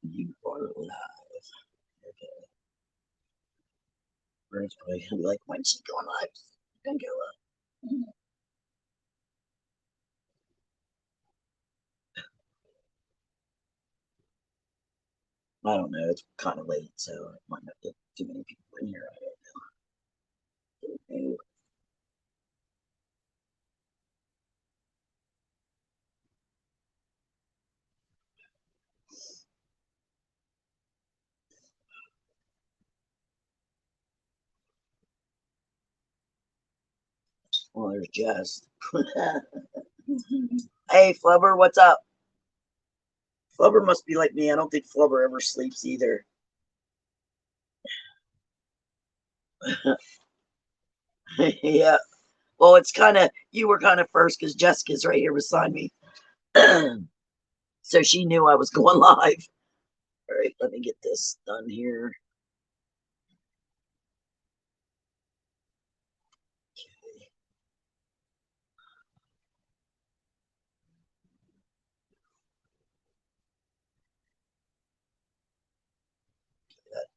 You are live. Okay. Bird's probably gonna be like, when's she going live? It's gonna go up. I don't know. It's kind of late, so I might not get too many people in here. I don't know. Well, there's Jess. Hey, Flubber, what's up? Flubber must be like me. I don't think Flubber ever sleeps either. Yeah. Well, it's kind of, you were kind of first because Jessica's right here beside me. So she knew I was going live. All right, let me get this done here. Okay.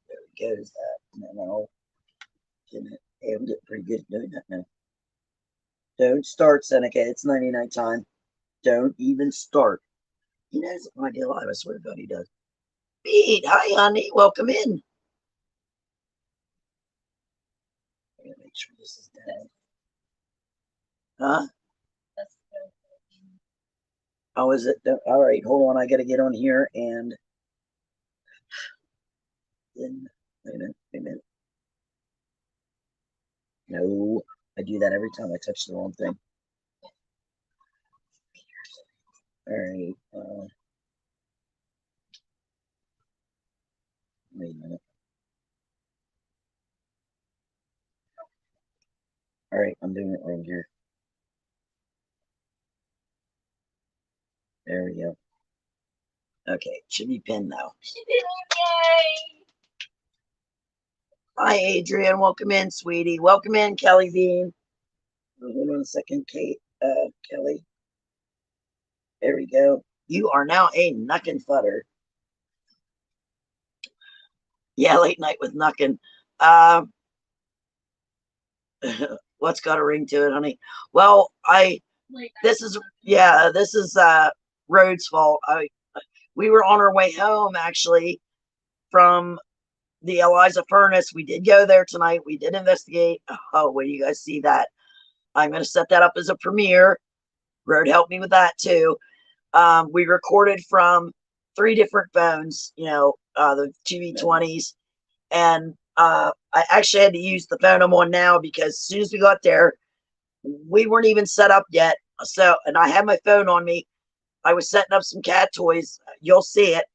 There we go. Is that? And then I'll get it. Hey, I'm getting pretty good at doing that now. Don't start, Seneca. It's 99 time. Don't even start. He knows my deal live. I swear to God, he does. Pete, hi, honey. Welcome in. I gotta make sure this is dead. Huh? Oh, is it? All right, hold on. I gotta get on here and then wait a minute. Wait a minute. No, I do that every time I touch the wrong thing. All right. Wait a minute. All right, I'm doing it right here. There we go. Okay, should be pinned now. Yay! Hi, Adrian. Welcome in, sweetie. Welcome in, Kelly Bean. Hold on a second, Kate. Kelly. There we go. You are now a Knuckin' Futter. Yeah, late night with Knuckin'. What's got a ring to it, honey? Well, this is Rhode's fault. We were on our way home actually from the Eliza furnace. We did go there tonight. We did investigate. Oh, when you guys see that, I'm going to set that up as a premiere. Rhode helped me with that too. We recorded from 3 different phones, the TV20s, and I actually had to use the phone I'm on now because as soon as we got there, we weren't even set up yet. So, and I had my phone on me. I was setting up some cat toys. You'll see it.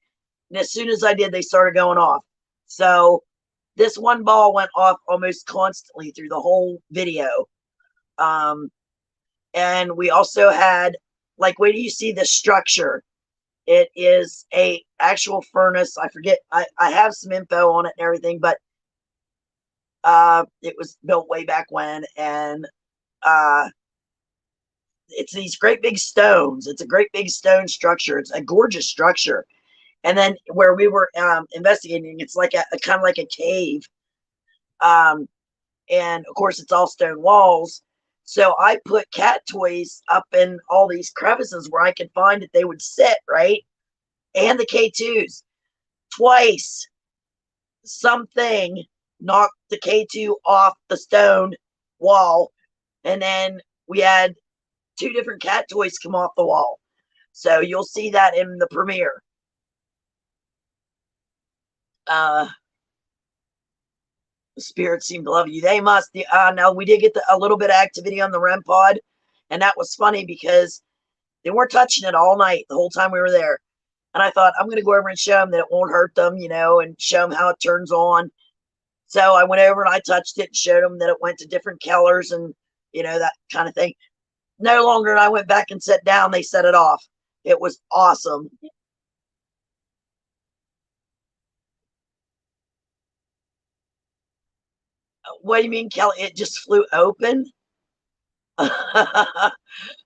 And as soon as I did, they started going off. So this one ball went off almost constantly through the whole video. And we also had, like, where do you see the structure? It is a actual furnace. I forget. I have some info on it and everything, but it was built way back when, and it's these great big stones. It's a great big stone structure. It's a gorgeous structure. And then where we were investigating, it's like a kind of like a cave. And of course, it's all stone walls. So I put cat toys up in all these crevices where I could find that they would sit, right? And the K2s. Twice, something knocked the K2 off the stone wall. And then we had 2 different cat toys come off the wall. So you'll see that in the premiere. The spirits seem to love you. They must. Now we did get a little bit of activity on the REM pod, and that was funny because they weren't touching it all night the whole time we were there. And I thought, I'm going to go over and show them that it won't hurt them, and show them how it turns on. So I went over and I touched it and showed them that it went to different colors and, that kind of thing. No longer than I went back and sat down, they set it off. It was awesome. What do you mean, Kelly? It just flew open?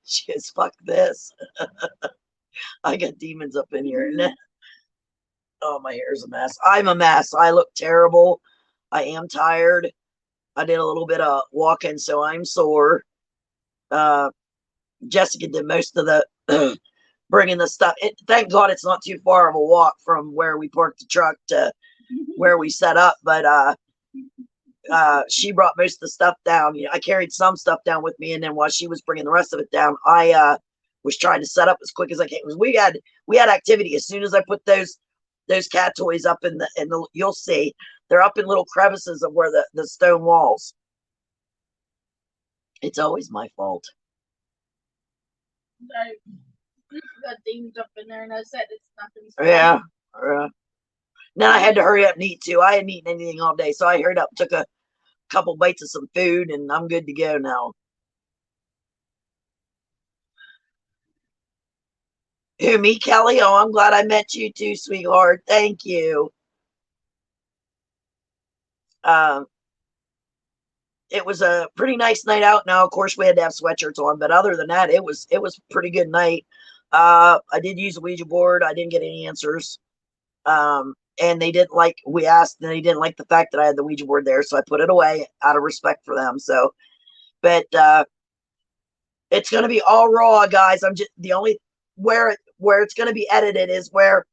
She goes, fuck this. I got demons up in here. Oh, my hair's a mess. I'm a mess. I look terrible. I am tired. I did a little bit of walking, so I'm sore. Uh, Jessica did most of the bringing the stuff. Thank God it's not too far of a walk from where we parked the truck to where we set up, but she brought most of the stuff down. You know, I carried some stuff down with me, and then while she was bringing the rest of it down, I was trying to set up as quick as I can. We had activity as soon as I put those cat toys up in the you'll see they're up in little crevices of where the stone walls. It's always my fault. I got things up in there, and I said it's nothing. Yeah. Then I had to hurry up and eat too. I hadn't eaten anything all day, so I hurried up, took a couple bites of some food, and I'm good to go now. Who, me, Kelly? Oh, I'm glad I met you too, sweetheart. Thank you. Um, it was a pretty nice night out. Now, of course, we had to have sweatshirts on, but other than that, it was a pretty good night. I did use a Ouija board. I didn't get any answers. And they didn't like, we asked, and they didn't like the fact that I had the Ouija board there, so I put it away out of respect for them. So, but it's going to be all raw, guys. I'm just the only where it's going to be edited is where,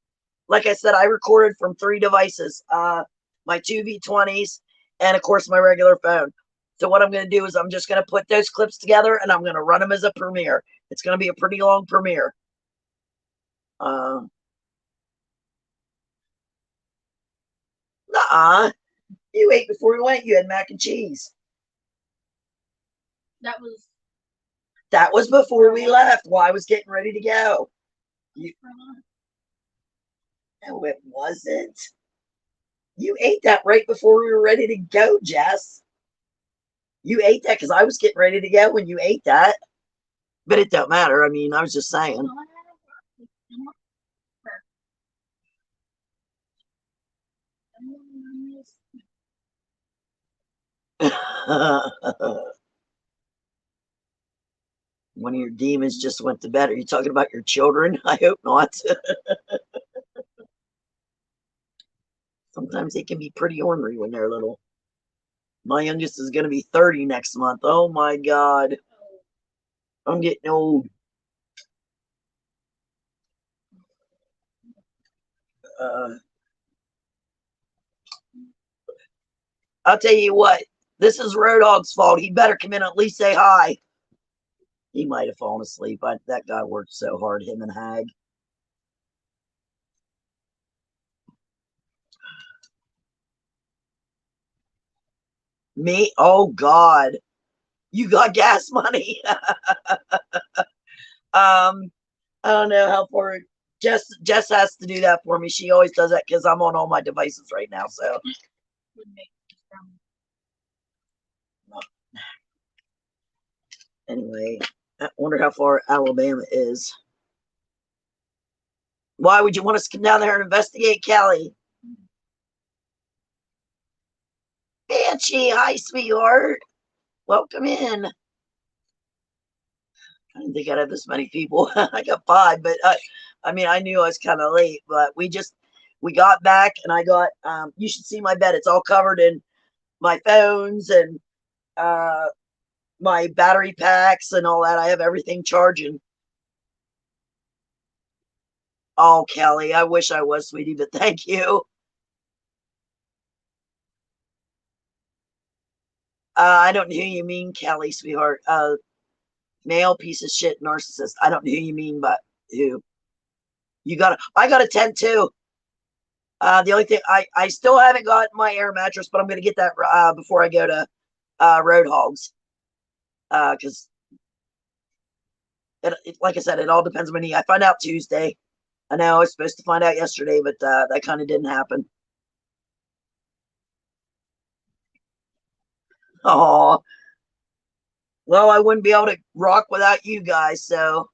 like I said, I recorded from 3 devices, my 2 V20s, and of course my regular phone. So what I'm going to do is I'm just going to put those clips together, and I'm going to run them as a premiere. It's going to be a pretty long premiere. Nuh-uh. You ate before we went. You had mac and cheese. That was before we left while I was getting ready to go. No, it wasn't. You ate that right before we were ready to go, Jess. You ate that because I was getting ready to go when you ate that. But it don't matter. I mean, I was just saying. One of your demons just went to bed. Are you talking about your children? I hope not. Sometimes they can be pretty ornery when they're little. My youngest is going to be 30 next month. Oh my God. I'm getting old. I'll tell you what, this is Road Dog's fault. He better come in and at least say hi. He might have fallen asleep. That guy worked so hard, him and Hag. Me? Oh God. You got gas money. I don't know how far Jess has to do that for me. She always does that because I'm on all my devices right now. So anyway, I wonder how far Alabama is. Why would you want us to come down there and investigate, Kelly? Banshee, hi, sweetheart. Welcome in. I didn't think I'd have this many people. I got 5, but I mean, I knew I was kind of late, but we got back, and I got, you should see my bed. It's all covered in my phones and my battery packs and all that. I have everything charging. Oh, Kelly, I wish I was, sweetie, but thank you. I don't know who you mean, Kelly, sweetheart. Male piece of shit narcissist. I don't know who you mean, but who? I got a tent too. The only thing I still haven't got my air mattress, but I'm gonna get that before I go to Road Hogs. Because like I said, it all depends on my knee. I find out Tuesday. I know I was supposed to find out yesterday, but that kind of didn't happen. Oh, well, I wouldn't be able to rock without you guys. So,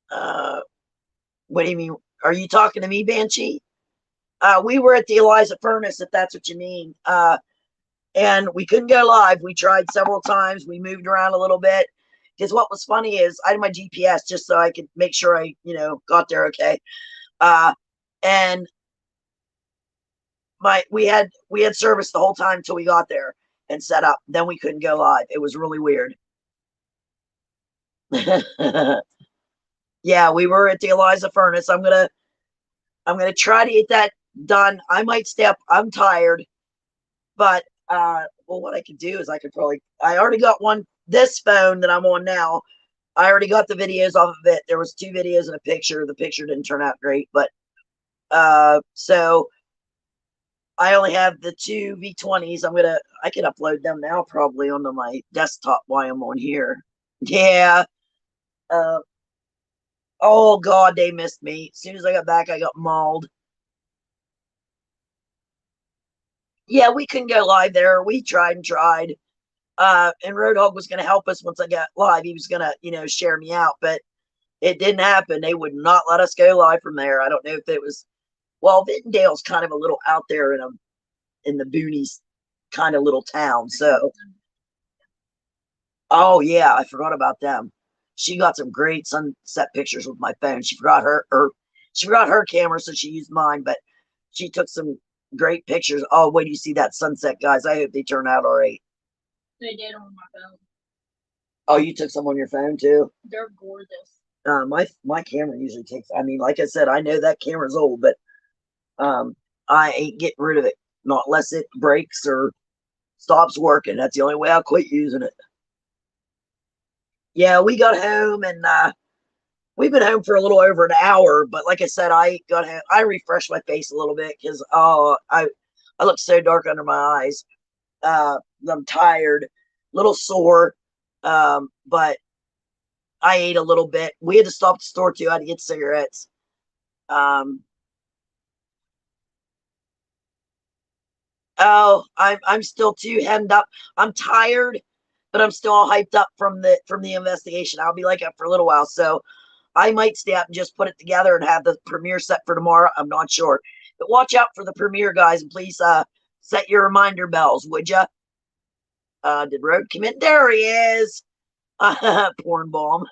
what do you mean? Are you talking to me, Banshee? We were at the Eliza furnace, if that's what you mean. And we couldn't go live. We tried several times. We moved around a little bit. Because what was funny is I had my GPS just so I could make sure I, got there okay. and we had service the whole time till we got there and set up. Then we couldn't go live. It was really weird. Yeah, we were at the Eliza furnace. I'm gonna try to get that done. I might stay up. I'm tired, but well, what I could do is I already got this phone that I'm on now. I already got the videos off of it. There was 2 videos and a picture. The picture didn't turn out great, but so I only have the 2 V20s. I can upload them now probably onto my desktop while I'm on here. Yeah. Uh, oh God, they missed me. As soon as I got back, I got mauled. Yeah, we couldn't go live there. We tried and tried. And Roadhog was going to help us once I got live. He was going to, share me out, but it didn't happen. They would not let us go live from there. I don't know if it was, well, Vittendale's kind of a little out there in the boonies kind of little town. So, oh yeah, I forgot about them. She got some great sunset pictures with my phone. She forgot her camera, so she used mine, but she took some great pictures. Oh, wait, do you see that sunset, guys? I hope they turn out all right. They did on my phone. Oh, you took some on your phone too? They're gorgeous. My camera usually takes. I mean, like I said, I know that camera's old, but I ain't getting rid of it, not unless it breaks or stops working. That's the only way I'll quit using it. Yeah, we got home and we've been home for a little over an hour. But like I said, I got home. I refreshed my face a little bit because I look so dark under my eyes. I'm tired, a little sore, but I ate a little bit. We had to stop at the store too. I had to get cigarettes. Um, oh, I'm still too hemmed up. I'm tired, but I'm still all hyped up from the investigation. I'll be like that for a little while, so I might stay up and just put it together and have the premiere set for tomorrow. I'm not sure, but watch out for the premiere, guys, and please set your reminder bells, would you? Did Road come in? There he is. Porn bomb.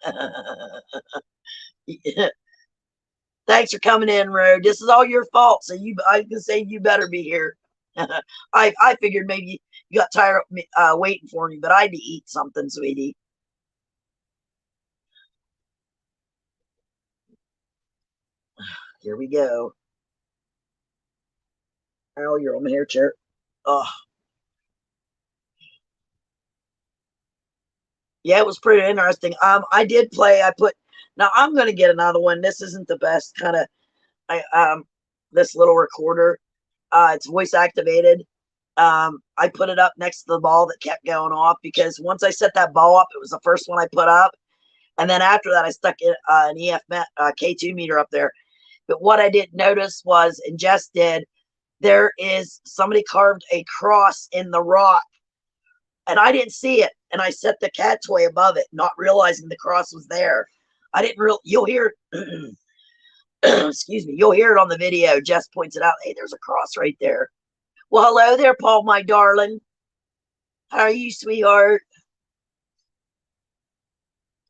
Thanks for coming in, Road. This is all your fault. So I can say you better be here. I figured maybe you got tired of me waiting for me, but I had to eat something, sweetie. Here we go. Oh, you're on the hair chair. Oh, yeah, it was pretty interesting. I did play. I put now. I'm gonna get another one. This isn't the best kind of. I this little recorder. It's voice activated. I put it up next to the ball that kept going off because once I set that ball up, it was the first one I put up, and then after that, I stuck an EF K2 meter up there. But what I didn't notice was, and Jess did, there is somebody carved a cross in the rock, and I didn't see it. And I set the cat toy above it, not realizing the cross was there. I didn't real. You'll hear. Excuse me. You'll hear it on the video. Jess points it out. Hey, there's a cross right there. Well, hello there, Paul, my darling. How are you, sweetheart?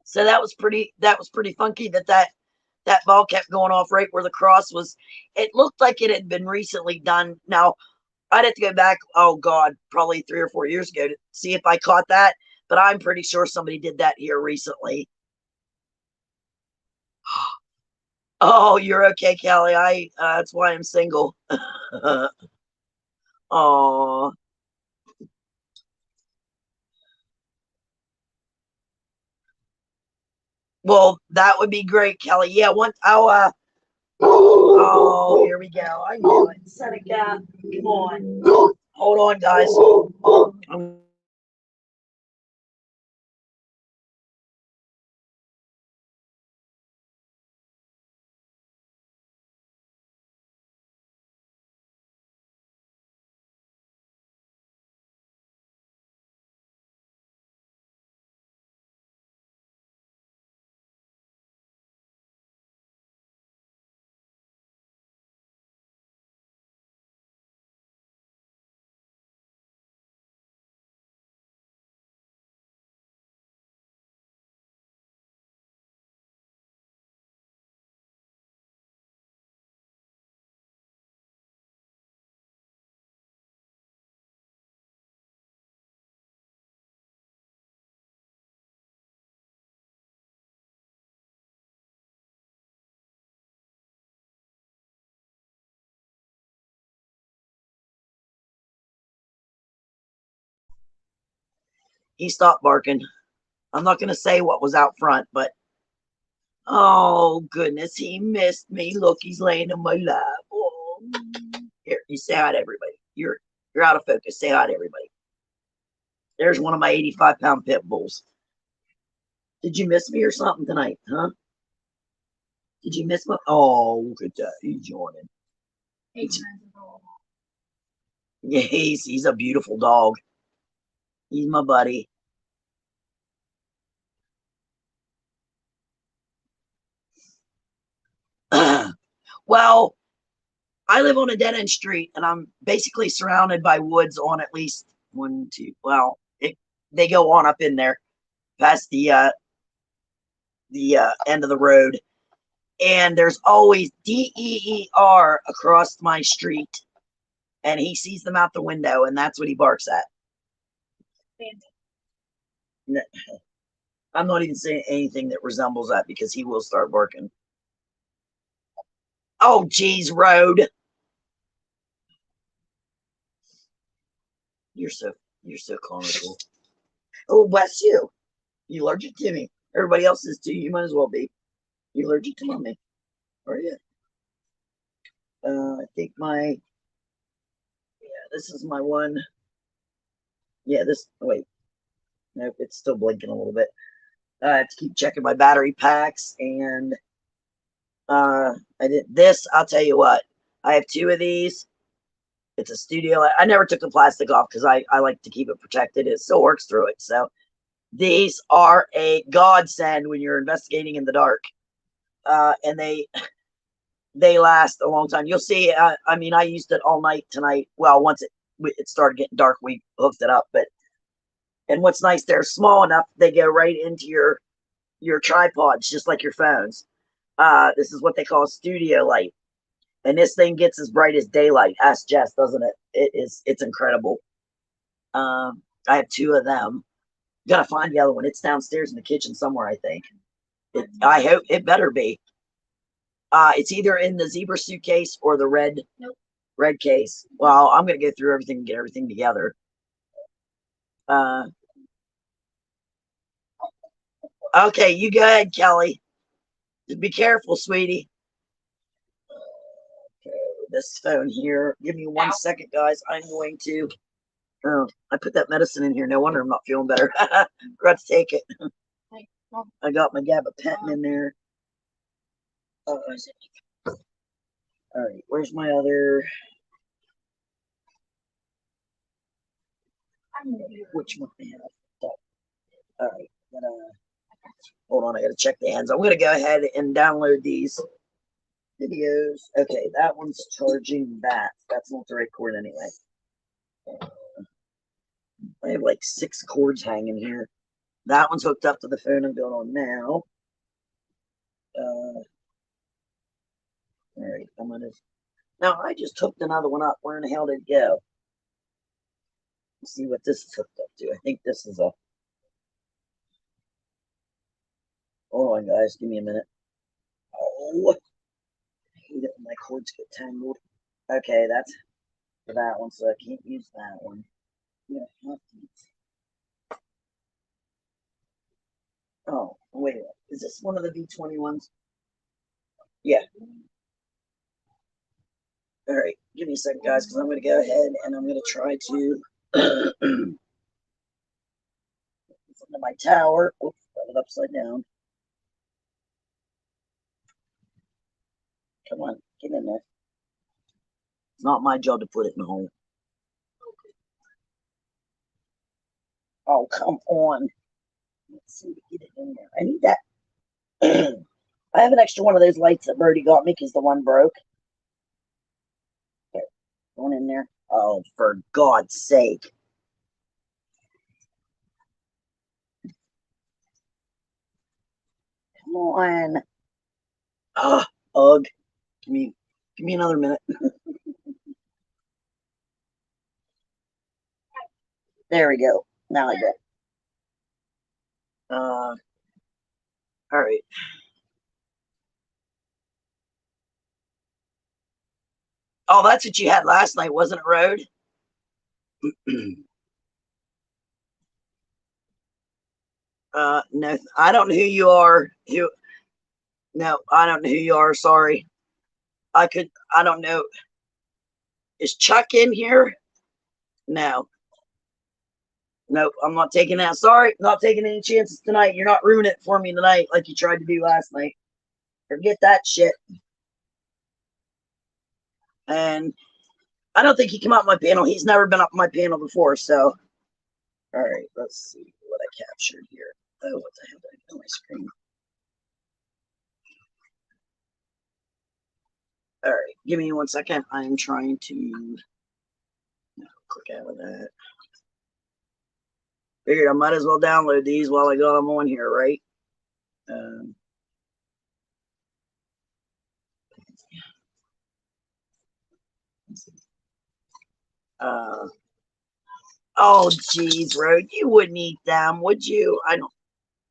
So that was pretty. That was pretty funky. That ball kept going off right where the cross was. It looked like it had been recently done. Now I'd have to go back. Oh God, probably 3 or 4 years ago to see if I caught that. But I'm pretty sure somebody did that here recently. Oh, you're okay, Kelly. I that's why I'm single. Oh, well, that would be great, Kelly. Yeah, once I'll oh, here we go. I knew it. Seneca, come on. Hold on, guys. I'm he stopped barking. I'm not going to say what was out front, but oh goodness, he missed me. Look, he's laying in my lap. Oh. Here, you say hi to everybody. You're out of focus. Say hi to everybody. There's one of my 85-pound pit bulls. Did you miss me or something tonight, huh? Did you miss my? Oh, look at that. He's yawning. Yeah, he's a beautiful dog. He's my buddy. Well, I live on a dead end street, and I'm basically surrounded by woods on at least one, two. Well, they go on up in there past the end of the road, and there's always DEER across my street, and he sees them out the window, and that's what he barks at. I'm not even saying anything that resembles that because he will start barking. Oh, geez, Road. You're so comical. Oh, bless you. You allergic to me. Everybody else is too. You might as well be. You allergic to mommy? Are you? I think this is my one. Yeah, this. Wait, nope, it's still blinking a little bit. I have to keep checking my battery packs, and I did this. I'll tell you what. I have two of these. It's a studio. I never took the plastic off because I like to keep it protected. It still works through it. So these are a godsend when you're investigating in the dark, and they last a long time. You'll see. I mean, I used it all night tonight. Well, once it started getting dark, we hooked it up. And what's nice, they're small enough they go right into your tripods, just like your phones. This is what they call a studio light, and this thing gets as bright as daylight. Ask Jess, doesn't it? It's incredible. I have two of them. Gotta find the other one. It's downstairs in the kitchen somewhere, I think. I hope it better be. It's either in the zebra suitcase or the red case. Well, I'm gonna go through everything and get everything together. Okay, you go ahead, Kelly. Be careful, sweetie. Okay, this phone here. Give me 1 second, guys. I'm going to. Oh, I put that medicine in here. No wonder I'm not feeling better. Forgot to take it. I got my gabapentin in there. All right, where's my other? Which one I have? All right, hold on. I gotta check the hands. I'm gonna go ahead and download these videos. Okay, that one's charging that. That's not the right cord anyway. I have like 6 cords hanging here. That one's hooked up to the phone I'm going on now. All right, I'm gonna. Now I just hooked another one up. Where in the hell did it go? Let's see what this is hooked up to. I think this is a. Hold on, guys. Give me a minute. Oh, I hate it when my cords get tangled. Okay, that's for that one, so I can't use that one. Yeah, oh, wait. Is this one of the V21s? Yeah. All right, give me a second, guys, because I'm going to go ahead and I'm going to try to from my tower. Oops, got it upside down. Come on, get in there. It's not my job to put it in the hole. Oh, come on. Let's see, get it in there. I need that. I have an extra one of those lights that Birdie got me because the one broke. Okay, going in there. Oh, for God's sake. Come on. Ah, ugh. Give me another minute. There we go. Now I got. All right. Oh, that's what you had last night, wasn't it, Road? No, I don't know who you are. No, I don't know who you are. Sorry. I don't know. Is Chuck in here? No. Nope, I'm not taking that. Sorry, not taking any chances tonight. You're not ruining it for me tonight like you tried to do last night. Forget that shit. And I don't think he came up my panel. He's never been up my panel before, so. All right, let's see what I captured here. Oh, what the hell did I get on my screen? All right, give me 1 second. I am trying to click out of that. Figured I might as well download these while I got them on here, right? Oh, geez, Road, you wouldn't eat them, would you? I don't.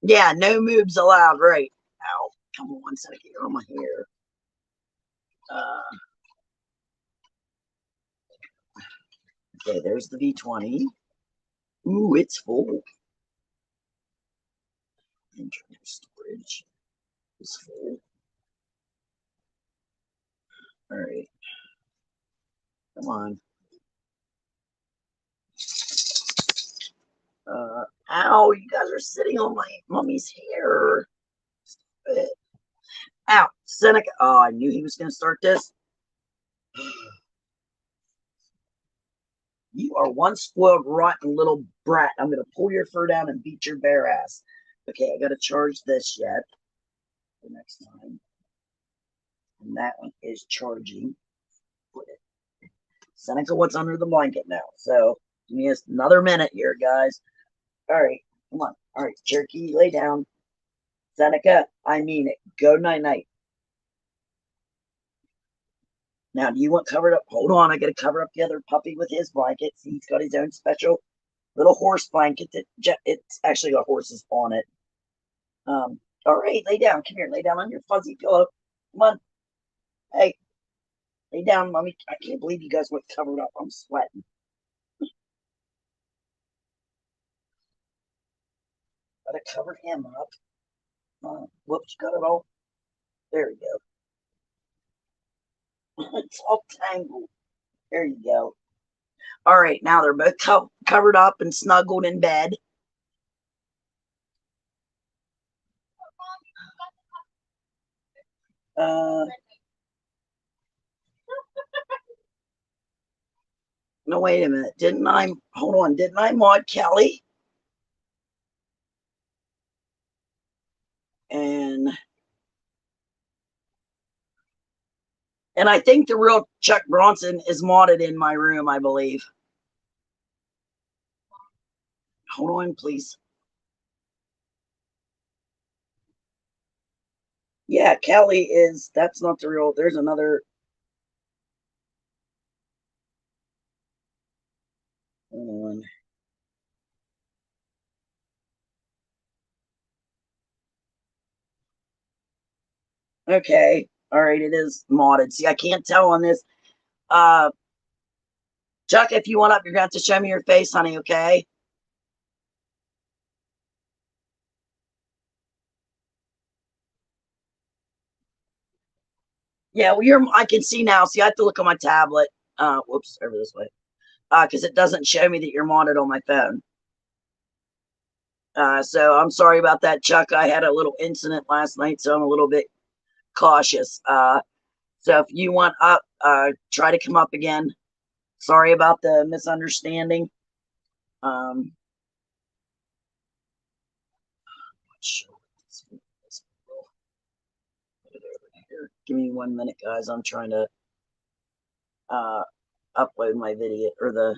Yeah, no moves allowed, right? Ow, come on, 1 second, you're on my hair. Okay, there's the V20. Ooh, it's full. Internal storage is full. All right. Come on. Ow, you guys are sitting on my mummy's hair. Ow, Seneca. Oh, I knew he was going to start this. You are one spoiled, rotten little brat. I'm going to pull your fur down and beat your bare ass. Okay, I got to charge this yet. The next time. And that one is charging. Seneca, what's under the blanket now? So give me another minute here, guys. All right, come on. All right, Jerky, lay down. Seneca, I mean it. Go night night. Now, do you want covered up? Hold on, I got to cover up the other puppy with his blanket. See, he's got his own special little horse blanket that it's actually got horses on it. All right, lay down. Come here, lay down on your fuzzy pillow. Come on. Hey, lay down, mommy. I can't believe you guys went covered up. I'm sweating. Gotta cover him up. Whoops, got it all. There we go. It's all tangled. There you go. All right, now they're both covered up and snuggled in bed. No, wait a minute. Hold on, didn't I mod Kelly? And I think the real Chuck Bronson is modded in my room, I believe. Hold on, please. Yeah, Kelly is, that's not the real, there's another. Hold on. Okay, all right, it is modded. See, I can't tell on this. Chuck, if you want up, you're going to have to show me your face, honey, okay? Yeah, well, I can see now. See, I have to look on my tablet. Whoops, over this way. Because it doesn't show me that you're modded on my phone. So I'm sorry about that, Chuck. I had a little incident last night, so I'm a little bit cautious. So if you want up, try to come up again. Sorry about the misunderstanding. Give me 1 minute, guys. I'm trying to upload my video or the.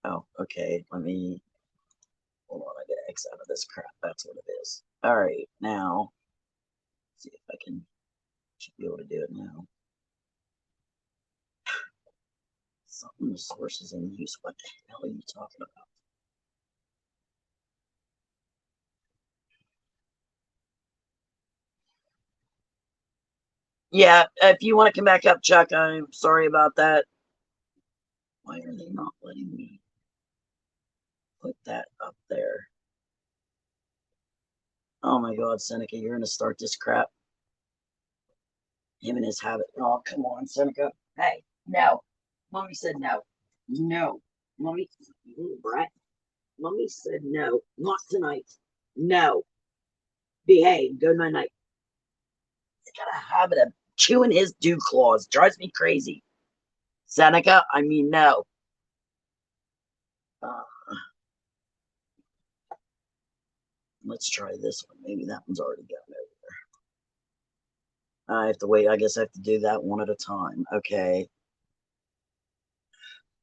Oh, okay. Let me. Hold on. I gotta X out of this crap. That's what it is. All right, now. See if I can. Should be able to do it now. Something sources in use. What the hell are you talking about? Yeah, if you want to come back up, Chuck, I'm sorry about that. Why are they not letting me? put that up there. Oh my God, Seneca, you're gonna start this crap. Him and his habit. Oh, come on, Seneca. Hey, no. Mommy said no. No. Mommy, little brat. Mommy said no. Not tonight. No. Behave. Go night night. He's got a habit of chewing his dew claws. Drives me crazy. Seneca, I mean no. Uh, let's try this one. Maybe that one's already gotten over there. I have to wait. I guess I have to do that one at a time. Okay.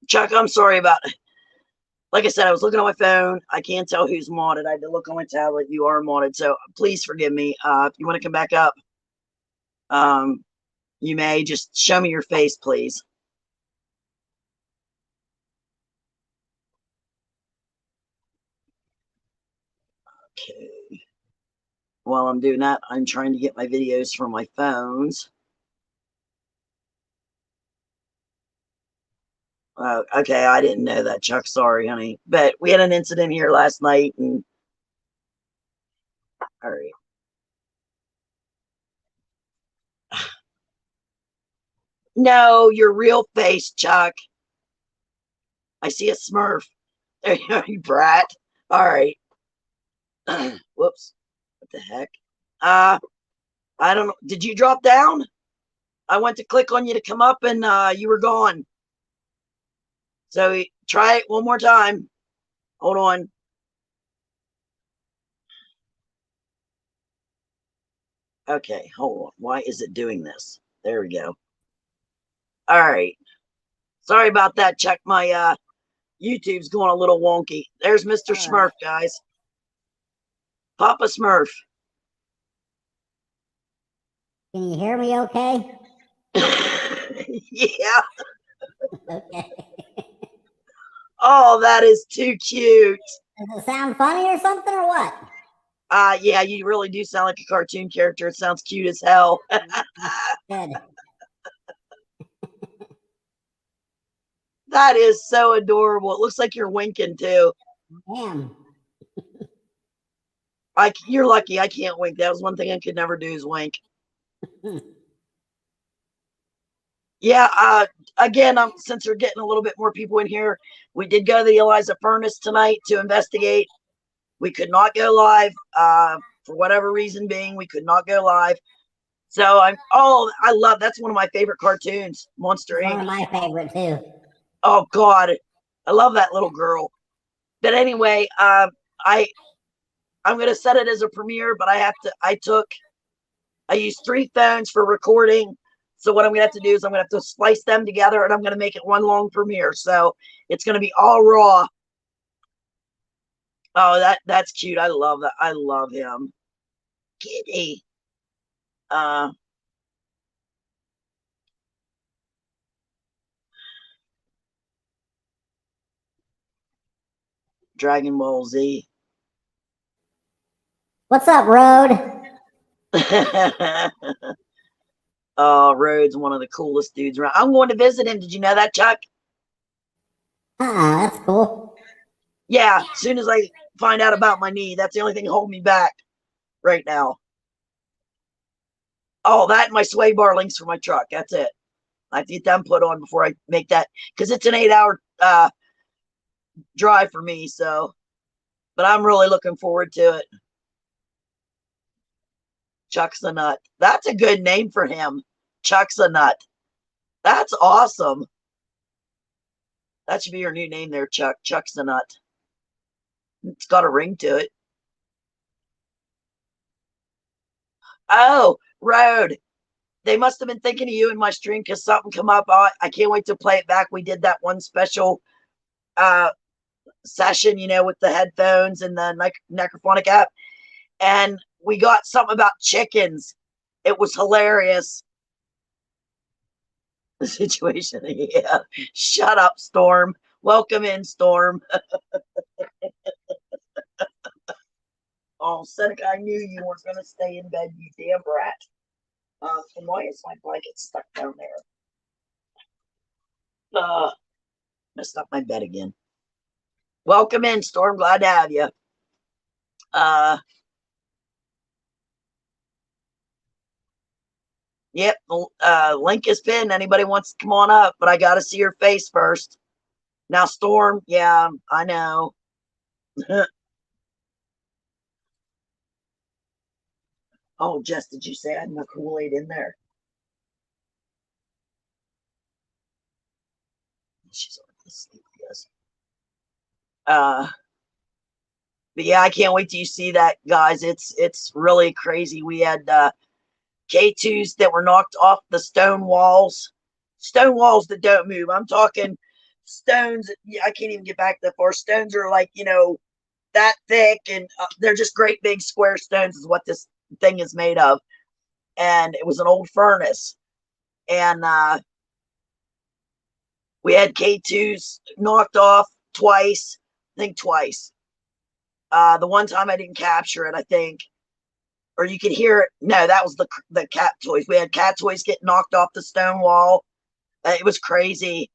Chuck, I'm sorry about it. Like I said, I was looking on my phone. I can't tell who's modded. I had to look on my tablet. You are modded. So please forgive me. If you want to come back up, you may. Just show me your face, please. Okay. While I'm doing that, I'm trying to get my videos from my phones. Okay, I didn't know that, Chuck. Sorry, honey. But we had an incident here last night, and all right. No, your real face, Chuck. I see a Smurf. There you go, you brat. All right. Whoops. What the heck? I don't know. Did you drop down? I went to click on you to come up, and you were gone. So try it one more time. Hold on. Okay, hold on. Why is it doing this? There we go. All right. Sorry about that, Chuck. My YouTube's going a little wonky. There's Mr. Smurf, guys. Papa Smurf. Can you hear me okay? Yeah. Okay. Oh, that is too cute. Does it sound funny or something or what? Yeah, you really do sound like a cartoon character. It sounds cute as hell. Good. That is so adorable. It looks like you're winking too. Damn. You're lucky. I can't wink. That was one thing I could never do is wink. Yeah. Again, since we're getting a little bit more people in here, we did go to the Eliza furnace tonight to investigate. We could not go live for whatever reason being. We could not go live. So I love that's one of my favorite cartoons, Monster One Inc. of my favorite too. Oh God, I love that little girl. But anyway, I'm gonna set it as a premiere, but I used 3 phones for recording. So what I'm gonna have to do is I'm gonna have to splice them together, and I'm gonna make it one long premiere. So it's gonna be all raw. Oh, that's cute. I love that. I love him. Kitty. Uh, Dragon Ball Z. What's up, Road? Rhodes, one of the coolest dudes around. I'm going to visit him. Did you know that, Chuck? That's cool. Yeah, as soon as I find out about my knee, that's the only thing holding me back right now. Oh, that and my sway bar links for my truck. That's it. I have to get them put on before I make that, because it's an 8-hour drive for me. So, but I'm really looking forward to it. Chuck's a Nut. That's a good name for him. Chuck's a Nut. That's awesome. That should be your new name there, Chuck. Chuck's a Nut. It's got a ring to it. Oh, Road. They must have been thinking of you in my stream because something come up. I can't wait to play it back. We did that one special session, with the headphones and the necrophonic app. And we got something about chickens. It was hilarious. The situation. Yeah. Shut up, Storm. Welcome in, Storm. Oh, Seneca, I knew you weren't going to stay in bed, you damn brat. And why is my blanket stuck down there? Messed up my bed again. Welcome in, Storm. Glad to have you. Yep. Link is pinned. Anybody wants to come on up, but I got to see your face first. Now, Storm. Yeah, I know. Oh, Jess, did you say I had my Kool-Aid in there? She's already asleep, yes. But yeah, I can't wait till you see that, guys. It's really crazy. We had K2s that were knocked off the stone walls that don't move. I'm talking stones. I can't even get back that far. Stones are like, that thick, and they're just great big square stones is what this thing is made of. And it was an old furnace. And we had K2s knocked off twice. I think twice. The one time I didn't capture it, I think, or you could hear it. No, that was the cat toys. We had cat toys get knocked off the stone wall. It was crazy.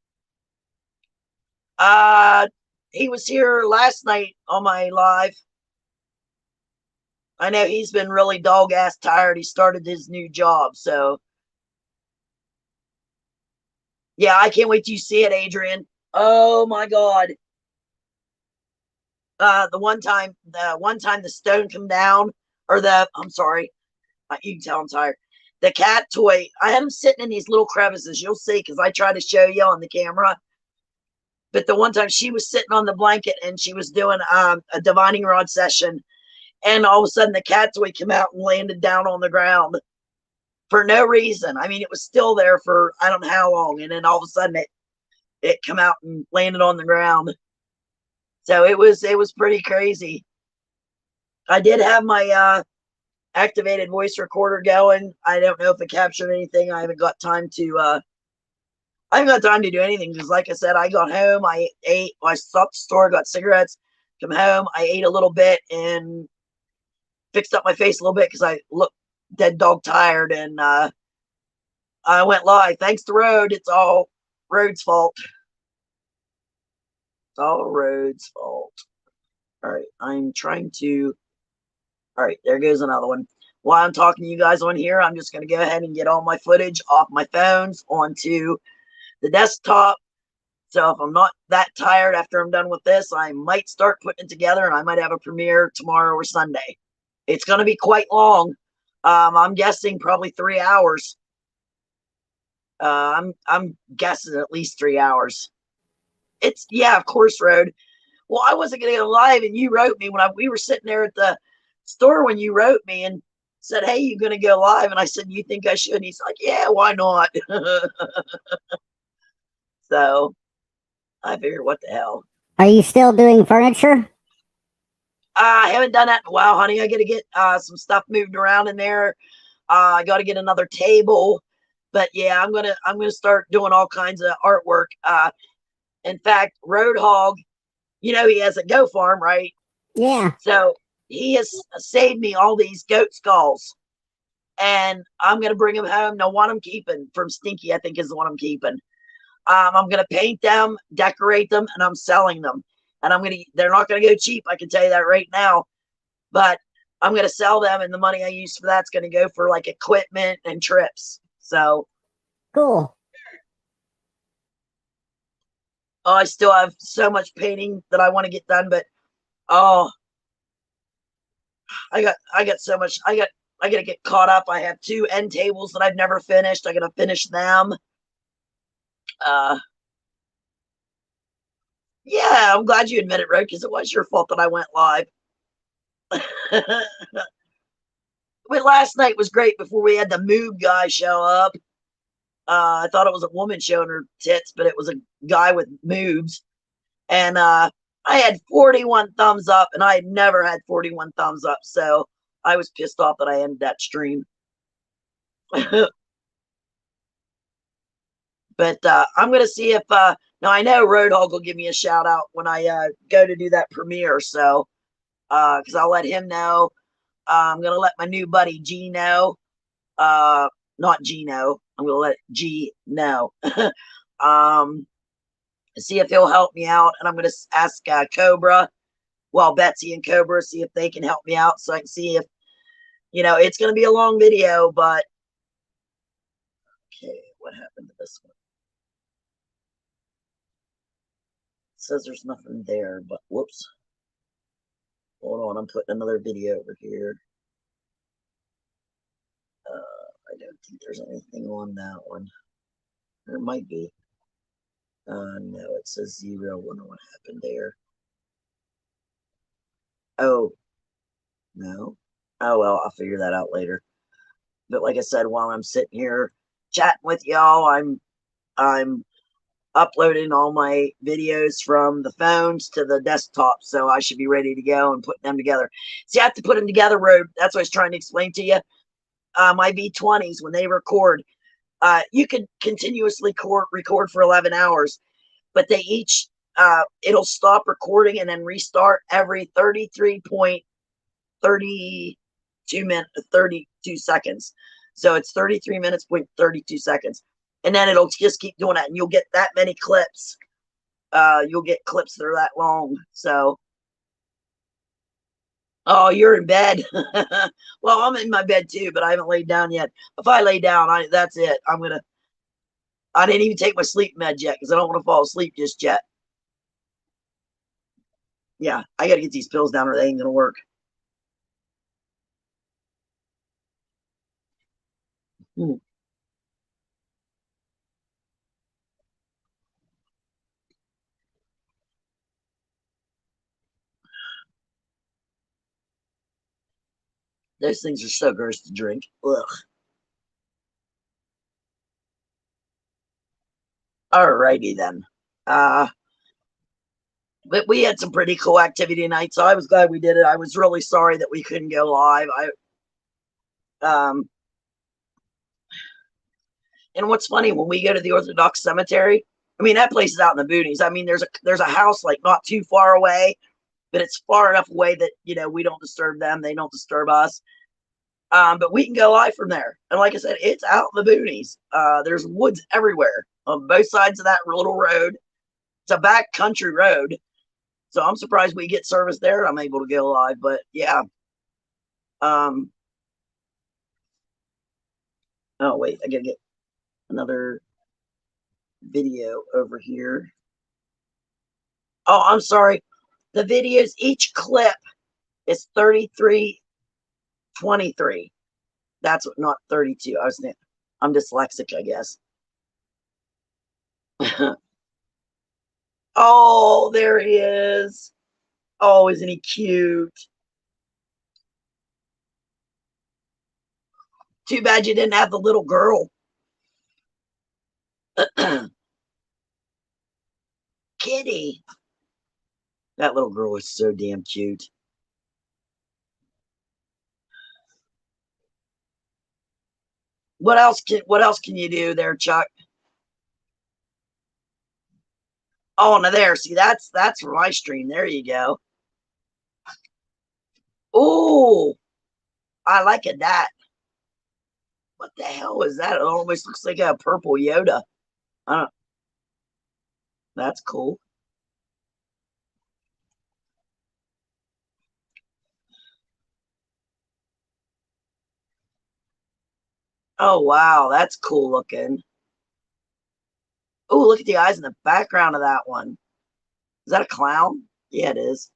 He was here last night on my live. I know he's been really dog ass tired. He started his new job, so yeah, I can't wait till you see it, Adrian. Oh my god. The one time the stone come down, or I'm sorry, you can tell I'm tired. The cat toy, I had him sitting in these little crevices. You'll see, because I try to show you on the camera. But the one time she was sitting on the blanket and she was doing a divining rod session, and all of a sudden the cat toy came out and landed down on the ground for no reason. I mean, it was still there for I don't know how long, and then all of a sudden it come out and landed on the ground. So it was pretty crazy. I did have my activated voice recorder going. I don't know if it captured anything. I haven't got time to do anything, because like I said, I got home, I ate, I stopped the store, got cigarettes, come home, I ate a little bit and fixed up my face a little bit because I looked dead dog tired, and I went live. Thanks to Road. It's all Road's fault. It's all Road's fault. All right, I'm trying to. All right, there goes another one. While I'm talking to you guys on here, I'm just going to go ahead and get all my footage off my phones onto the desktop. So if I'm not that tired after I'm done with this, I might start putting it together, and I might have a premiere tomorrow or Sunday. It's going to be quite long. I'm guessing probably 3 hours. I'm guessing at least 3 hours. It's, yeah, of course, Road. Well, I wasn't going to go live, and you wrote me when we were sitting there at the store when you wrote me and said, "Hey, you going to go live?" And I said, "You think I should?" And he's like, "Yeah, why not?" So I figured, what the hell. Are you still doing furniture? I haven't done that in a while, honey. I got to get some stuff moved around in there. I got to get another table. But yeah, I'm gonna start doing all kinds of artwork. In fact, Roadhog, he has a goat farm, right? Yeah. So he has saved me all these goat skulls, and I'm gonna bring them home. No, one I'm keeping from Stinky, I think, is the one I'm keeping. I'm gonna paint them, decorate them, and I'm selling them. And they're not gonna go cheap. I can tell you that right now. But I'm gonna sell them, and the money I use for that's gonna go for like equipment and trips. So Cool. I still have so much painting that I want to get done, but oh, I got so much. I gotta get caught up. I have 2 end tables that I've never finished. I gotta finish them. Yeah, I'm glad you admit it, Road, because it was your fault that I went live. But last night was great before we had the moob guy show up. I thought it was a woman showing her tits, but it was a guy with moobs. And I had 41 thumbs up, and I had never had 41 thumbs up. So I was pissed off that I ended that stream. But I'm going to see if, now I know Roadhog will give me a shout out when I go to do that premiere. So, because I'll let him know. I'm going to let my new buddy G know. Not Gino. I'm going to let G know. see if he'll help me out. And I'm going to ask Cobra, well, Betsy and Cobra, see if they can help me out so I can see if, it's going to be a long video, but okay, what happened to this one? It says there's nothing there, but whoops. Hold on, I'm putting another video over here. I don't think there's anything on that one. There might be. No, it says 0. I wonder what happened there. Oh, no. Oh, well, I'll figure that out later. But like I said, while I'm sitting here chatting with y'all, I'm uploading all my videos from the phones to the desktop, so I should be ready to go and putting them together. See, I have to put them together, Road. That's what I was trying to explain to you. My V20s, when they record, you could continuously record for 11 hours, but they each, it'll stop recording and then restart every 32 seconds. So it's 33 minutes, 32 seconds. And then it'll just keep doing that. And you'll get that many clips. You'll get clips that are that long. So, oh, you're in bed. Well, I'm in my bed too, but I haven't laid down yet. If I lay down, that's it. I didn't even take my sleep med yet because I don't want to fall asleep just yet. Yeah, I got to get these pills down or they ain't going to work. Those things are so gross to drink. Ugh. Alrighty then. But we had some pretty cool activity tonight, so I was glad we did it. I was really sorry that we couldn't go live. And what's funny, when we go to the Orthodox cemetery, I mean, that place is out in the boonies. I mean, there's a house like not too far away, but it's far enough away that we don't disturb them, they don't disturb us. But we can go live from there. And like I said, it's out in the boonies. There's woods everywhere on both sides of that little road. It's a back country road. So I'm surprised we get service there. I'm able to go live, but yeah. Oh wait, I gotta get another video over here. Oh, I'm sorry. The videos, each clip is 33:23. That's what, not 32. I'm dyslexic, I guess. Oh, there he is. Oh, isn't he cute? Too bad you didn't have the little girl. Kitty. That little girl is so damn cute. What else can you do there, Chuck? Oh, now there. See, that's for my stream. There you go. Oh, I like it. That. What the hell is that? It almost looks like a purple Yoda. I don't. That's cool. Oh wow, that's cool looking. Oh, look at the eyes in the background of that one. Is that a clown? Yeah, it is.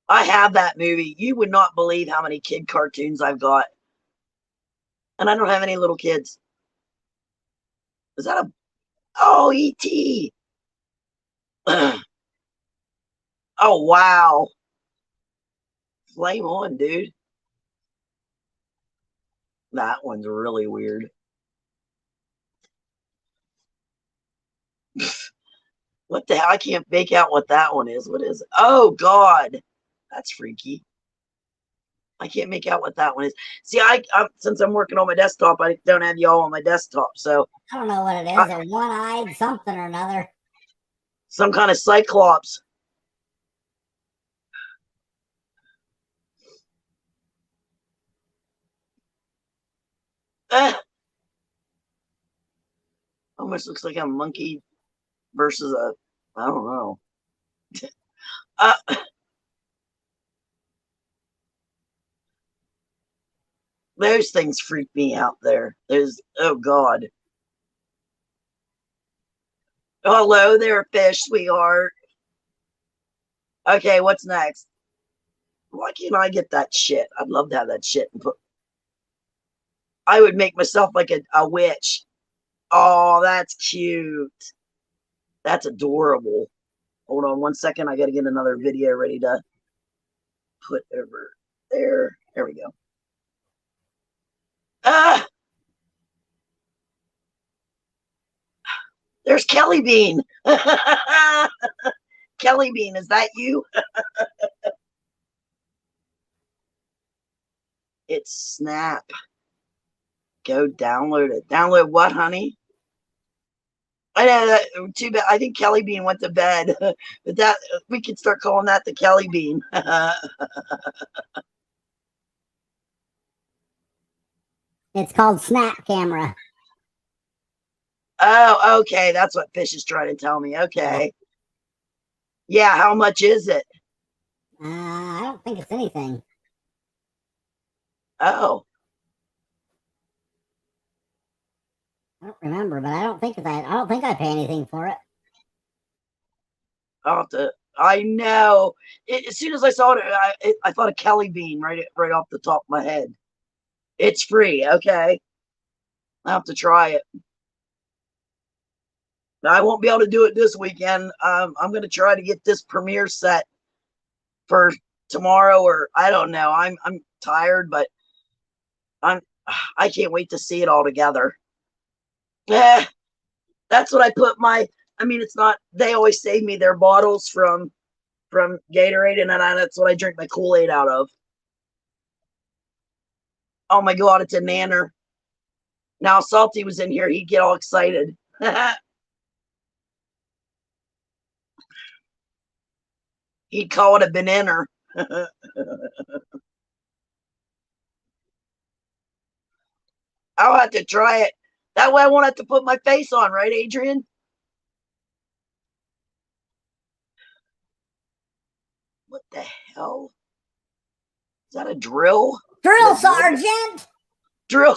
I have that movie. You would not believe how many kid cartoons I've got. And I don't have any little kids. Is that a... Oh, E.T. Oh, wow. Flame on, dude. That one's really weird. What the hell? I can't make out what that one is. What is it? Oh, God. That's freaky. I can't make out what that one is. See, since I'm working on my desktop, I don't have y'all on my desktop. So I don't know what it is. A one-eyed something or another. Some kind of cyclops. Almost looks like a monkey versus a, I don't know. uh, those things freak me out there. There's, oh God. Hello there, fish, sweetheart. Okay, what's next? Why can't I get that shit? I'd love to have that shit. And put. I would make myself like a witch. Oh, that's cute. That's adorable. Hold on 1 second. I got to get another video ready to put over there. There we go. Ah, there's Kelly Bean. Kelly Bean, is that you? It's Snap. Go download it. Download what, honey? I know that too bad. I think Kelly Bean went to bed, but that we could start calling that the Kelly Bean. It's called Snap Camera. Oh, okay. That's what Fish is trying to tell me. Okay. Yeah. How much is it? I don't think it's anything. Oh, I don't remember, but I don't think I pay anything for it. I'll have to. I know. As soon as I saw it, I thought of Kelly Bean right off the top of my head. It's free. Okay. I'll have to try it. I won't be able to do it this weekend. I'm going to try to get this premiere set for tomorrow, or I don't know. I'm tired, but I can't wait to see it all together. Yeah, that's what I put my. I mean, it's not. They always save me their bottles from Gatorade, and that's what I drink my Kool-Aid out of. Oh my God, it's a nanner. Now Salty was in here, he'd get all excited. He'd call it a banana. I'll have to try it. That way I won't have to put my face on, right, Adrian? What the hell? Is that a drill? Drill Sergeant! Drill.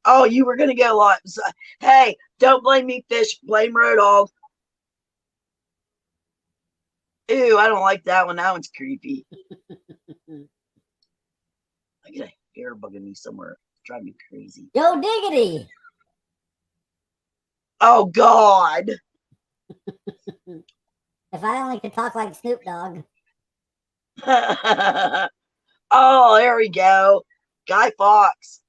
Oh, you were going to go live. Hey, don't blame me, Fish. Blame Road Dog. Ew, I don't like that one. That one's creepy. I get a hair bugging me somewhere. It's driving me crazy. Yo diggity! Oh, God. If I only could talk like Snoop Dogg. Oh, there we go. Guy Fawkes.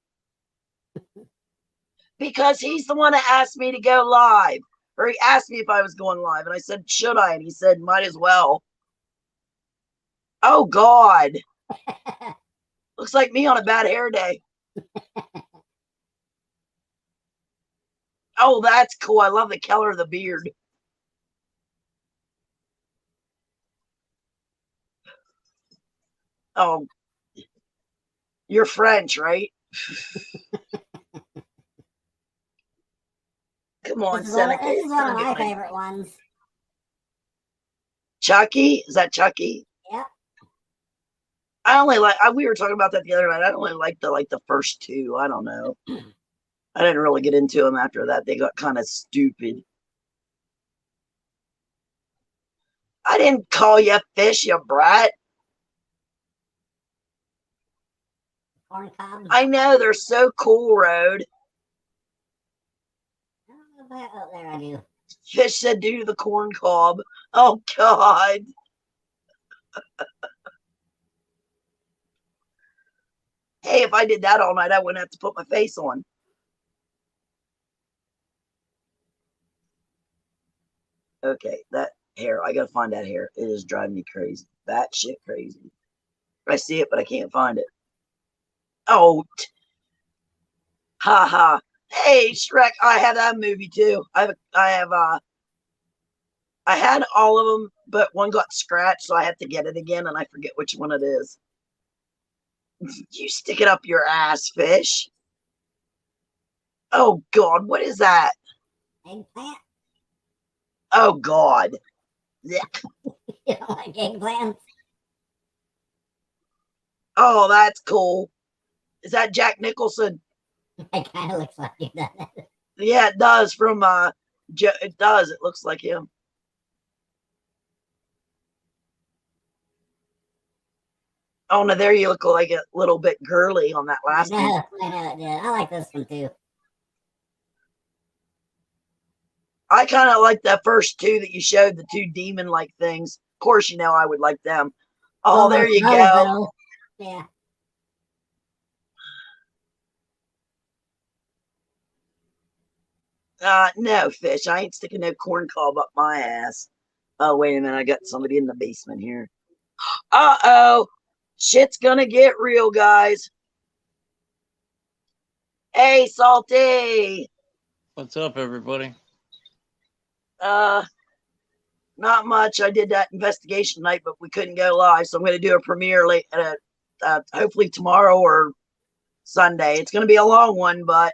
Because he's the one that asked me to go live. Or he asked me if I was going live. And I said, should I? And he said, might as well. Oh, God. Looks like me on a bad hair day. Oh, that's cool. I love the color of the beard. Oh, you're French, right? Come on, Seneca. This is one of my favorite ones. Chucky? Is that Chucky? Yeah. I only like. We were talking about that the other night. I only like the first two. I don't know. I didn't really get into them after that. They got kind of stupid. I didn't call you Fish, you brat. Corn cob. I know, they're so cool, Road. Oh, there I do. Fish said do the corn cob. Oh, God. Hey, if I did that all night, I wouldn't have to put my face on. Okay, that hair. I gotta find that hair. It is driving me crazy. That shit crazy. I see it, but I can't find it. Oh, ha ha. Hey, Shrek. I have that movie too. I had all of them, but one got scratched, so I have to get it again, and I forget which one it is. You stick it up your ass, fish. Oh, God. What is that? Eggplant? Oh, God. Yeah. You don't like eggplants? Oh, that's cool. Is that Jack Nicholson? It kind of looks like you, doesn't it? Yeah, it does. From it does. It looks like him. Oh no, there you look like a little bit girly on that last one. I know, yeah. I like this one too. I kind of like the first two that you showed, the two demon-like things. Of course, you know I would like them. Oh, there Almost you rose go. petal. Yeah. No, fish. I ain't sticking no corn cob up my ass. Oh, wait a minute. I got somebody in the basement here. Uh-oh. Shit's gonna get real, guys. Hey, Salty. What's up, everybody? Uh, Not much. I did that investigation night, but we couldn't go live, so I'm going to do a premiere late, hopefully tomorrow or Sunday. It's going to be a long one, but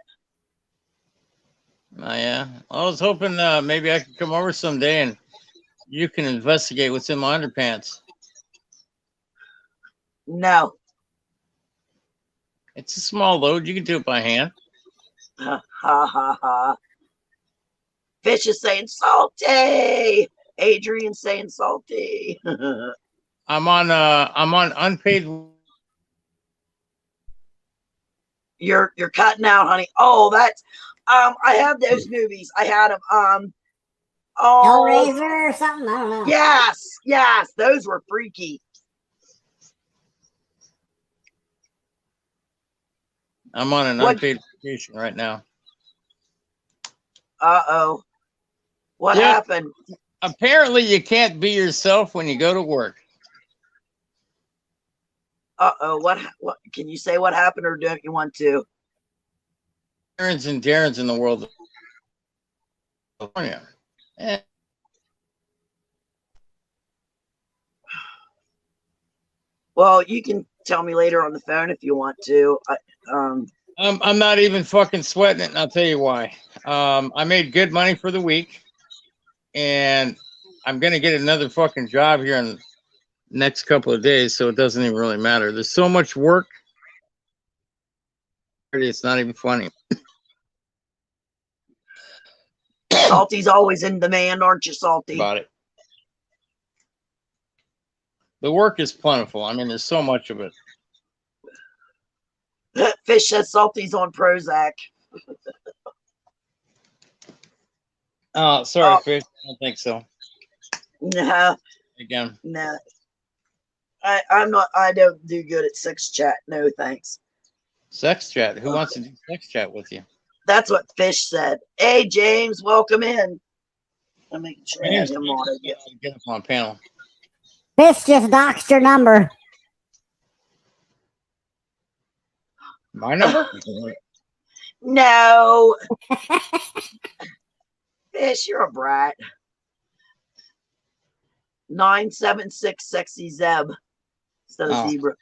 Yeah, I was hoping maybe I could come over someday and you can investigate what's in my underpants. no. It's a small load. You can do it by hand. Ha ha ha. Fish is saying salty. Adrian saying salty. I'm on unpaid. You're cutting out, honey. Oh, that's I have those movies. I had them. Oh, Hellraiser or something? I don't know. yes, those were freaky. I'm on an What? unpaid vacation right now. Uh-oh. What Yep. happened? Apparently, you can't be yourself when you go to work. Uh-oh. What can you say what happened, or don't you want to? Darren's and Darren's in the world of California. Eh, Well, you can tell me later on the phone if you want to. I'm not even fucking sweating it, and I'll tell you why. I made good money for the week, and I'm gonna get another fucking job here in the next couple of days, so it doesn't even really matter. There's so much work, it's not even funny. Salty's always in demand, aren't you, Salty? About it. The work is plentiful. I mean, there's so much of it. Fish says Salty's on Prozac. Oh, sorry, Oh. Fish. I don't think so. No, Again, no. I'm not. I don't do good at sex chat. No, thanks. sex chat. Who wants to do sex chat with you? That's what Fish said. Hey, James, welcome in. I'm making sure I have him on again. Get up on panel. Fish just doxed your number. My number? No. Fish, you're a brat. 976 sexy Zeb instead of Oh. zebra.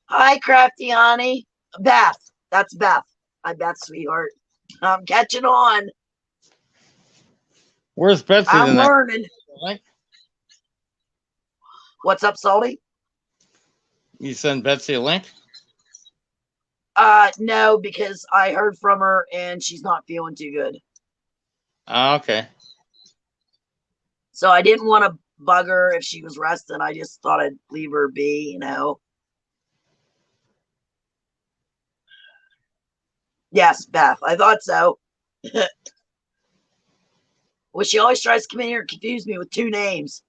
Hi, Crafty Honey. Beth. That's Beth. Hi, Beth, sweetheart. I'm catching on. Where's Betsy I'm tonight? learning. What's up, Salty? You send Betsy a link? No, because I heard from her and she's not feeling too good. Oh, okay. So I didn't want to bug her if she was resting. I just thought I'd leave her be, you know. Yes, Beth. I thought so. Well, she always tries to come in here and confuse me with two names.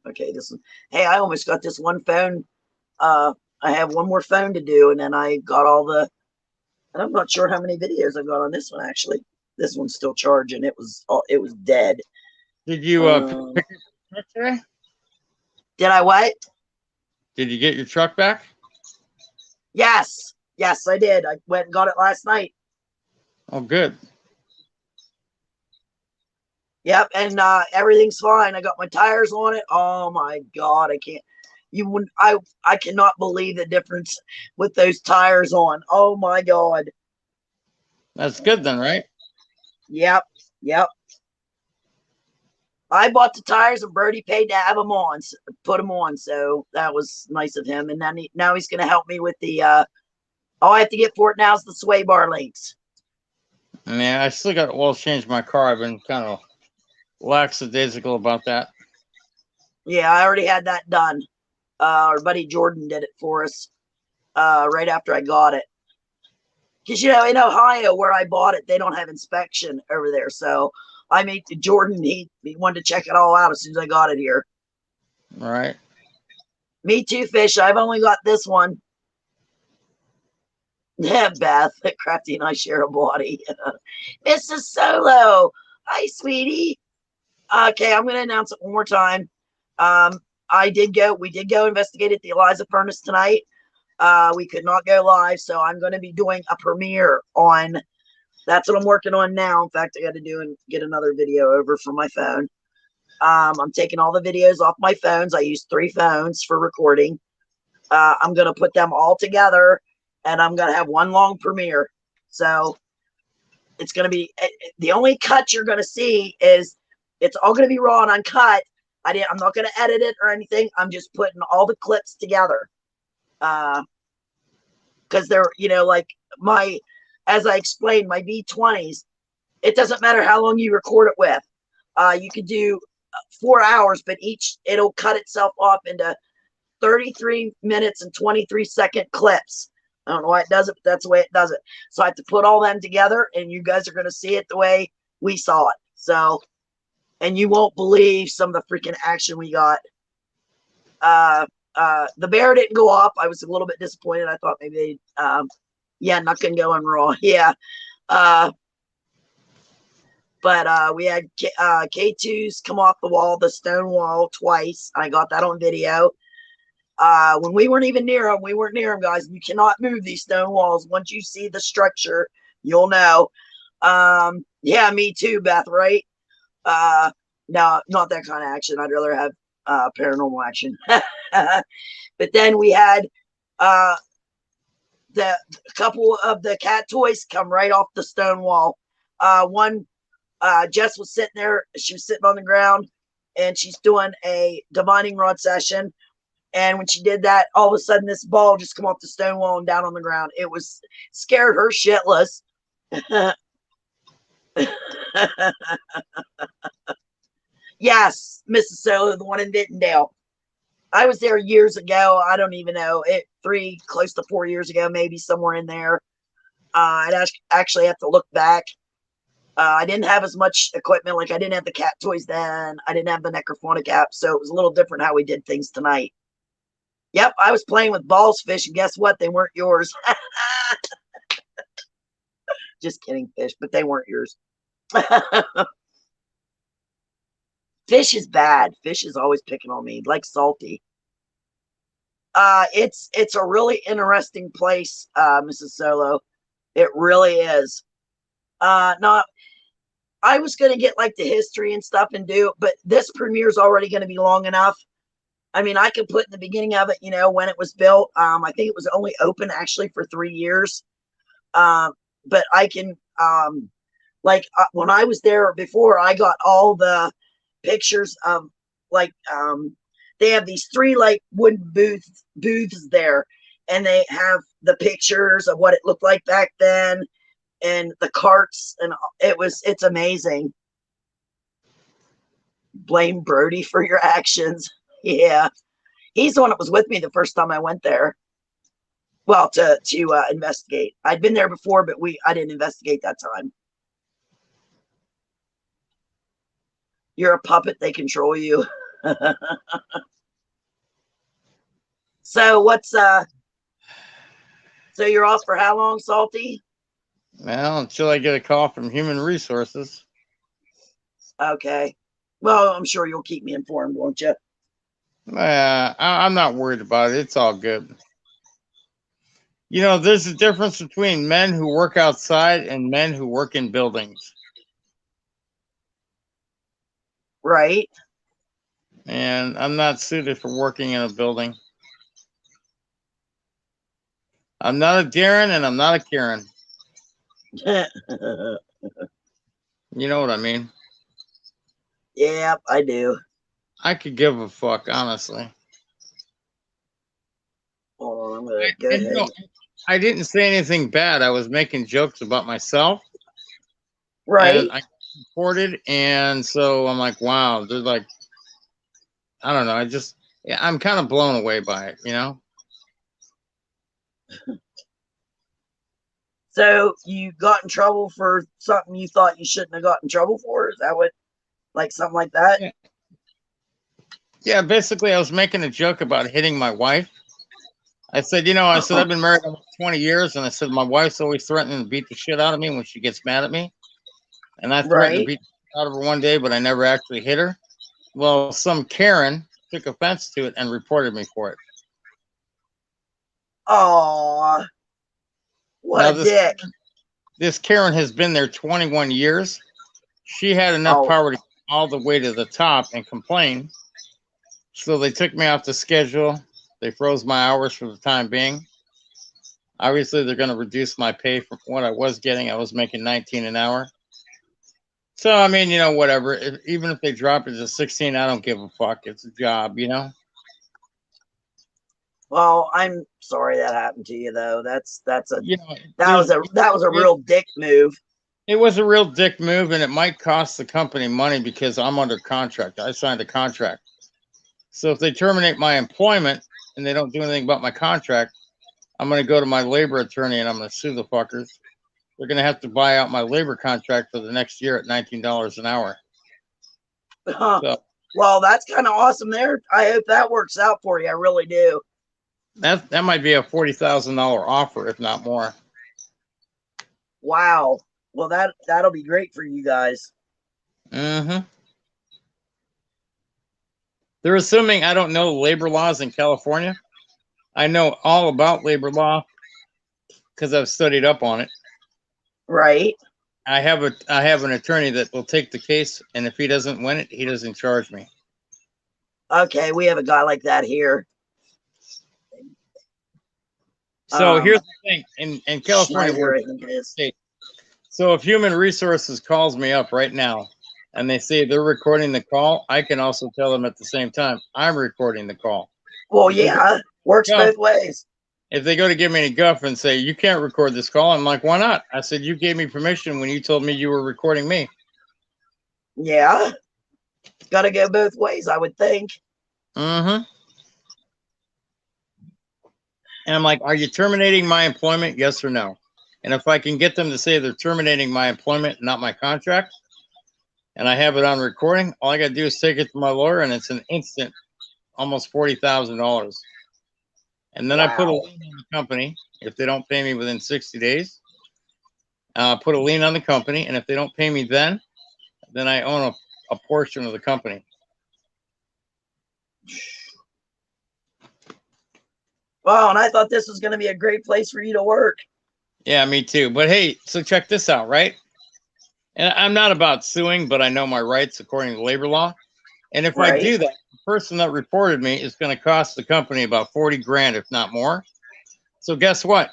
Okay, this one. Hey, I almost got this one phone. I have one more phone to do, and then I got all the. And I'm not sure how many videos I've got on this one actually. This one's still charging. It was dead. Did you pick your truck today? Did I what? Did you get your truck back? Yes, I did. I went and got it last night. Oh, good. Yep, and everything's fine. I got my tires on it. Oh my god, I can't. You wouldn't. I cannot believe the difference with those tires on. Oh my god. That's good then, right? Yep, yep. I bought the tires and Birdie paid to have them on, put them on. So that was nice of him. And then now he's going to help me with the. All I have to get for it now is the sway bar links. Man, I still got oil change my car. I've been kind of lackadaisical about that. Yeah, I already had that done. Our buddy Jordan did it for us right after I got it. Because, in Ohio where I bought it, they don't have inspection over there. So I made Jordan, he wanted to check it all out as soon as I got it here. All right. Me too, Fish. I've only got this one. Yeah, Beth, Crafty and I share a body. Mrs. Solo. Hi, sweetie. Okay, I'm going to announce it one more time. We did go investigate at the Eliza furnace tonight. We could not go live, so I'm going to be doing a premiere on, that's what I'm working on now. In fact, I got to do and get another video over from my phone. I'm taking all the videos off my phones. I use 3 phones for recording. I'm going to put them all together, and I'm going to have one long premiere. So it's going to be, the only cut you're going to see is, it's all going to be raw and uncut. I'm not going to edit it or anything. I'm just putting all the clips together. Because they're, like as I explained, my V20s, it doesn't matter how long you record it with. You could do 4 hours, but it'll cut itself off into 33 minutes and 23-second clips. I don't know why it does it, but that's the way it does it. So I have to put all them together, and you guys are going to see it the way we saw it. So, and you won't believe some of the freaking action we got. The bear didn't go up. I was a little bit disappointed. I thought maybe not gonna go on Raw. Yeah. But we had K2s come off the wall, the stone wall, twice. I got that on video. When we weren't even near them, guys. You cannot move these stone walls. Once you see the structure, you'll know. Yeah, me too, Beth, right? No, not that kind of action. I'd rather have paranormal action. But then we had the couple of the cat toys come right off the stone wall. One, Jess was sitting there. She was sitting on the ground, and she's doing a divining rod session. And when she did that, all of a sudden this ball just come off the stone wall and down on the ground. It was scared her shitless. Yes, Mrs. Solo, the one in Dittendale. I was there years ago. I don't even know, close to 4 years ago, maybe somewhere in there. I'd actually have to look back. I didn't have as much equipment. Like I didn't have the cat toys then. I didn't have the necrophonic app, so it was a little different how we did things tonight. Yep, I was playing with balls, Fish, and guess what? They weren't yours. Just kidding, Fish, but they weren't yours. Fish is bad. Fish is always picking on me, like Salty. It's a really interesting place, Mrs. Solo. It really is. Not. I was gonna get like the history and stuff and do, but this premiere is already gonna be long enough. I mean, I could put in the beginning of it, when it was built. I think it was only open actually for 3 years. But I can, when I was there before, I got all the pictures of they have these 3 like wooden booths there, and they have the pictures of what it looked like back then and the carts, and it's amazing. Blame Brody for your actions. Yeah, he's the one that was with me the first time I went there. Well, to investigate. I'd been there before, but I didn't investigate that time. You're a puppet. They control you. So so you're off for how long, Salty? Well, until I get a call from Human Resources. Okay. Well, I'm sure you'll keep me informed, won't you? I'm not worried about it. It's all good. There's a difference between men who work outside and men who work in buildings. Right. And I'm not suited for working in a building. I'm not a Darren and I'm not a Karen. You know what I mean? Yeah, I do. I could give a fuck, honestly. Hold on, I'm gonna go And, you ahead. know, I didn't say anything bad. I was making jokes about myself. Right. And I reported, and so I'm like, wow, they're like, I don't know. I'm kind of blown away by it, you know? So you got in trouble for something you thought you shouldn't have got in trouble for? Is that what, like something like that? Yeah. Yeah, basically, I was making a joke about hitting my wife. I said, I've been married almost 20 years, and I said, my wife's always threatening to beat the shit out of me when she gets mad at me. And I threatened to Right. beat the shit out of her one day, but I never actually hit her. Well, some Karen took offense to it and reported me for it. Oh, what Now, a dick. this Karen has been there 21 years. She had enough Oh, power to get all the way to the top and complain. So they took me off the schedule. They froze my hours for the time being. Obviously, they're going to reduce my pay from what I was getting. I was making 19 an hour. So, I mean, whatever. Even if they drop it to 16, I don't give a fuck. It's a job, well, I'm sorry that happened to you though. That's a You know, that was a it, real dick move. it was a real dick move, and it might cost the company money because I'm under contract. I signed a contract. So if they terminate my employment and they don't do anything about my contract, I'm going to go to my labor attorney and I'm going to sue the fuckers. They're going to have to buy out my labor contract for the next year at $19 an hour. So Well, that's kind of awesome there. I hope that works out for you. I really do. that might be a $40,000 offer, if not more. Wow. Well, that'll be great for you guys. Mm-hmm. They're assuming I don't know labor laws in California. I know all about labor law because I've studied up on it. Right. I have an attorney that will take the case, and if he doesn't win it, he doesn't charge me. Okay, we have a guy like that here. So here's the thing: in California, Schneider, I think it is. state. So if Human Resources calls me up right now and they say they're recording the call, I can also tell them at the same time I'm recording the call. Well, yeah, works both ways. If they go to give me any guff and say you can't record this call, I'm like, why not? I said you gave me permission when you told me you were recording me. Yeah, it's got to go both ways, I would think. Mm-hmm. And I'm like, are you terminating my employment? Yes or no? And if I can get them to say they're terminating my employment, not my contract, and I have it on recording, all I got to do is take it to my lawyer, and it's an instant, almost $40,000. And then I put a lien on the company if they don't pay me within 60 days. Put a lien on the company, and if they don't pay me then I own a portion of the company. Wow, and I thought this was going to be a great place for you to work. Yeah, me too. But hey, so check this out, right? And I'm not about suing, but I know my rights according to labor law. And if I do that, the person that reported me is going to cost the company about 40 grand, if not more. So guess what?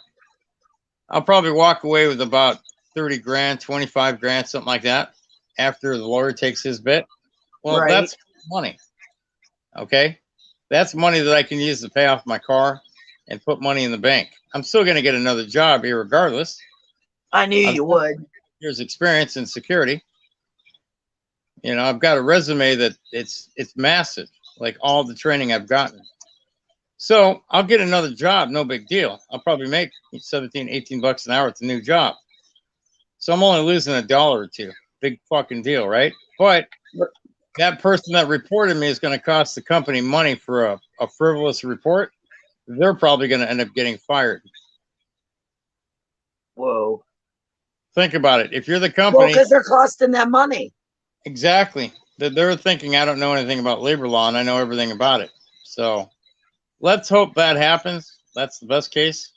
I'll probably walk away with about 30 grand, 25 grand, something like that after the lawyer takes his bit. Well, that's money. Okay. That's money that I can use to pay off my car and put money in the bank. I'm still going to get another job irregardless. I knew you would. Years experience in security. I've got a resume that it's massive, like all the training I've gotten. So I'll get another job, no big deal. I'll probably make 17, 18 bucks an hour at the new job. So I'm only losing $1 or $2. Big fucking deal, right? But that person that reported me is going to cost the company money for a frivolous report. They're probably going to end up getting fired. Whoa. Think about it. If you're the company. Well, because they're costing them money. Exactly. They're thinking I don't know anything about labor law and I know everything about it. So let's hope that happens. That's the best case.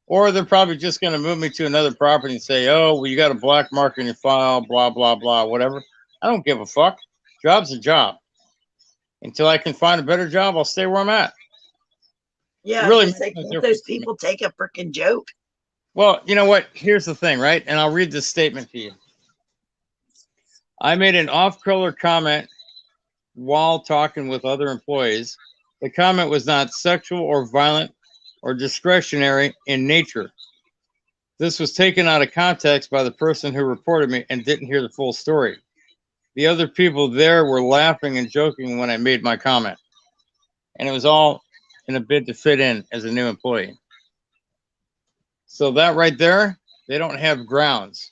Or they're probably just going to move me to another property and say, oh, well, you got a black mark in your file, blah, blah, blah, whatever. I don't give a fuck. Job's a job. Until I can find a better job, I'll stay where I'm at. Yeah, It really because makes no can't difference those to me. people take a freaking joke? Well, you know what? Here's the thing, right? And I'll read this statement to you. I made an off-color comment while talking with other employees. The comment was not sexual or violent or discretionary in nature. This was taken out of context by the person who reported me and didn't hear the full story. The other people there were laughing and joking when I made my comment. And it was all in a bid to fit in as a new employee. So that right there, they don't have grounds.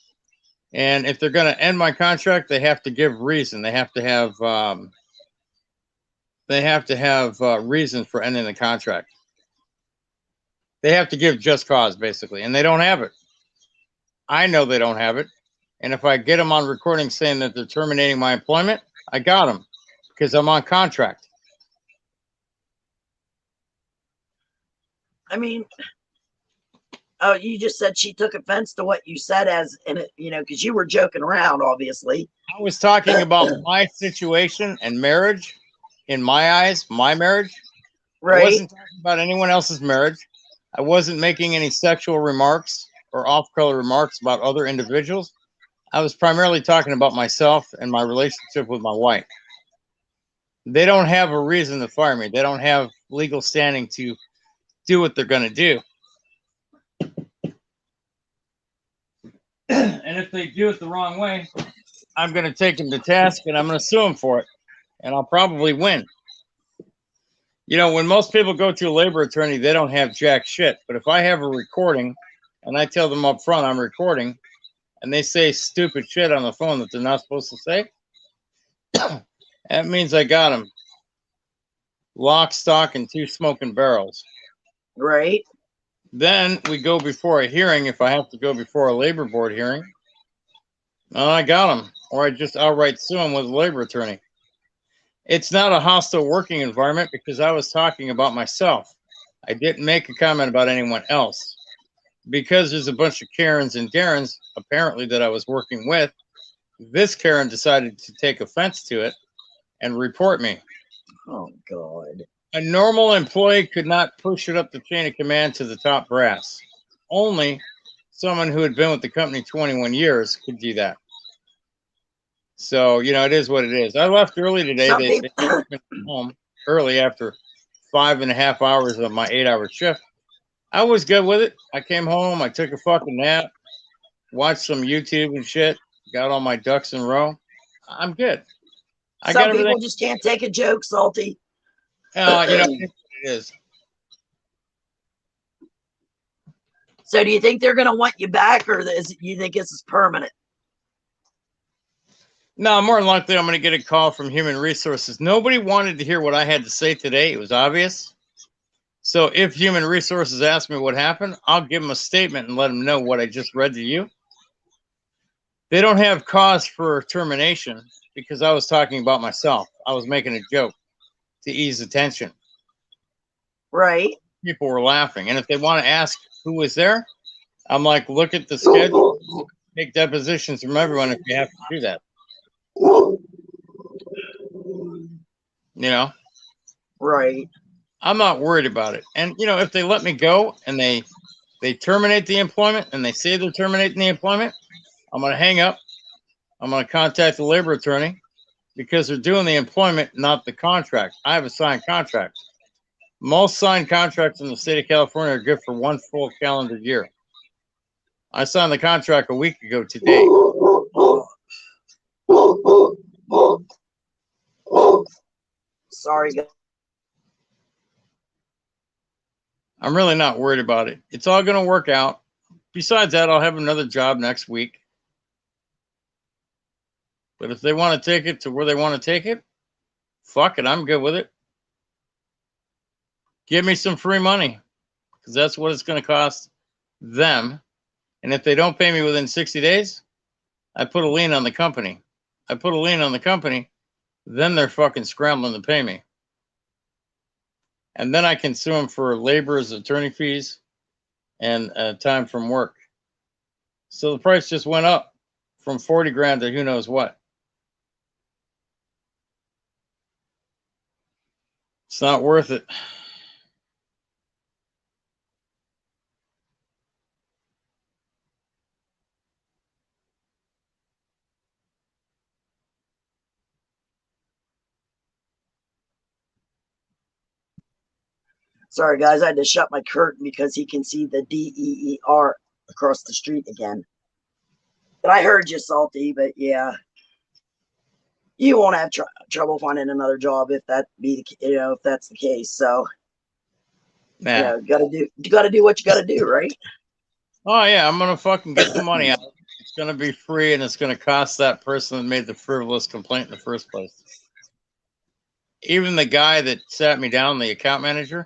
And if they're going to end my contract, they have to give reason. They have to have reason for ending the contract. They have to give just cause, basically, and they don't have it. I know they don't have it. And if I get them on recording saying that they're terminating my employment, I got them because I'm on contract. I mean, oh, you just said she took offense to what you said as, and you know, because you were joking around, obviously. I was talking about my situation and marriage. In my eyes, my marriage. I Right? wasn't talking about anyone else's marriage. I wasn't making any sexual remarks or off-color remarks about other individuals. I was primarily talking about myself and my relationship with my wife. They don't have a reason to fire me. They don't have legal standing to do what they're going to do. And if they do it the wrong way, I'm going to take them to task and I'm going to sue them for it. And I'll probably win. You know, when most people go to a labor attorney, they don't have jack shit. But if I have a recording and I tell them up front I'm recording and they say stupid shit on the phone that they're not supposed to say, that means I got them lock, stock, and two smoking barrels. Right? Then we go before a hearing. If I have to go before a labor board hearing, I got them. Or I just outright sue them with a labor attorney. It's not a hostile working environment because I was talking about myself. I didn't make a comment about anyone else. Because there's a bunch of Karens and Darrens, apparently, that I was working with, this Karen decided to take offense to it and report me. Oh, God. A normal employee could not push it up the chain of command to the top brass. Only someone who had been with the company 21 years could do that. So, you know, it is what it is. I left early today. Some They people, went home early after 5.5 hours of my 8-hour shift. I was good with it. I came home. I took a fucking nap, watched some YouTube and shit, got all my ducks in a row. I'm good. I got some everything. people just can't take a joke, Salty. You know, it is. So do you think they're going to want you back, or you think this is permanent? No, more than likely, I'm going to get a call from Human Resources. Nobody wanted to hear what I had to say today. It was obvious. So if Human Resources ask me what happened, I'll give them a statement and let them know what I just read to you. They don't have cause for termination because I was talking about myself. I was making a joke to ease the tension. Right? People were laughing. And if they want to ask who was there, I'm like, look at the schedule, take depositions from everyone if you have to do that. You know? Right. I'm not worried about it. And, you know, if they let me go and they terminate the employment and they say they're terminating the employment, I'm going to hang up. I'm going to contact the labor attorney because they're doing the employment, not the contract. I have a signed contract. Most signed contracts in the state of California are good for 1 full calendar year. I signed the contract a week ago today. Sorry, guys. I'm really not worried about it. It's all going to work out. Besides that, I'll have another job next week. But if they want to take it to where they want to take it, fuck it. I'm good with it. Give me some free money because that's what it's going to cost them. And if they don't pay me within 60 days, I put a lien on the company. I put a lien on the company, then they're fucking scrambling to pay me. And then I can sue them for labor's attorney fees and time from work. So the price just went up from 40 grand to who knows what. It's not worth it. Sorry, guys, I had to shut my curtain because he can see the DEER across the street again. But I heard you, Salty. But yeah, you won't have trouble finding another job if that be the, if that's the case. So Yeah. you gotta do what you gotta do, right? Oh yeah, I'm gonna fucking get the money out. It's gonna be free, and it's gonna cost that person that made the frivolous complaint in the first place. Even the guy that sat me down, the account manager,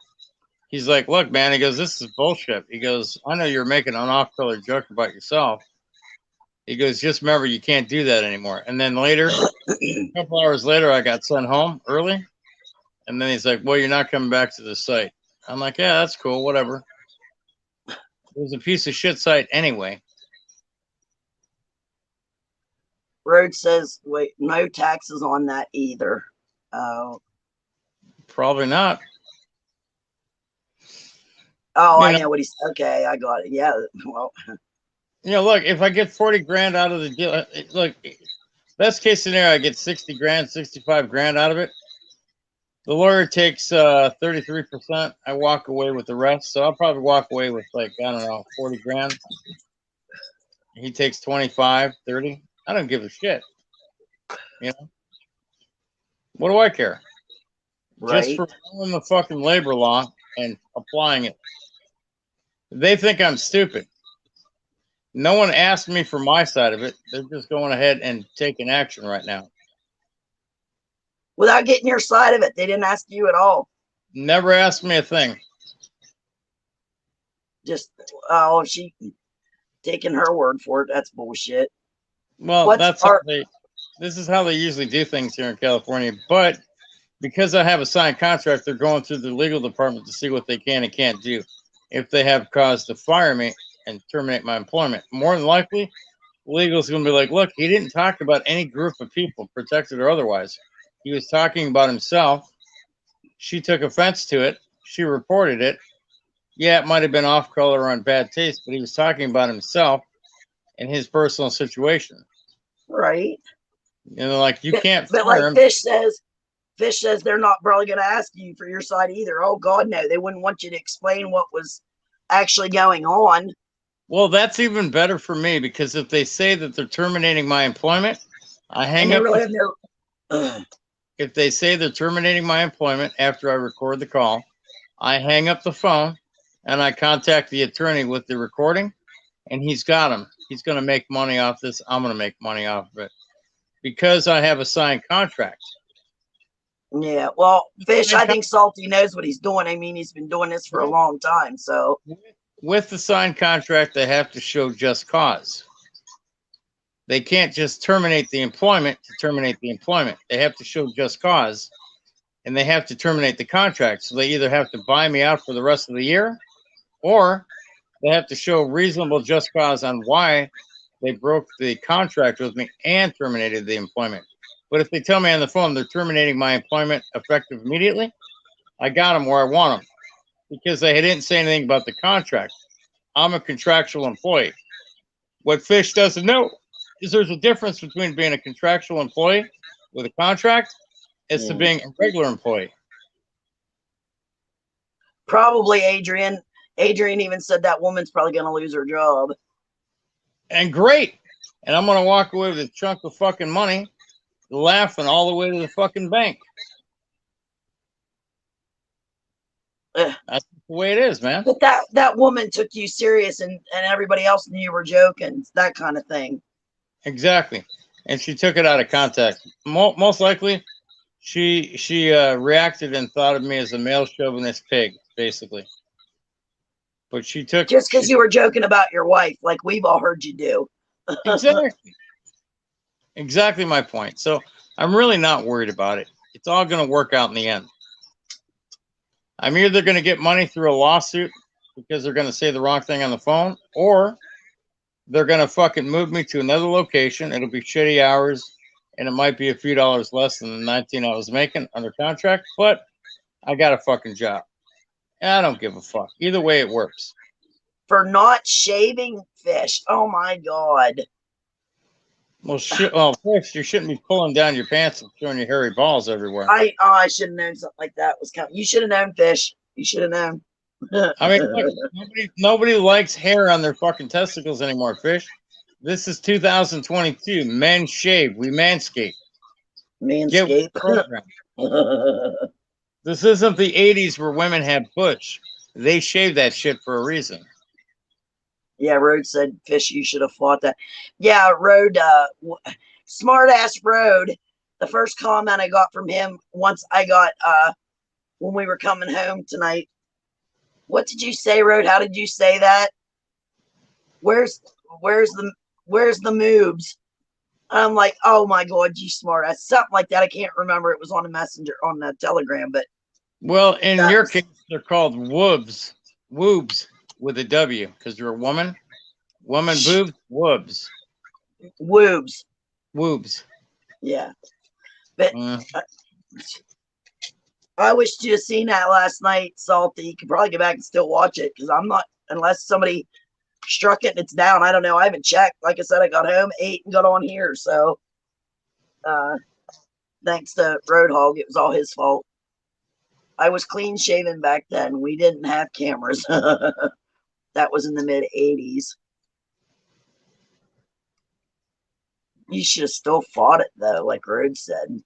he's like, "Look, man," he goes, "this is bullshit." He goes, "I know you're making an off-color joke about yourself." He goes, "Just remember, you can't do that anymore." And then later, a couple hours later, I got sent home early, and then he's like, "Well, you're not coming back to the site." I'm like, "Yeah, that's cool, whatever." It was a piece of shit site anyway. Road says, wait, no taxes on that either. Probably not. Oh, You I know, know what he's. Okay, I got it. Yeah, well, look, if I get 40 grand out of the deal, look, best case scenario, I get 60 grand, 65 grand out of it. The lawyer takes 33%. I walk away with the rest. So I'll probably walk away with, like, I don't know, 40 grand. He takes 25, 30. I don't give a shit. You know, what do I care? Just right. for knowing the fucking labor law and applying it. They think I'm stupid. No one asked me for my side of it. They're just going ahead and taking action right now. Without getting your side of it, they didn't ask you at all. Never asked me a thing. Just, oh, she taking her word for it. That's bullshit. Well, this is how they usually do things here in California. But because I have a signed contract, they're going through the legal department to see what they can and can't do. If they have cause to fire me and terminate my employment, more than likely, legal's going to be like, look, he didn't talk about any group of people, protected or otherwise. He was talking about himself. She took offense to it. She reported it. Yeah, it might have been off color or on bad taste, but he was talking about himself and his personal situation. Right. You know, like, you can't But fire like him. Fish says they're not probably going to ask you for your side either. Oh God, no, they wouldn't want you to explain what was actually going on. Well, that's even better for me, because if they say that they're terminating my employment, I hang And they up. really have no. If they say they're terminating my employment after I record the call, I hang up the phone and I contact the attorney with the recording, and he's got him. He's going to make money off this. I'm going to make money off of it because I have a signed contract. Yeah, well, Fish, I think Salty knows what he's doing. I mean, he's been doing this for a long time. So with the signed contract, they have to show just cause. They can't just terminate the employment to terminate the employment. They have to show just cause, and they have to terminate the contract. So they either have to buy me out for the rest of the year, or they have to show reasonable just cause on why they broke the contract with me and terminated the employment. But if they tell me on the phone they're terminating my employment effective immediately, I got them where I want them, because they didn't say anything about the contract. I'm a contractual employee. What Fish doesn't know is there's a difference between being a contractual employee with a contract as to being a regular employee. probably Adrian even said that woman's probably going to lose her job. And great. And I'm going to walk away with a chunk of fucking money, laughing all the way to the fucking bank. That's the way it is, man. But that woman took you serious, and everybody else knew you were joking, that kind of thing. Exactly. And she took it out of context. Most likely, she reacted and thought of me as a male chauvinist pig, basically. But she took just because you were joking about your wife, like we've all heard you do. Exactly my point. So I'm really not worried about it. It's all going to work out in the end. I'm either going to get money through a lawsuit because they're going to say the wrong thing on the phone, or they're going to fucking move me to another location. It'll be shitty hours, and it might be a few dollars less than the 19 I was making under contract, but I got a fucking job. I don't give a fuck. Either way, it works. For not shaving fish. Oh my God. Well, shit. Well, first, you shouldn't be pulling down your pants and showing your hairy balls everywhere. I should have known something like that was coming. You should have known, fish. You should have known. I mean, look, nobody likes hair on their fucking testicles anymore, fish. This is 2022. Men shave. We manscape. Get with Manscape. the program. This isn't the 80s where women had bush. They shaved that shit for a reason. Yeah, Road said, fish, you should have fought that. Yeah, Road, smart ass Road. The first comment I got from him once I got, when we were coming home tonight. What did you say, Road? How did you say that? Where's the moobs? I'm like, oh my God, you smart ass. Something like that. I can't remember. It was on a messenger, on the telegram, but. Well, in your case, they're called woobs. Woobs with a W, because you're a woman. Woman boobs, woobs. Woobs. Woobs. Yeah. But I wish you'd have seen that last night, Salty. You could probably go back and still watch it, because I'm not, unless somebody struck it and it's down. I don't know. I haven't checked. Like I said, I got home, ate, and got on here. So thanks to Roadhog, it was all his fault. I was clean shaven back then. We didn't have cameras. That was in the mid 80s. You should have still fought it though, like Road said.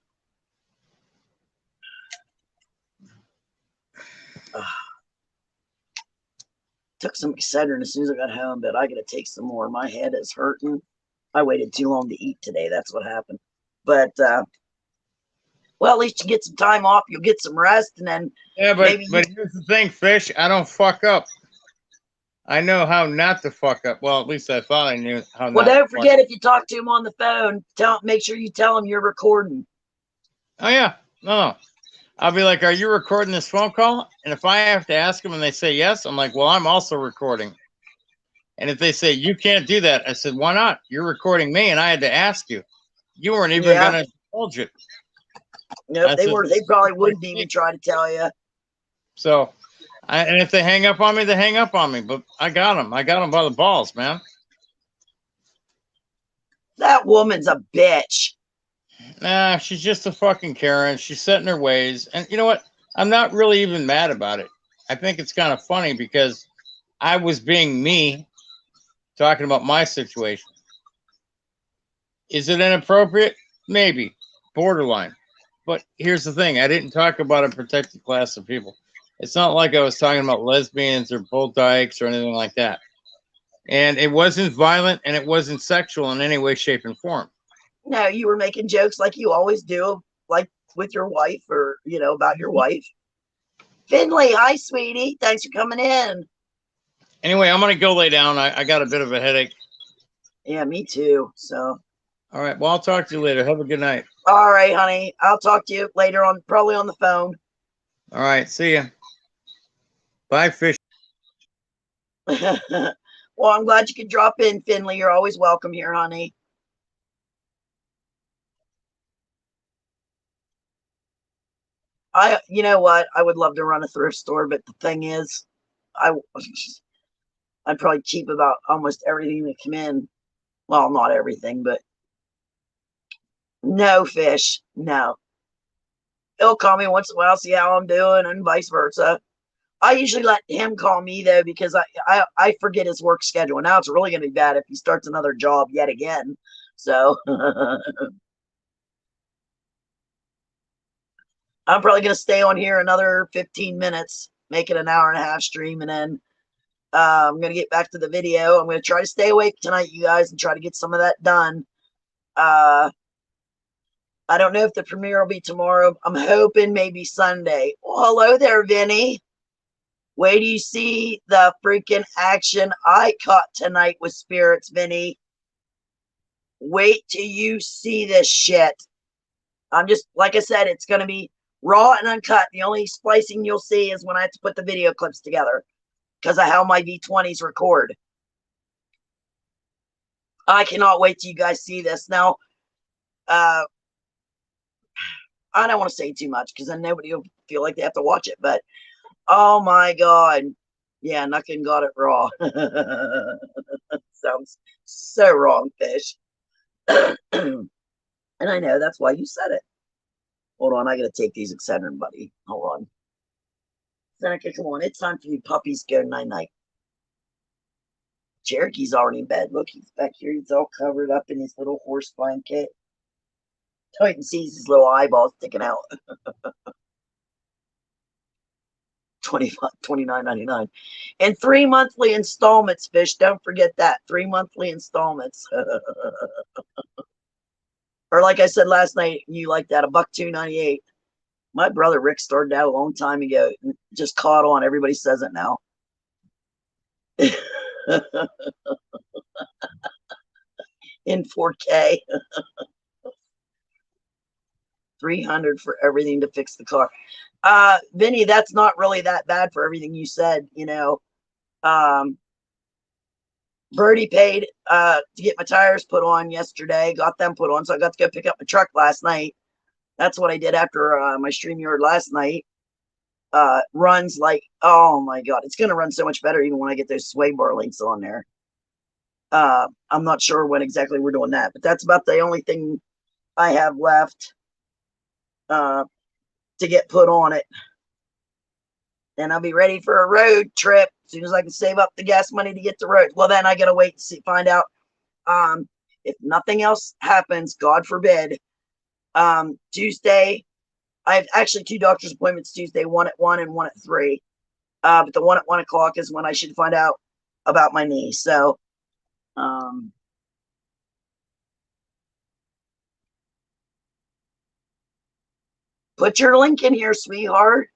Took some Excedrin as soon as I got home, but I gotta take some more. My head is hurting. I waited too long to eat today. That's what happened. But well, at least you get some time off. You'll get some rest, and then but here's the thing, fish. I don't fuck up. I know how not to fuck up. Well, at least I thought I knew how. Well, don't forget, if you talk to him on the phone, make sure you tell him you're recording. Oh yeah, no. I'll be like, "Are you recording this phone call?" And if I have to ask them and they say yes, I'm like, "Well, I'm also recording." And if they say you can't do that, I said, "Why not? You're recording me, and I had to ask you. You weren't even gonna indulge it." Nope, they were. They probably wouldn't even try to tell you. So, and if they hang up on me, they hang up on me. But I got them. I got them by the balls, man. That woman's a bitch. Nah, she's just a fucking Karen. She's set in her ways. And you know what? I'm not really even mad about it. I think it's kind of funny because I was being me, talking about my situation. Is it inappropriate? Maybe. Borderline. But here's the thing. I didn't talk about a protected class of people. It's not like I was talking about lesbians or bull dykes or anything like that. And it wasn't violent and it wasn't sexual in any way, shape, and form. No, you were making jokes like you always do, like with your wife or, about your wife. Finley, hi, sweetie. Thanks for coming in. Anyway, I'm going to go lay down. I got a bit of a headache. Yeah, me too. So. All right. Well, I'll talk to you later. Have a good night. All right, honey. I'll talk to you later on, probably on the phone. All right. See ya. Bye, fish. Well, I'm glad you could drop in, Finley. You're always welcome here, honey. You know what? I would love to run a thrift store, but the thing is, I'd probably keep about almost everything that come in. Well, not everything, but no, fish. No. He'll call me once in a while, see how I'm doing, and vice versa. I usually let him call me though, because I forget his work schedule. Now it's really going to be bad if he starts another job yet again. So I'm probably going to stay on here another 15 minutes, make it an hour and a half stream, and then I'm going to get back to the video. I'm going to try to stay awake tonight, you guys, and try to get some of that done. I don't know if the premiere will be tomorrow. I'm hoping maybe Sunday. Well, hello there, Vinny. Wait till you see the freaking action I caught tonight with Spirits, Vinny. Wait till you see this shit. I'm just, like I said, it's going to be raw and uncut. The only splicing you'll see is when I have to put the video clips together because of how my V20s record. I cannot wait till you guys see this. Now, I don't want to say too much because then nobody will feel like they have to watch it. But oh my God, yeah, Nuckin got it raw. Sounds so wrong, Fish. And I know that's why you said it. Hold on, I gotta take these Excedrin, buddy. Hold on. Seneca, come on, it's time for you puppies to go night night. Cherokee's already in bed. Look, he's back here. He's all covered up in his little horse blanket. Titan sees his little eyeballs sticking out. 29.99 and 3 monthly installments. Fish, don't forget that 3 monthly installments. Or like I said last night, you like that, $1.298. My brother Rick started out a long time ago. Just caught on. Everybody says it now. In 4K. 300 for everything to fix the car. Vinny, that's not really that bad for everything you said. You know, Birdie paid to get my tires put on yesterday. Got them put on, so I got to go pick up my truck last night. That's what I did after my StreamYard last night. Runs like, oh my God, it's gonna run so much better even when I get those sway bar links on there. I'm not sure when exactly we're doing that, but that's about the only thing I have left to get put on it. And I'll be ready for a road trip as soon as I can save up the gas money to get the road. Well, then I gotta wait and find out. If nothing else happens, God forbid, Tuesday, I have actually 2 doctor's appointments Tuesday, one at 1 and one at 3. But the one at 1 o'clock is when I should find out about my knee. So, put your link in here, sweetheart.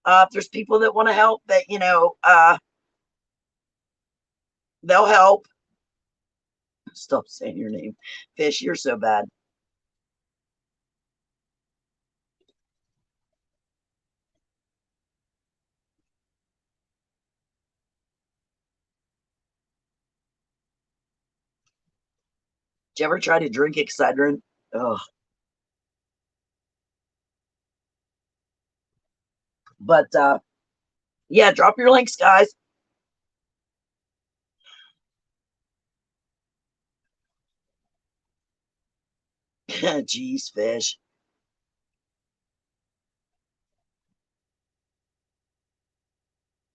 If there's people that want to help, that, you know, they'll help. Stop saying your name. Fish, you're so bad. Did you ever try to drink Excedrin? Ugh. But yeah, drop your links, guys. Jeez, Fish.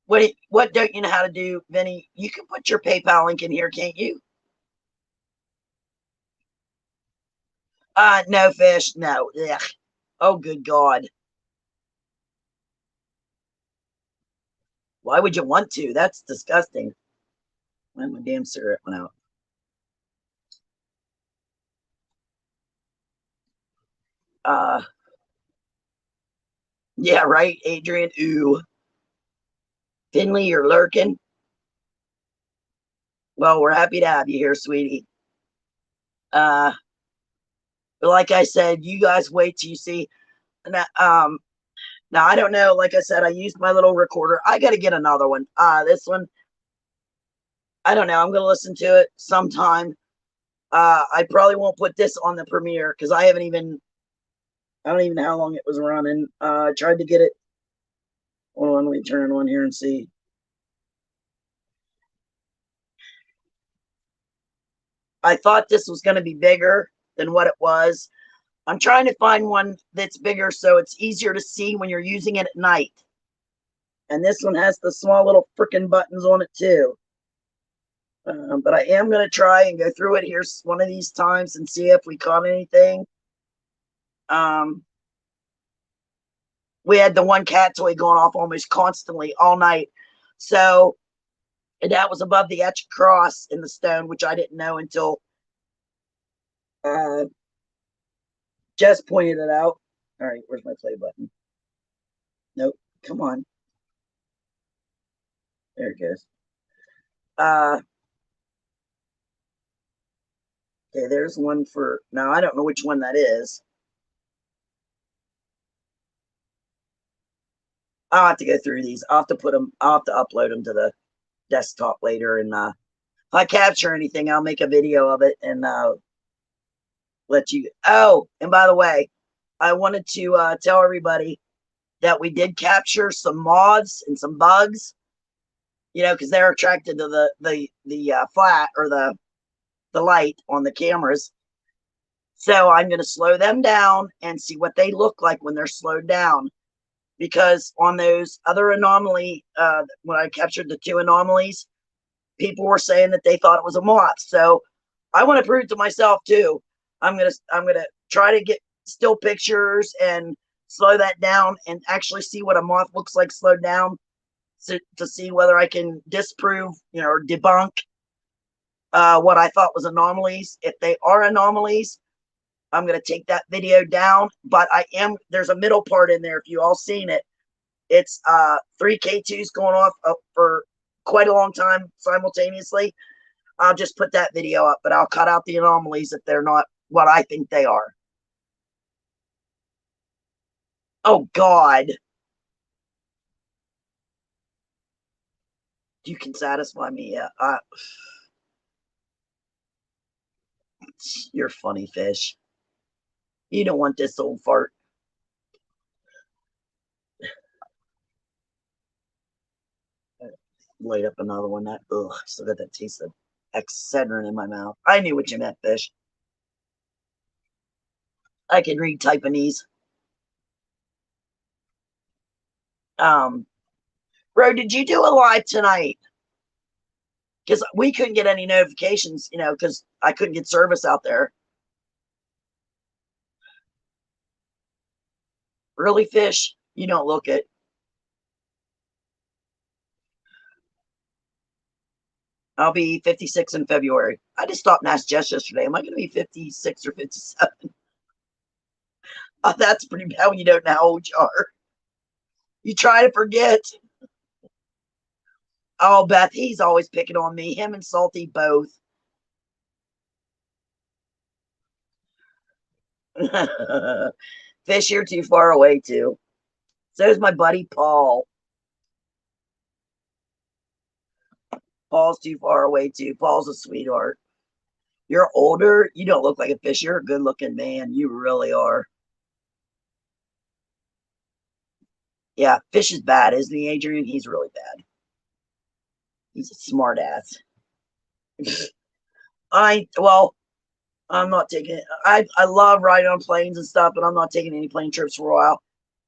What don't you know how to do, Vinny? You can put your PayPal link in here, can't you? No, Fish, no. Ugh. Oh, good God. Why would you want to? That's disgusting. Why my damn cigarette went out? Yeah, right, Adrian. Ooh. Finley, you're lurking. Well, we're happy to have you here, sweetie. But like I said, you guys wait till you see. Now, now I don't know. Like I said, I used my little recorder. I got to get another one. This one, I don't know. I'm gonna listen to it sometime. I probably won't put this on the premiere because I don't even know how long it was running. I tried to get it. Hold on, let me turn it on here and see. I thought this was going to be bigger than what it was. I'm trying to find one that's bigger so it's easier to see when you're using it at night. And this one has the small little freaking buttons on it too. But I am going to try and go through it here one of these times and see if we caught anything. We had the one cat toy going off almost constantly all night. So that was above the etched cross in the stone, which I didn't know until Jess pointed it out. All right, where's my play button? Nope, come on. There it goes. Okay, there's one for, now I don't know which one that is. I'll have to go through these. I'll have to upload them to the desktop later. And if I capture anything, I'll make a video of it and let you. Oh, and by the way, I wanted to tell everybody that we did capture some moths and some bugs, because they're attracted to the flat or the light on the cameras. So I'm going to slow them down and see what they look like when they're slowed down. Because on those other anomaly, when I captured the 2 anomalies, people were saying that they thought it was a moth. So I want to prove to myself too. I'm gonna try to get still pictures and slow that down and actually see what a moth looks like slowed down, to see whether I can disprove, or debunk what I thought was anomalies. If they are anomalies, I'm going to take that video down, but there's a middle part in there. If you all seen it, it's 3 K2s going off for quite a long time simultaneously. I'll just put that video up, but I'll cut out the anomalies if they're not what I think they are. Oh God. You can satisfy me. Yeah. You're funny, fish. You don't want this old fart. Light up another one. That still got that taste of Excedrin in my mouth. I knew what you meant, fish. I can read Taiwanese. Bro, did you do a live tonight? Because we couldn't get any notifications, because I couldn't get service out there. Really, fish? You don't look it. I'll be 56 in February. I just stopped and asked Jess yesterday, am I going to be 56 or 57? Oh, that's pretty bad when you don't know how old you are. You try to forget. Oh, Beth, he's always picking on me. Him and Salty both. Fish, you're too far away, too. So's my buddy Paul. Paul's too far away, too. Paul's a sweetheart. You're older. You don't look like a fish. You're a good-looking man. You really are. Yeah, Fish is bad, isn't he, Adrian? He's really bad. He's a smart ass. I'm not taking it. I love riding on planes and stuff, but I'm not taking any plane trips for a while.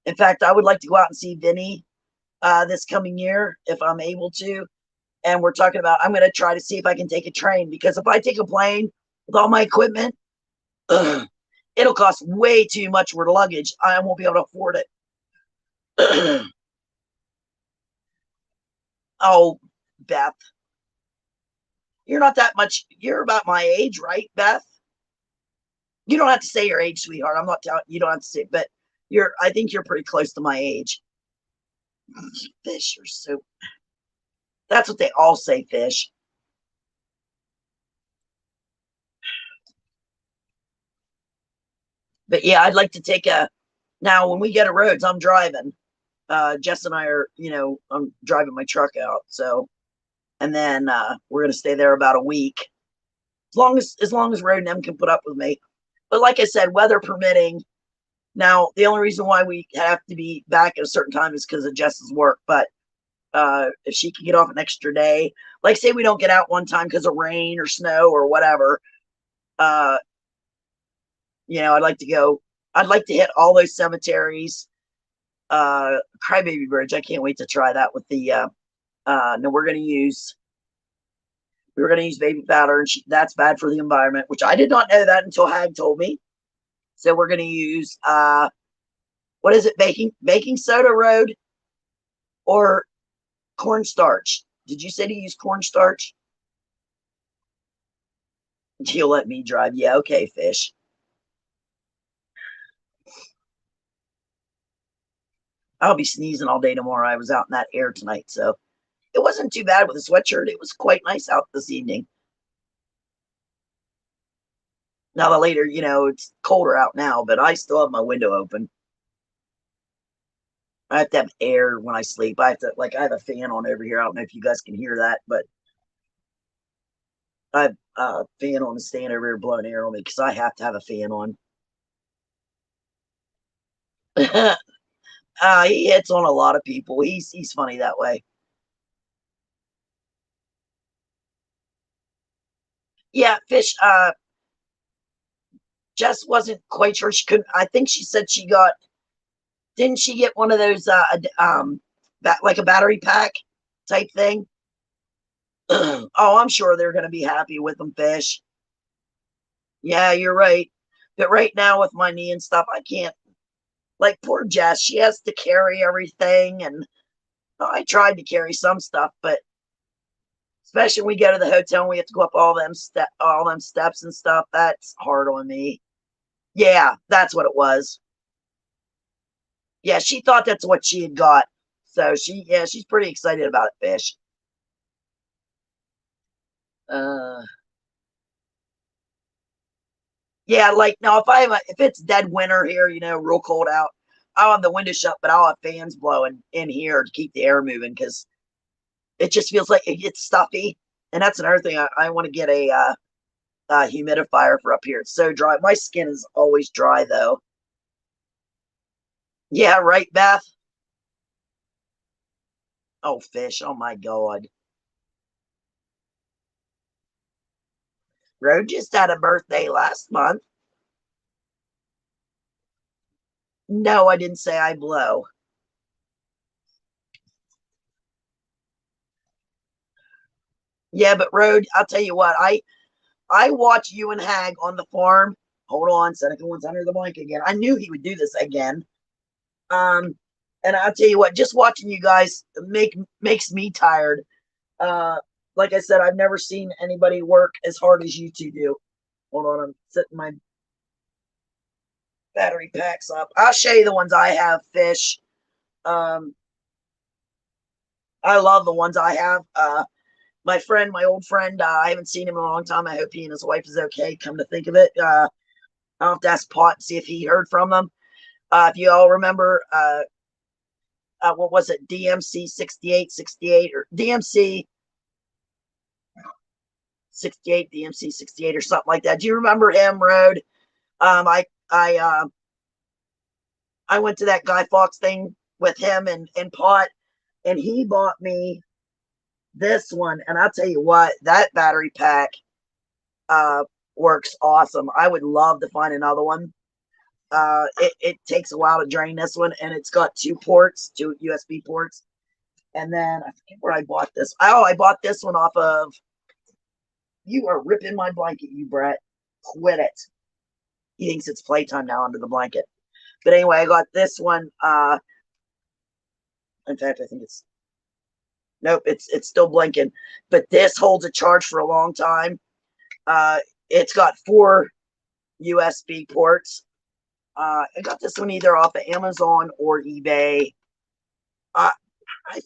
In fact, I would like to go out and see Vinny this coming year if I'm able to. And we're talking about, I'm going to try to see if I can take a train, because if I take a plane with all my equipment, it'll cost way too much for luggage. I won't be able to afford it. Oh, Beth, you're not that much. You're about my age, right, Beth? You don't have to say your age, sweetheart. I'm not telling you, don't have to say, but I think you're pretty close to my age. Fish, you're so. That's what they all say, Fish. But yeah, I'd like to take now when we get to Rhodes, I'm driving. Jess and I are, I'm driving my truck out. So, and then we're going to stay there about a week. As long as Road and M can put up with me. But like I said, weather permitting. Now, the only reason why we have to be back at a certain time is because of Jess's work. But if she can get off an extra day, like say we don't get out one time because of rain or snow or whatever, I'd like to go. I'd like to hit all those cemeteries. Crybaby Bridge. I can't wait to try that with the. No, we're going to use baby powder, and that's bad for the environment, which I did not know that until Hag told me. So we're going to use what is it? Baking soda, Road, or cornstarch? Did you say to use cornstarch? You'll let me drive? Yeah, okay, Fish. I'll be sneezing all day tomorrow. I was out in that air tonight, so it wasn't too bad with a sweatshirt. It was quite nice out this evening. Now the later, it's colder out now, but I still have my window open. I have to have air when I sleep. I have a fan on over here. I don't know if you guys can hear that, but I have a fan on the stand over here blowing air on me because I have to have a fan on. He hits on a lot of people. He's funny that way. Yeah, Fish. Jess wasn't quite sure she couldn't. I think she said she got. Didn't she get one of those? Like a battery pack type thing. Oh, I'm sure they're going to be happy with them, Fish. Yeah, you're right. But right now with my knee and stuff, I can't. Like poor Jess, she has to carry everything, and I tried to carry some stuff, but especially when we go to the hotel and we have to go up all them steps and stuff. That's hard on me. Yeah, that's what it was. Yeah, she thought that's what she had got. So she's pretty excited about it, Fish. Uh, yeah, like now if it's dead winter here, real cold out, I'll have the window shut, but I'll have fans blowing in here to keep the air moving because it just feels like it gets stuffy. And that's another thing. I want to get a humidifier for up here. It's so dry. My skin is always dry though. Yeah, right, Beth. Oh, Fish. Oh my God. Rose just had a birthday last month. No, I didn't say I blow. Yeah, but Road, I'll tell you what, I watch you and Hag on the farm. Hold on, Seneca one's under the blanket again. I knew he would do this again. Um, and I'll tell you what, just watching you guys makes me tired. Uh, like I said, I've never seen anybody work as hard as you two do. Hold on, I'm setting my battery packs up. I'll show you the ones I have, Fish. Um, I love the ones I have. My old friend, I haven't seen him in a long time. I hope he and his wife is okay. Come to think of it, I'll have to ask Pot and see if he heard from them. If you all remember, what was it, DMC 6868 or DMC 68, DMC 68 or something like that. Do you remember him, Road? Um, I I I went to that Guy Fawkes thing with him and Pot, and he bought me this one. And I'll tell you what, that battery pack uh, works awesome. I would love to find another one. It takes a while to drain this one, and it's got two USB ports. And then I forget where I bought this. Oh, I bought this one off of. You are ripping my blanket, you Brett. Quit it. He thinks it's playtime now under the blanket. But anyway, I got this one. In fact, I think it's nope. It's still blinking, but this holds a charge for a long time. It's got 4 USB ports. I got this one either off of Amazon or eBay. I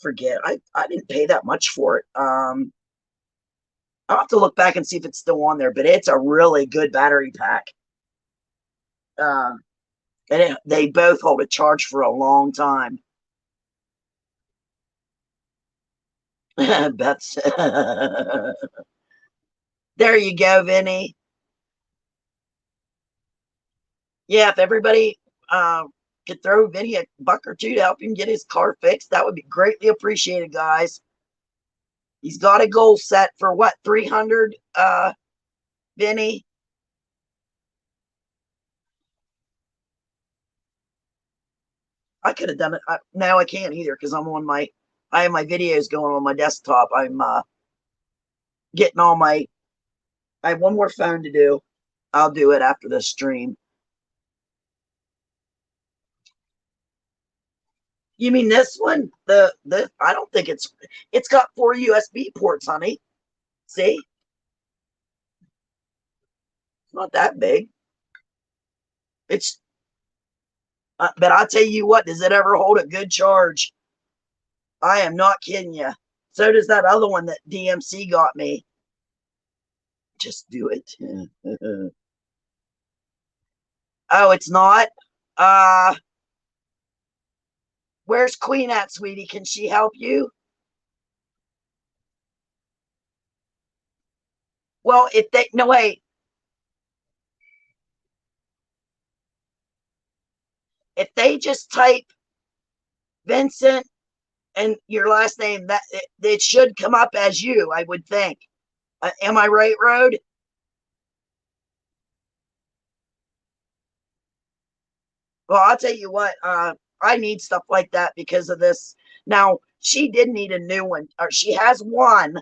forget. I didn't pay that much for it. I'll have to look back and see if it's still on there, but it's a really good battery pack. And they both hold a charge for a long time. That's there you go, Vinny. Yeah, if everybody could throw Vinny a buck or two to help him get his car fixed, that would be greatly appreciated, guys. He's got a goal set for what, 300, Vinny? I could have done it. Now I can't either because I have my videos going on my desktop. I'm getting all my, I have one more phone to do. I'll do it after the stream. You mean this one? The I don't think it's got 4 USB ports, honey. See? It's not that big. It's but I'll tell you what, does it ever hold a good charge? I am not kidding you. So does that other one that DMC got me. Just do it. Oh, it's not? Uh, where's Queen at, sweetie? Can she help you? Well, if they no wait. if they just type Vincent and your last name, that it should come up as you, I would think. Am I right, Road? Well, I'll tell you what, I need stuff like that because of this. Now, she did need a new one, or she has one.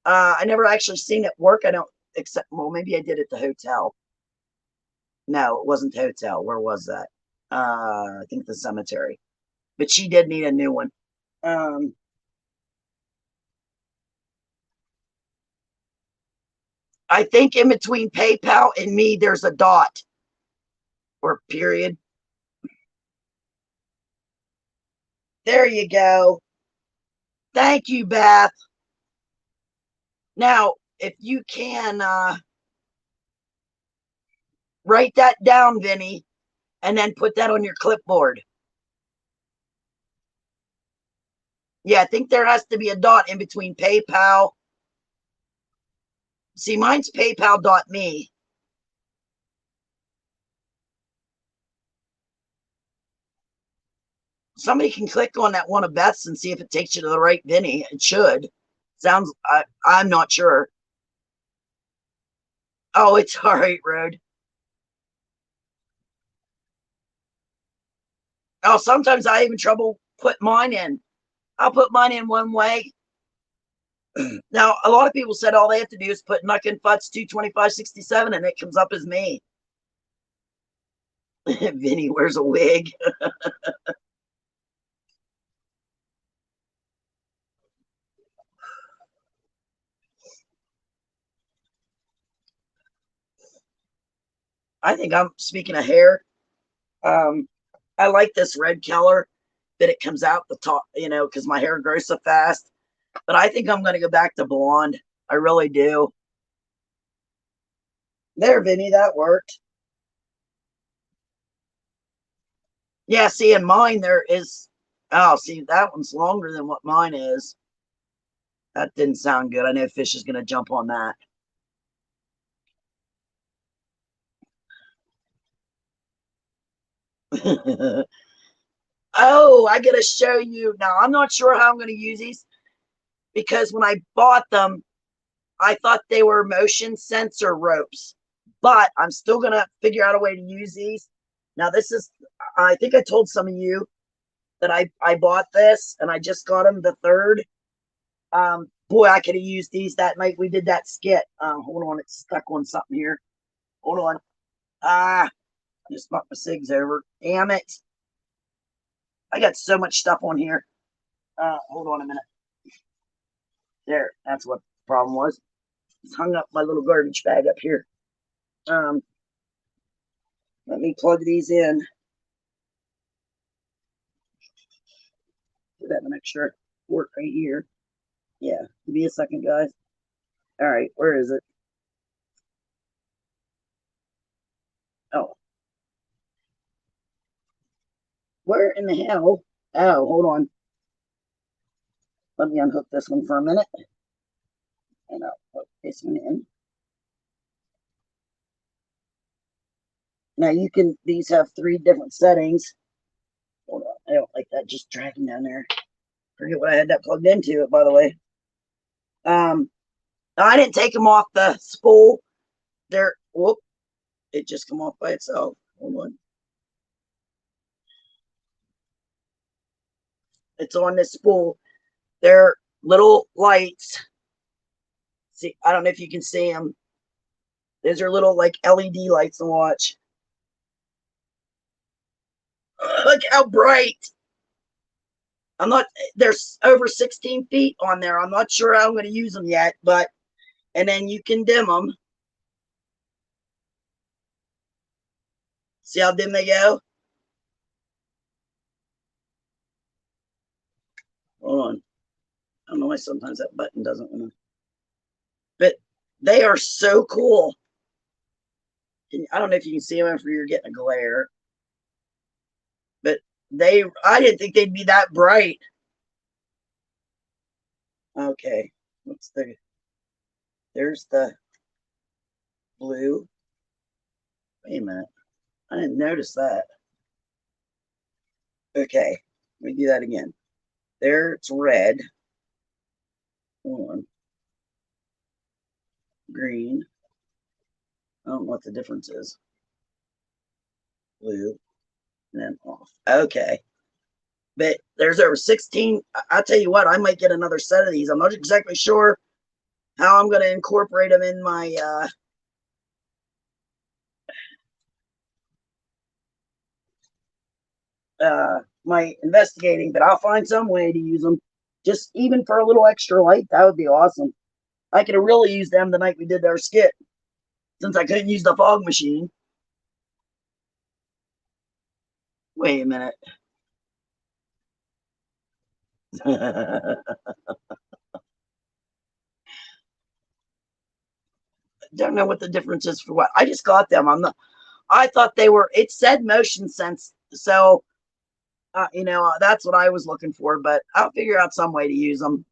I never actually seen it work. I don't, except, well, maybe I did at the hotel. No, it wasn't the hotel. Where was that? I think the cemetery. But she did need a new one. I think in between PayPal and me, there's a dot or period. There you go. Thank you, Beth. Now, if you can write that down, Vinny, and then put that on your clipboard. Yeah, I think there has to be a dot in between PayPal. See, mine's PayPal.me. Somebody can click on that one of Beth's and see if it takes you to the right Vinny. It should. Sounds, I'm not sure. Oh, it's all right, Road. Oh, sometimes I even trouble put mine in. I'll put mine in one way. Now, a lot of people said all they have to do is put Nuck and Futz 22567 and it comes up as me. Vinny wears a wig. I think I'm speaking of hair. I like this red color that it comes out the top, you know, because my hair grows so fast. But I think I'm going to go back to blonde. I really do. There, Vinny, that worked. Yeah, see, in mine there is. Oh, see, that one's longer than what mine is. That didn't sound good. I know Fish is going to jump on that. Oh, I got to show you. Now, I'm not sure how I'm going to use these because when I bought them, I thought they were motion sensor ropes, but I'm still going to figure out a way to use these. Now, this is, I think I told some of you that I bought this and I just got them the 3rd. Boy, I could have used these that night we did that skit. Hold on, it's stuck on something here. Hold on. I just knocked my cigs over. Damn it. I got so much stuff on here. Hold on a minute. There, that's what the problem was. It's hung up my little garbage bag up here. Let me plug these in. Put that in an extra port right here. Yeah, give me a second, guys. All right, where is it? Oh. Where in the hell? Oh, hold on. Let me unhook this one for a minute. And I'll put this one in. Now you can, these have 3 different settings. Hold on, I don't like that just dragging down there. Forget what I had that plugged into, by the way. I didn't take them off the spool. They're, whoop, it just come off by itself. Hold on. It's on this spool. They're little lights. See, I don't know if you can see them. These are little like LED lights to watch. Look how bright. I'm not, there's over 16 feet on there. I'm not sure how I'm going to use them yet, but, and then you can dim them. See how dim they go? Hold on. I don't know why sometimes that button doesn't want to, but they are so cool. I don't know if you can see them if you're getting a glare, but I didn't think they'd be that bright. Okay, there's the blue. Wait a minute. I didn't notice that. Okay, let me do that again. There, it's red. On. Green. I don't know what the difference is. Blue. And then off. Okay. But there's over 16. I'll tell you what, I might get another set of these. I'm not exactly sure how I'm going to incorporate them in my investigating, but I'll find some way to use them. Just even for a little extra light, that would be awesome. I could have really used them the night we did our skit, since I couldn't use the fog machine. Wait a minute. Don't know what the difference is for what. I just got them. I thought they were, it said motion sense. So, that's what I was looking for, but I'll figure out some way to use them.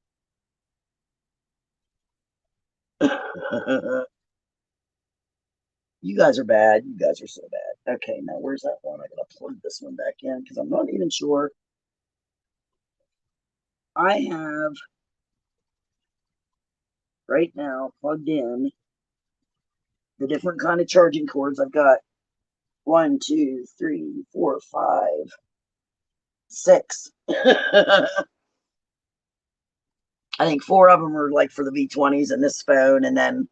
You guys are bad. You guys are so bad. Okay, now where's that one? I gotta plug this one back in because I'm not even sure. I have right now plugged in the different kind of charging cords. I've got 1, 2, 3, 4, 5, 6. I think 4 of them are like for the V20s and this phone, and then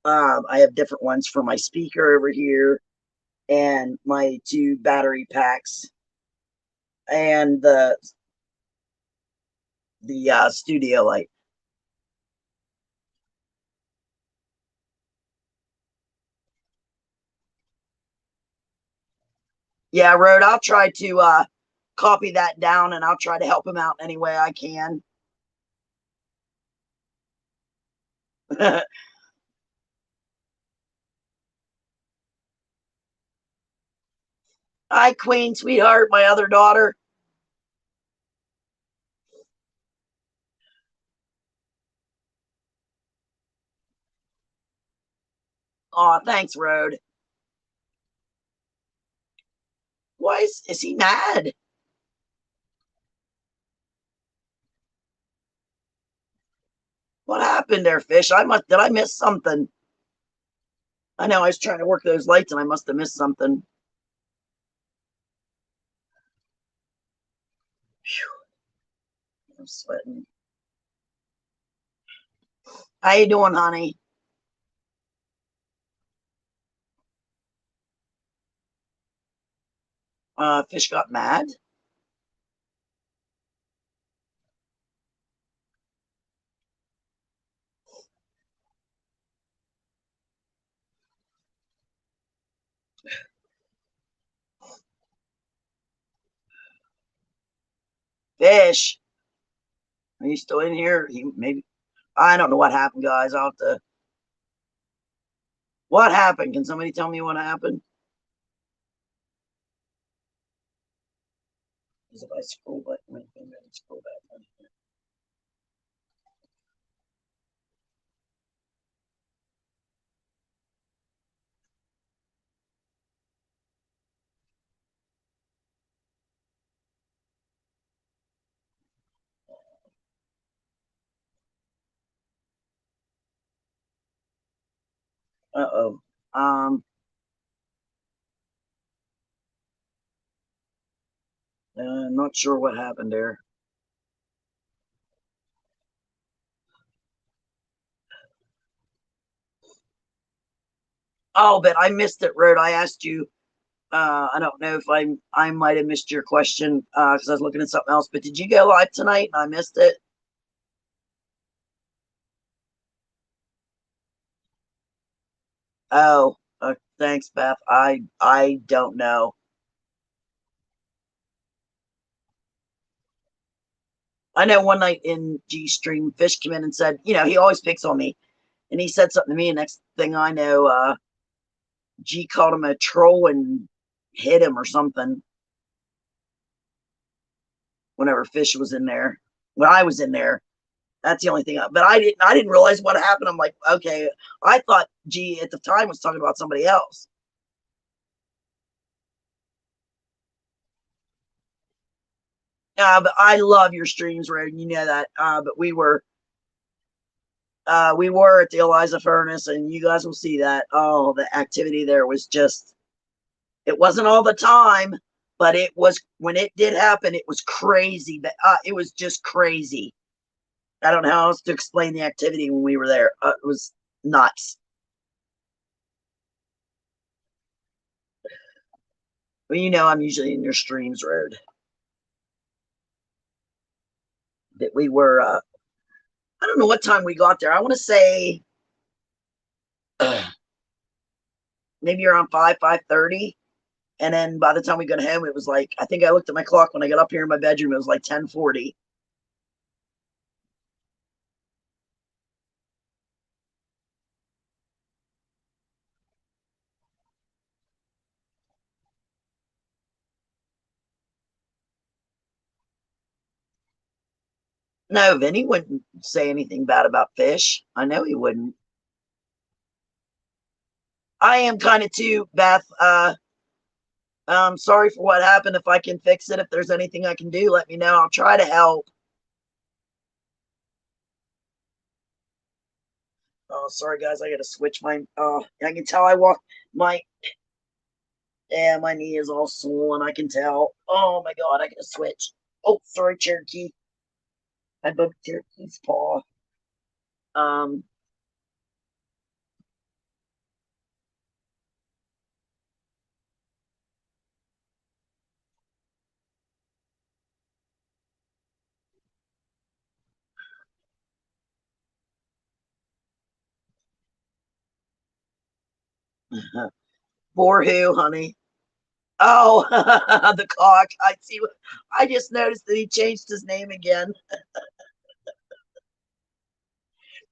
I have different ones for my speaker over here and my 2 battery packs and the studio light. Yeah, Rode, I'll try to copy that down and I'll try to help him out any way I can. Hi, Queen, sweetheart, my other daughter. Oh, thanks, Rode. Why is he mad? What happened there, Fish? Did I miss something? I know I was trying to work those lights and I must have missed something. Whew. I'm sweating. How you doing, honey? Fish got mad. Fish, are you still in here? Maybe. I don't know what happened, guys. I'll have to. What happened? Can somebody tell me what happened? Because if I scroll back, maybe I scroll back. Uh-oh. I'm not sure what happened there. Oh, but I missed it, Rod. I asked you. I don't know if I might have missed your question because I was looking at something else. But did you go live tonight and I missed it? Oh, thanks, Beth. I don't know. I know one night in G Stream, Fish came in and said, he always picks on me, and he said something to me. And next thing I know, G called him a troll and hit him or something. Whenever Fish was in there, when I was in there, that's the only thing. But I didn't realize what happened. I'm like, okay, I thought G at the time was talking about somebody else. But I love your streams, Road. You know that. But we were at the Eliza Furnace, and you guys will see that. Oh, the activity there was just, it wasn't all the time, but it was, when it did happen, it was crazy. But it was just crazy. I don't know how else to explain the activity when we were there. It was nuts. Well, you know, I'm usually in your streams, Road. That we were, I don't know what time we got there. I want to say maybe around 5:30. And then by the time we got home, it was like, I think I looked at my clock when I got up here in my bedroom, it was like 10:40. No, Vinny wouldn't say anything bad about fish. I know he wouldn't. I am kind of too, Beth. I'm sorry for what happened. If I can fix it, if there's anything I can do, let me know. I'll try to help. Oh, sorry guys, I gotta switch my, I can tell I walk my, yeah, my knee is all swollen, I can tell. Oh my god, I gotta switch. Oh, sorry, Cherokee. I bumped Cherokee's paw. Um, for who, honey? Oh, the cock. I see. I just noticed that he changed his name again.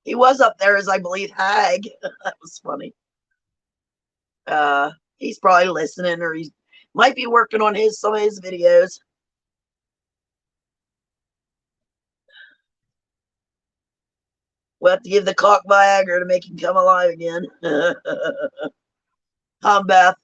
He was up there as, I believe, Hag. That was funny. He's probably listening, or he might be working on some of his videos. We'll have to give the cock Viagra to make him come alive again. Beth.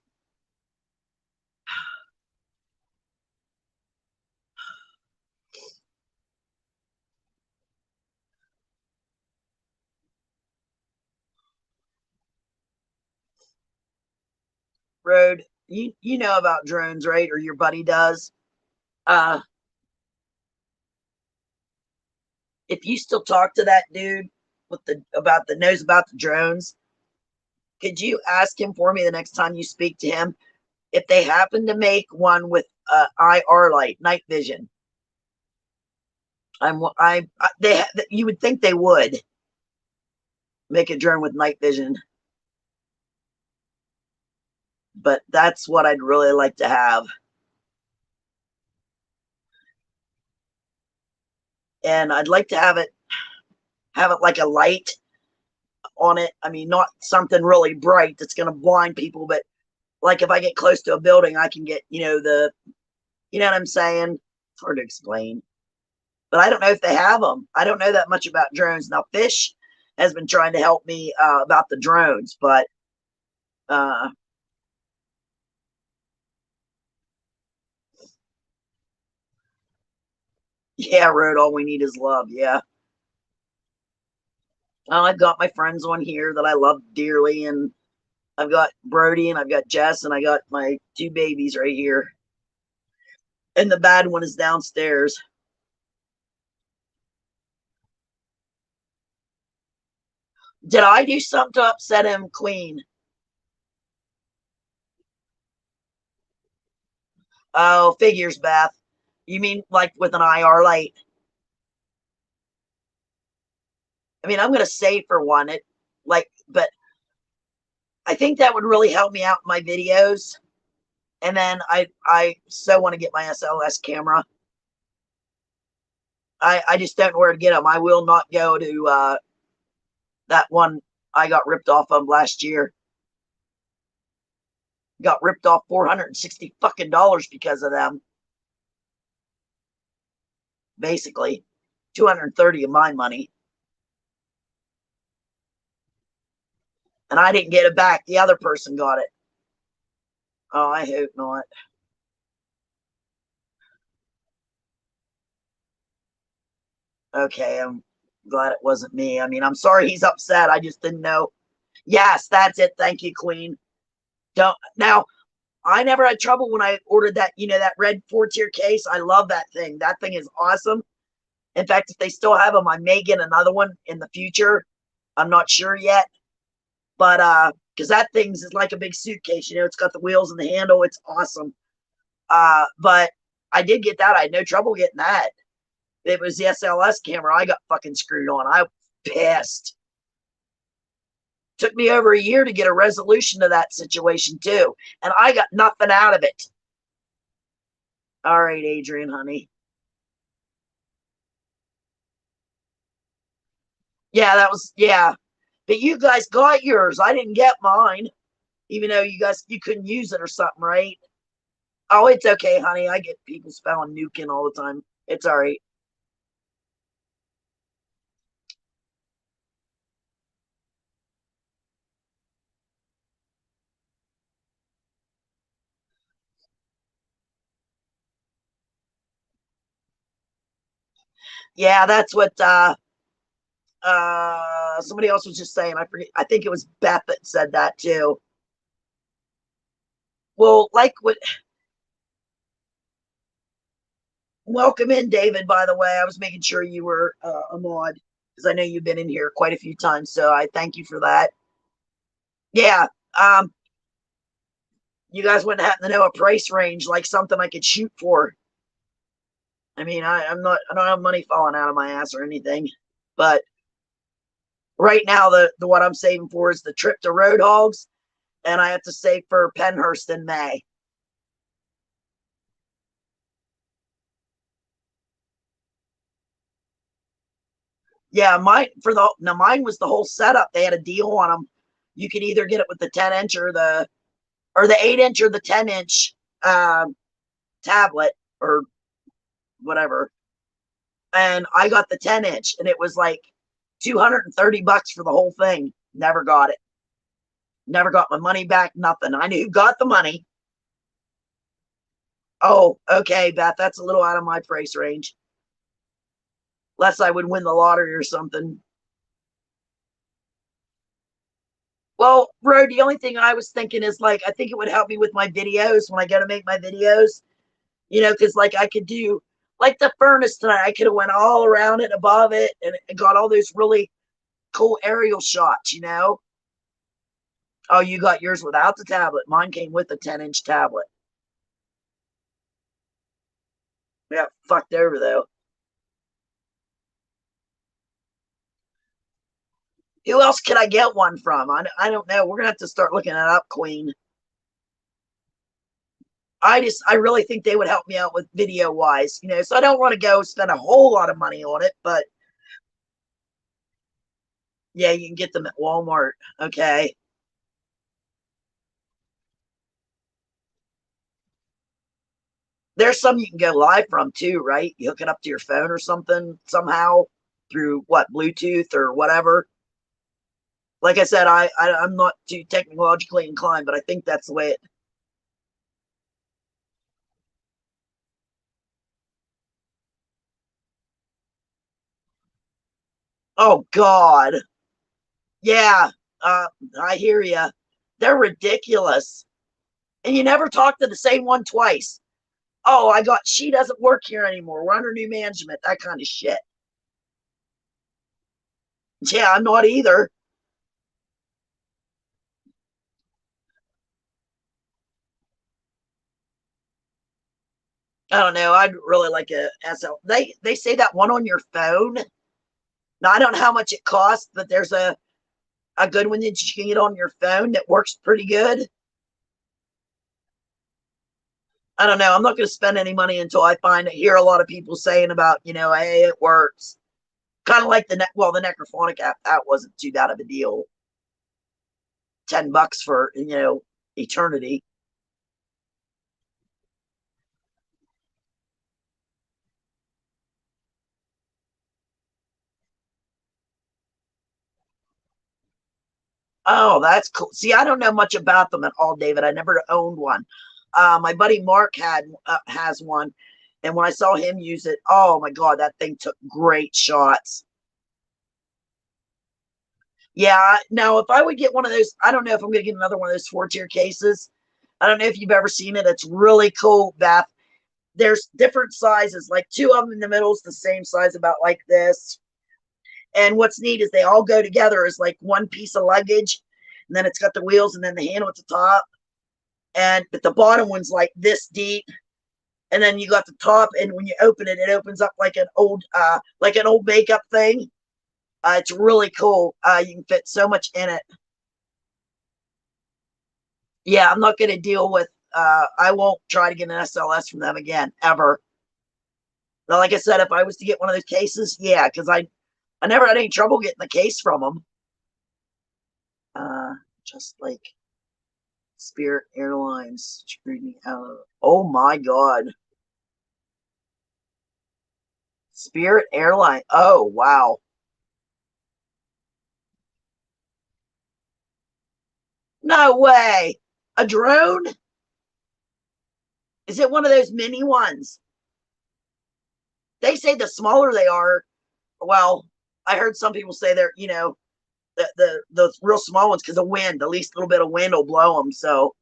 Road, you know about drones, right? Or your buddy does. If you still talk to that dude with the about the knows about the drones, could you ask him for me the next time you speak to him if they happen to make one with IR light, night vision? You would think they would make a drone with night vision, but that's what I'd really like to have. And I'd like to have it like a light on it. I mean, not something really bright that's going to blind people, but like if I get close to a building, I can get, you know what I'm saying? It's hard to explain, but I don't know if they have them. I don't know that much about drones. Now, Fish has been trying to help me about the drones, but yeah, Road, all we need is love. Yeah. I've got my friends on here that I love dearly, and I've got Brody, and I've got Jess, and I got my 2 babies right here. And the bad one is downstairs. Did I do something to upset him, Queen? Oh, figures, Beth. You mean like with an IR light? I mean, I'm going to say for one, but I think that would really help me out in my videos. And then I so want to get my SLS camera. I just don't know where to get them. I will not go to that one I got ripped off of last year. Got ripped off $460 fucking because of them. Basically, 230 of my money. And I didn't get it back. The other person got it. Oh, I hope not. Okay, I'm glad it wasn't me. I mean, I'm sorry he's upset. I just didn't know. Yes, that's it. Thank you, Queen. Don't now. I never had trouble when I ordered that, that red 4-tier case. I love that thing. That thing is awesome. In fact, if they still have them, I may get another one in the future. I'm not sure yet. But because that thing's is like a big suitcase, it's got the wheels and the handle. It's awesome. But I did get that. I had no trouble getting that. It was the SLS camera. I got fucking screwed on. I was pissed. Took me over a year to get a resolution to that situation too, and I got nothing out of it. All right, Adrian, honey. Yeah, that was but you guys got yours. I didn't get mine, even though you couldn't use it or something, right? Oh, it's okay, honey. I get people spelling nuking all the time. It's all right. Yeah, that's what somebody else was just saying. I forget. I think it was Beth that said that too. Well, like what? Welcome in, David. By the way, I was making sure you were a mod because I know you've been in here quite a few times. So I thank you for that. Yeah. You guys wouldn't happen to know a price range, like something I could shoot for. I mean, I'm not. I don't have money falling out of my ass or anything, but right now the what I'm saving for is the trip to Roadhogs, and I have to save for Penhurst in May. Yeah, mine was the whole setup. They had a deal on them. You could either get it with the 10-inch or the 8-inch or the 10-inch tablet or whatever. And I got the 10-inch, and it was like $230 for the whole thing. Never got it. Never got my money back. Nothing. I knew who got the money. Oh, okay, Beth. That's a little out of my price range. Unless I would win the lottery or something. Well, Ro, the only thing I was thinking is like I think it would help me with my videos when I go to make my videos. Because like I could do like the furnace tonight. I could have went all around it, above it, and got all those really cool aerial shots. Oh, you got yours without the tablet. Mine came with the 10-inch tablet. Yeah, fucked over though. Who else could I get one from? I don't know. We're gonna have to start looking it up, Queen. I really think they would help me out with video wise. So I don't want to go spend a whole lot of money on it, but yeah, you can get them at Walmart. Okay. There's some you can go live from too, right? You hook it up to your phone or something somehow through what, Bluetooth or whatever. Like I said, I'm not too technologically inclined, but I think that's the way it. Oh God, yeah, uh, I hear you. They're ridiculous, and you never talk to the same one twice. Oh, she doesn't work here anymore. We're under new management. That kind of shit. Yeah, I'm not either. I don't know. I'd really like a SL. They say that one on your phone. Now I don't know how much it costs, but there's a good one that you can get on your phone that works pretty good. I don't know. I'm not going to spend any money until I hear a lot of people saying about, hey, it works. Kind of like the Necrophonic app. That wasn't too bad of a deal. $10 for eternity. Oh, that's cool. See, I don't know much about them at all, David. I never owned one. My buddy Mark has one, And when I saw him use it, oh my God, that thing took great shots. Yeah, now if I would get one of those, I don't know if I'm going to get another one of those 4-tier cases. I don't know if you've ever seen it. It's really cool, Beth. There's different sizes, like 2 of them in the middle is the same size, about like this. And what's neat is they all go together as like one piece of luggage. And then it's got the wheels and then the handle at the top. But the bottom one's like this deep. And then you got the top, and when you open it, it opens up like an old makeup thing. It's really cool. You can fit so much in it. Yeah, I'm not going to deal with. I won't try to get an SLS from them again ever. Now, like I said, if I was to get one of those cases, yeah, because I never had any trouble getting the case from them. Just like Spirit Airlines screwed me out. Oh my God. Spirit Airline. Oh, wow. No way. A drone? Is it one of those mini ones? They say the smaller they are, well, I heard some people say they're, the real small ones, because of wind, the least little bit of wind will blow them. So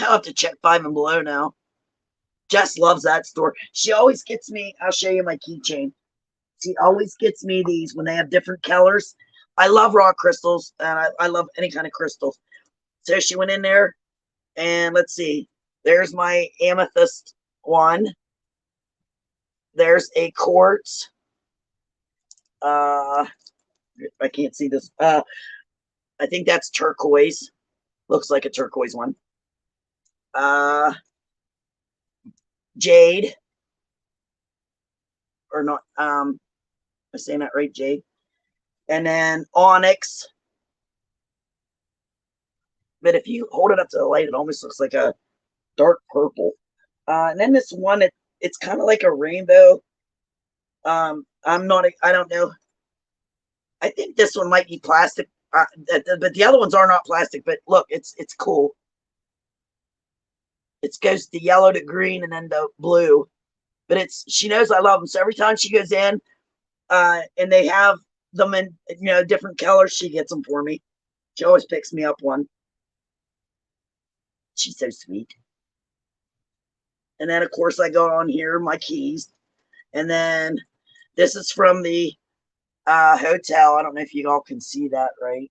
I'll have to check Five and Below now. Jess loves that store. She always gets me, I'll show you my keychain. She always gets me these when they have different colors. I love raw crystals, and I love any kind of crystals. So she went in there, and let's see. There's my amethyst one. There's a quartz. I can't see this. I think that's turquoise. Looks like a turquoise one. Jade. Or not. I'm saying that right, Jade. And then onyx. But if you hold it up to the light, it almost looks like a dark purple. And then this one, it's kind of like a rainbow. I don't know. I think this one might be plastic, but the other ones are not plastic. But look, it's cool. It goes the yellow to green and then the blue. But she knows I love them. So every time she goes in, and they have them in different colors, she gets them for me. She always picks me up one. She's so sweet. And then of course I go on here my keys, and then this is from the hotel. I don't know if you all can see that right.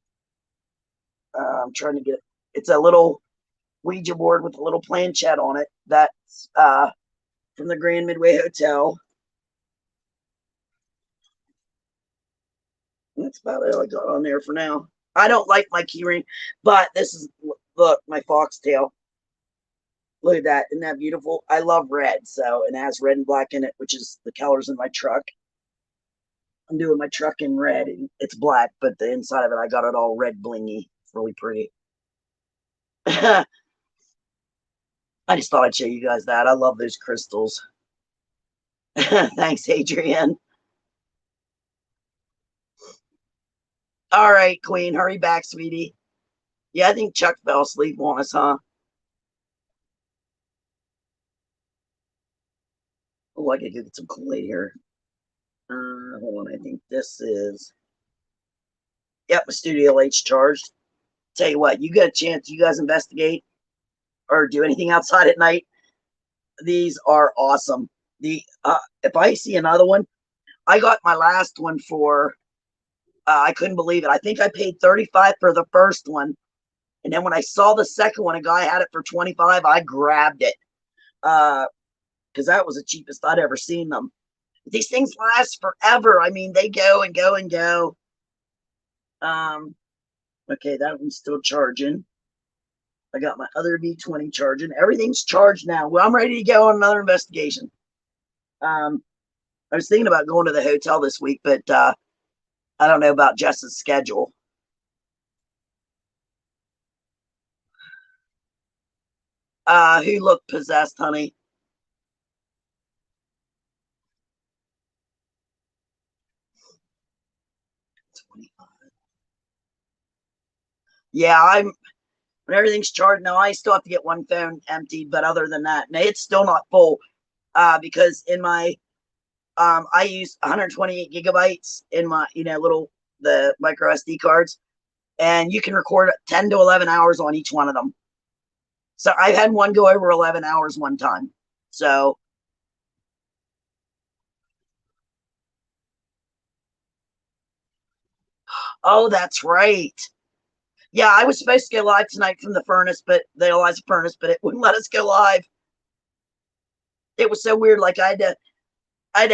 I'm trying to get it. It's a little Ouija board with a little planchette on it. That's from the Grand Midway Hotel. That's about all I got on there for now. I don't like my key ring, but this is, look, my foxtail. Look at that. Isn't that beautiful? I love red, so, and it has red and black in it, which is the colors in my truck. I'm doing my truck in red. And it's black, but the inside of it, I got it all red blingy. It's really pretty. I just thought I'd show you guys that. I love those crystals. Thanks, Adrian. All right, Queen, hurry back, sweetie. Yeah, I think Chuck fell asleep on us, huh? Oh, I gotta go get some Kool-Aid here. Hold on, I think this is. Yep, my Studio H charged. Tell you what, you get a chance, you guys investigate or do anything outside at night. These are awesome. If I see another one, I got my last one for. I couldn't believe it. I think I paid $35 for the first one, and then when I saw the second one, a guy had it for $25. I grabbed it because that was the cheapest I'd ever seen them. These things last forever. I mean, they go and go and go. Okay, that one's still charging. I got my other V20 charging. Everything's charged now. Well, I'm ready to go on another investigation. I was thinking about going to the hotel this week, but I don't know about Jess's schedule. Who looked possessed, honey? Yeah, when everything's charged. Now I still have to get one phone emptied, but other than that, no, it's still not full. Because in my I use 128 gigabytes in my little the micro SD cards, and you can record 10 to 11 hours on each one of them. So I've had one go over 11 hours one time. So oh, that's right. Yeah, I was supposed to go live tonight from the furnace, but the Eliza furnace, but it wouldn't let us go live. It was so weird. Like I had to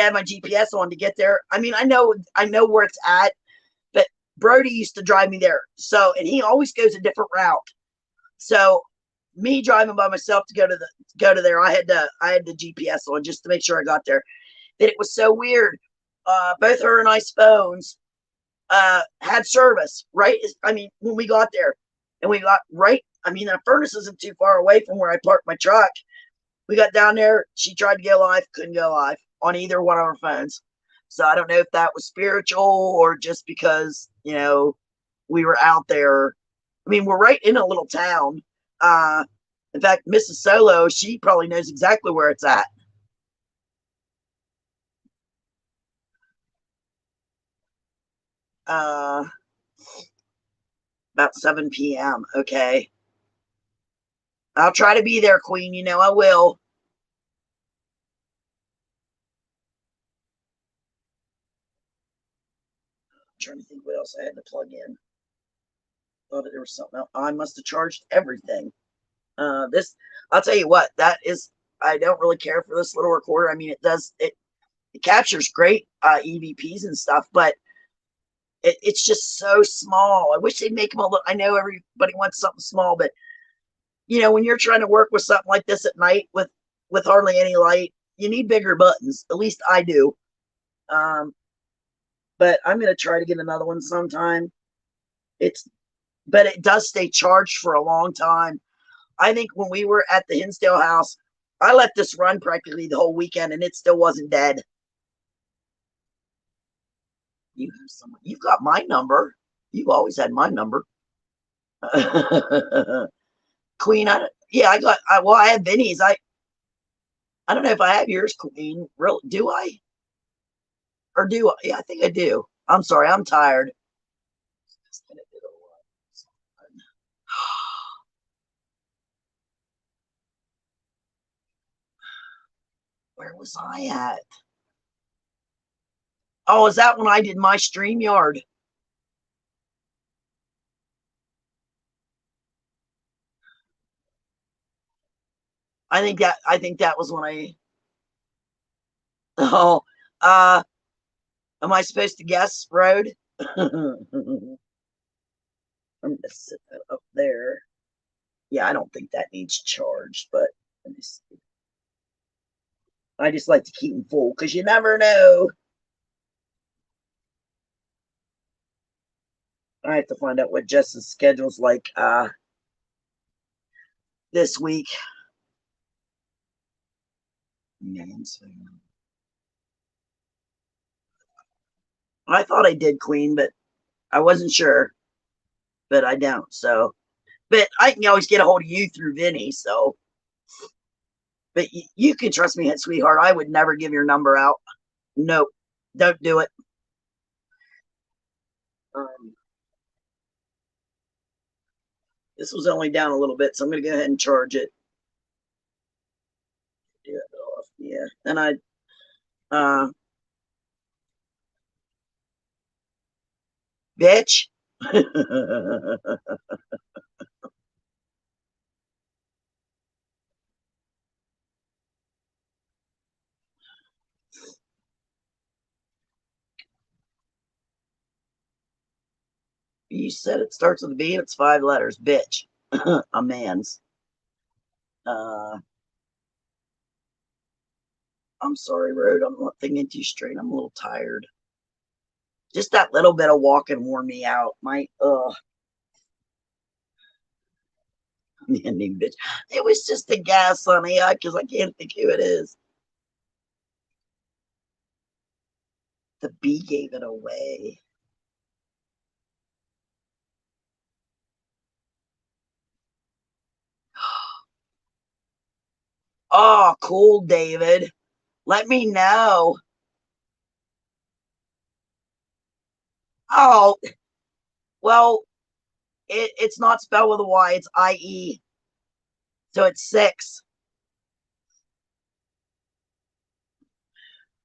have my GPS on to get there. I mean, I know where it's at, but Brody used to drive me there. So, and he always goes a different route. So, me driving by myself to go to there, I had the GPS on just to make sure I got there. That it was so weird. Both her and I's phones had service, right? I mean, when we got there, and we got right. I mean, the furnace isn't too far away from where I parked my truck. We got down there. She tried to go live, couldn't go live on either one of our phones. So I don't know if that was spiritual or just because, we were out there. I mean, we're right in a little town. In fact, Mrs. Solo, she probably knows exactly where it's at. About 7 p.m. Okay. I'll try to be there, Queen. I will. I'm trying to think what else I had to plug in. Thought there was something else. I must have charged everything. I'll tell you what, I don't really care for this little recorder. I mean, it captures great EVPs and stuff, but it's just so small. I wish they'd make them a little. I know everybody wants something small, but when you're trying to work with something like this at night with hardly any light, you need bigger buttons. At least I do. But I'm gonna try to get another one sometime. But it does stay charged for a long time. I think when we were at the Hinsdale house, I let this run practically the whole weekend, and it still wasn't dead. You've got my number. You've always had my number. Queen, I have Vinny's. I don't know if I have yours, Queen. Real, do I? Or do I? Yeah, I think I do. I'm sorry, I'm tired. Where was I at? Oh, is that when I did my StreamYard? I think that was when I. Oh, am I supposed to guess, Road? I'm gonna sit that up there. Yeah, I don't think that needs charged, but let me see. I just like to keep them full because you never know. I have to find out what Jess's schedule's like this week. I thought I did, Queen, but I wasn't sure. But I don't. So, but I can always get a hold of you through Vinny. So, but you can trust me, sweetheart. I would never give your number out. Nope, don't do it. This was only down a little bit, so I'm going to go ahead and charge it. Yeah, and bitch. You said it starts with a B and it's 5 letters. Bitch. A man's. I'm sorry, Road. I'm not thinking too straight. I'm a little tired. Just that little bit of walking wore me out. Man, named bitch. It was just a gas on AI because I can't think who it is. The B gave it away. Oh, cool, David. Let me know. Oh, well, it's not spelled with a Y, it's IE. So it's 6.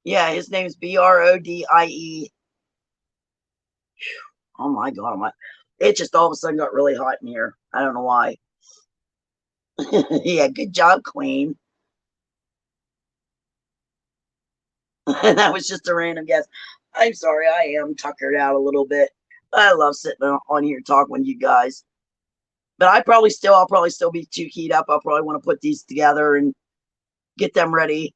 Yeah, his name's Brodie. Oh my God. It just all of a sudden got really hot in here. I don't know why. Yeah, good job, Queen. That was just a random guess. I'm sorry, I am tuckered out a little bit. I love sitting on here talking with you guys. But I'll probably still be too keyed up. I'll probably want to put these together and get them ready.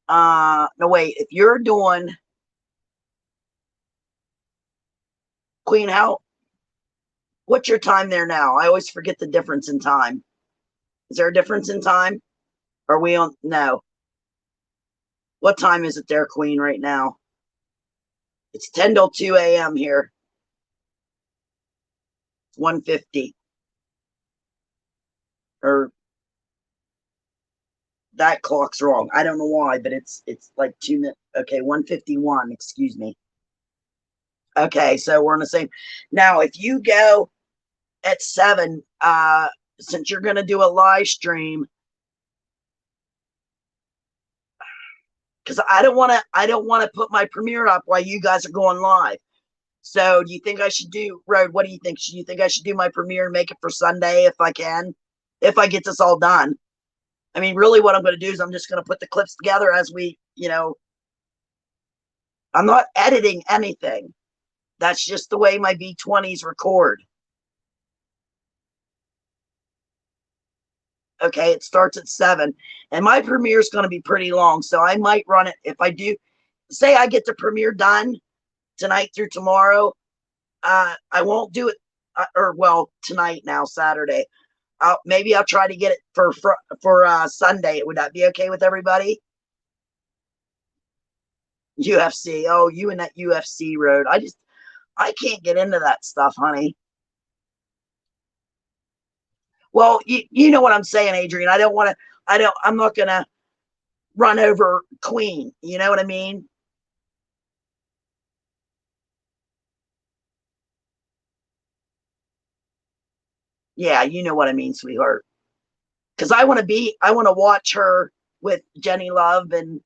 No, wait, if you're doing Queen, what's your time there now? I always forget the difference in time. Is there a difference in time? Are we on? No. What time is it there, Queen, right now? It's 10 till 2 a.m. here. It's 1:50. Or that clock's wrong. I don't know why, but it's like 2 minutes. Okay, 1:51. Excuse me. Okay, so we're on the same. Now, if you go at 7, since you're gonna do a live stream, because I don't want to put my premiere up while you guys are going live. So, do you think I should do Road? What do you think? Do you think I should do my premiere and make it for Sunday if I can? If I get this all done. I mean, really, what I'm going to do is I'm just going to put the clips together as we, I'm not editing anything. That's just the way my V20s record. Okay, it starts at 7, and my premiere is going to be pretty long, so I might run it. If I do, say I get the premiere done tonight through tomorrow, I won't do it, tonight now, Saturday. Maybe I'll try to get it for Sunday. Would that be okay with everybody? UFC. Oh, you and that UFC Road. I can't get into that stuff, honey. Well, you know what I'm saying, Adrian. I'm not going to run over Queen. You know what I mean? Yeah, you know what I mean, sweetheart. Because I want to watch her with Jenny Love. And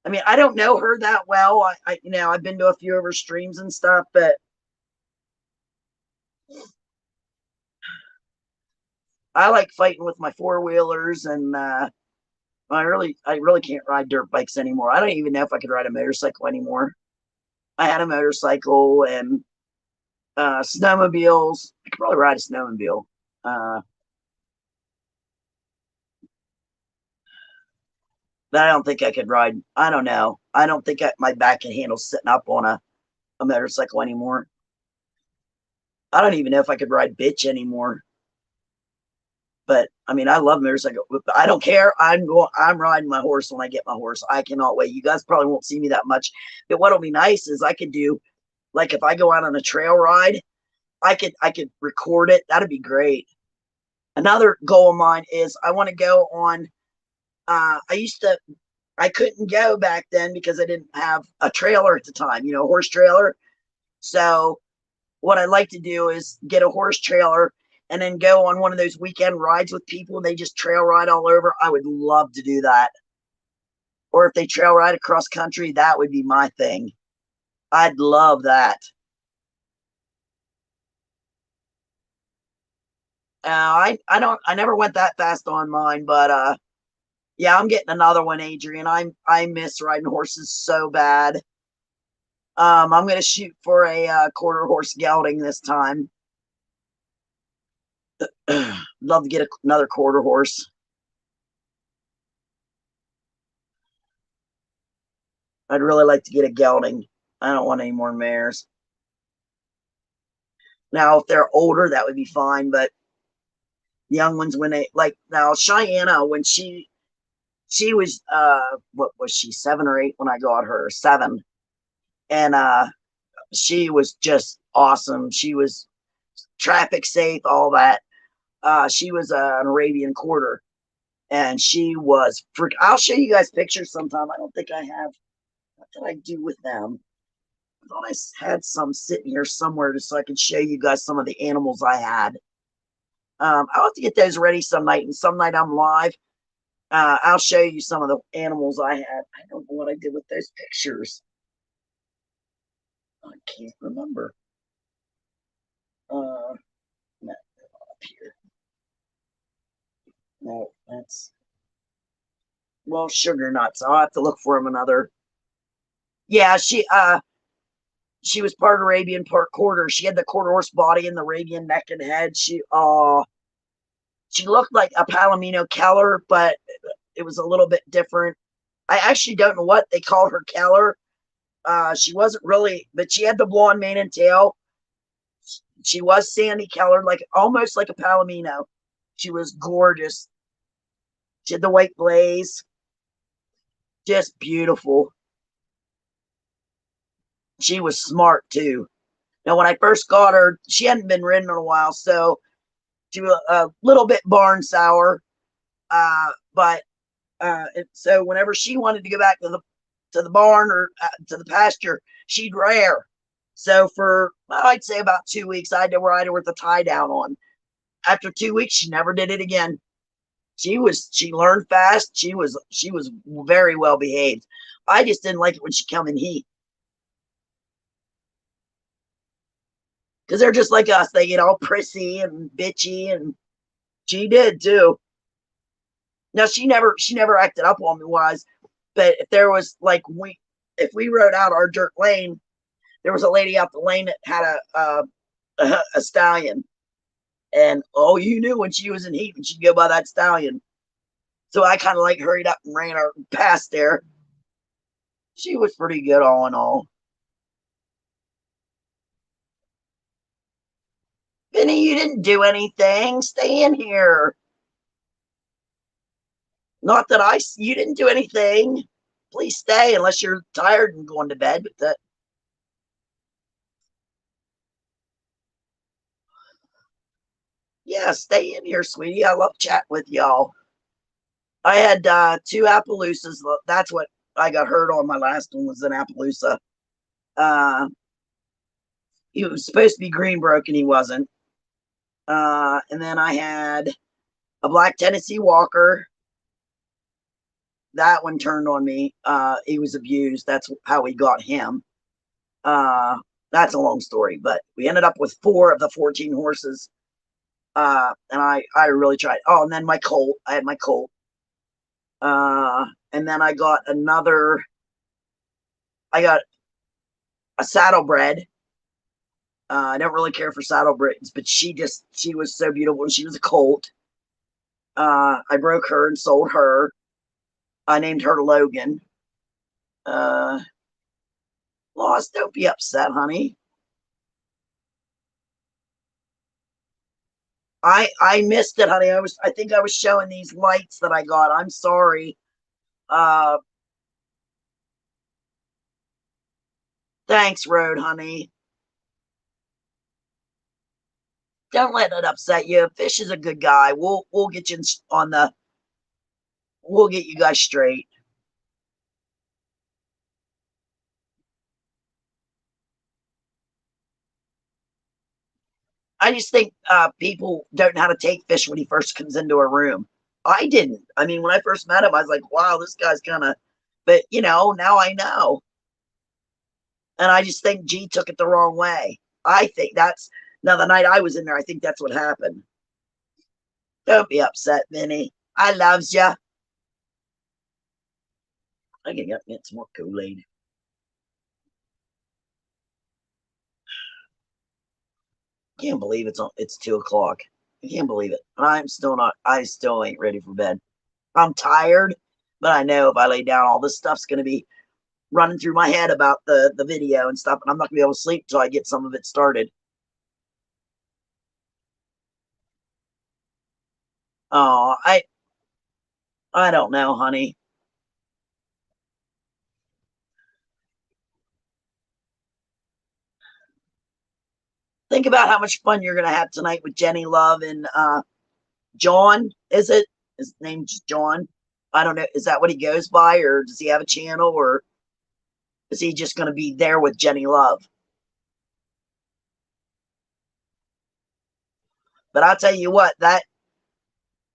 I mean, I don't know her that well. I've been to a few of her streams and stuff, but I like fighting with my 4-wheelers, and I really can't ride dirt bikes anymore. I don't even know if I could ride a motorcycle anymore. I had a motorcycle and snowmobiles. I could probably ride a snowmobile. But I don't think I could ride. I don't know. I don't think my back can handle sitting up on a motorcycle anymore. I don't even know if I could ride bitch anymore. But I mean, I love motorcycle. I don't care. I'm riding my horse when I get my horse. I cannot wait. You guys probably won't see me that much. But what'll be nice is I could do, like, if I go out on a trail ride, I could record it. That'd be great. Another goal of mine is I want to go on. I couldn't go back then because I didn't have a trailer at the time, a horse trailer. So what I'd like to do is get a horse trailer and then go on one of those weekend rides with people. They just trail ride all over. I would love to do that. Or if they trail ride across country, that would be my thing. I'd love that. I never went that fast on mine, but yeah, I'm getting another one, Adrian. I miss riding horses so bad. I'm gonna shoot for a quarter horse gelding this time. Love to get another quarter horse. I'd really like to get a gelding. I don't want any more mares. Now, if they're older, that would be fine, but young ones, when they, like, now Cheyenne, when she was what was she, 7 or 8 when I got her? 7. And she was just awesome. She was traffic safe, all that. She was an Arabian quarter. And she was I'll show you guys pictures sometime. I don't think I have. What did I do with them? I thought I had some sitting here somewhere just so I could show you guys some of the animals I had. I'll have to get those ready some night, and some night I'm live. I'll show you some of the animals I had. I don't know what I did with those pictures. I can't remember. No, up here. No, that's sugar nuts. I'll have to look for them another. Yeah, she was part Arabian, part quarter. She had the quarter horse body and the Arabian neck and head. She looked like a Palomino Keller, but it was a little bit different. I actually don't know what they called her Keller. She wasn't really, but she had the blonde mane and tail. She was Sandy Keller, like almost like a Palomino. She was gorgeous. She had the white blaze, just beautiful. She was smart too. Now, when I first got her, she hadn't been ridden in a while, so she was a little bit barn sour. But so whenever she wanted to go back to the barn or to the pasture, she'd rear. So for I'd say about 2 weeks, I had to ride her with the tie down on. After 2 weeks, she never did it again. She learned fast. She was very well behaved. I just didn't like it when she come in heat. Because they're just like us. They get all prissy and bitchy, and she did too. Now she never acted up on me wise, but if there was like if we rode out our dirt lane, there was a lady out the lane that had a stallion, and you knew when she was in heat when she'd go by that stallion. So I kind of like hurried up and ran her past there. She was pretty good all in all. Vinny, you didn't do anything. Stay in here. Not that you didn't do anything. Please stay unless you're tired and going to bed. But yeah, stay in here, sweetie. I love chatting with y'all. I had 2 Appaloosas. That's what I got hurt on. My last one was an Appaloosa. He was supposed to be green broke and he wasn't. And then I had a black Tennessee Walker. That one turned on me. He was abused. That's how we got him. That's a long story, but we ended up with 4 of the 14 horses. And I really tried. Oh, and then my colt. I had my colt. And then I got a saddlebred. I don't really care for saddlebreds, but she was so beautiful, and she was a colt. I broke her and sold her. I named her Logan. Lost, don't be upset, honey. I missed it, honey. I think I was showing these lights that I got. I'm sorry. Thanks, Road, honey. Don't let it upset you. Fish is a good guy. We'll get you we'll get you guys straight. I just think people don't know how to take Fish when he first comes into a room. I didn't. I mean, when I first met him, I was like, wow, this guy's kind of, but now I know. And I just think G took it the wrong way. I think now the night I was in there, I think that's what happened. Don't be upset, Vinny. I loves ya. I can get some more Kool-Aid. Can't believe it's 2 o'clock. I can't believe it. I still ain't ready for bed. I'm tired, but I know if I lay down, all this stuff's gonna be running through my head about the video and stuff, and I'm not gonna be able to sleep until I get some of it started. Oh, I don't know, honey. Think about how much fun you're gonna have tonight with Jenny Love and John. Is it? His name's John. I don't know. Is that what he goes by, or does he have a channel, or is he just going to be there with Jenny Love? But I'll tell you what, that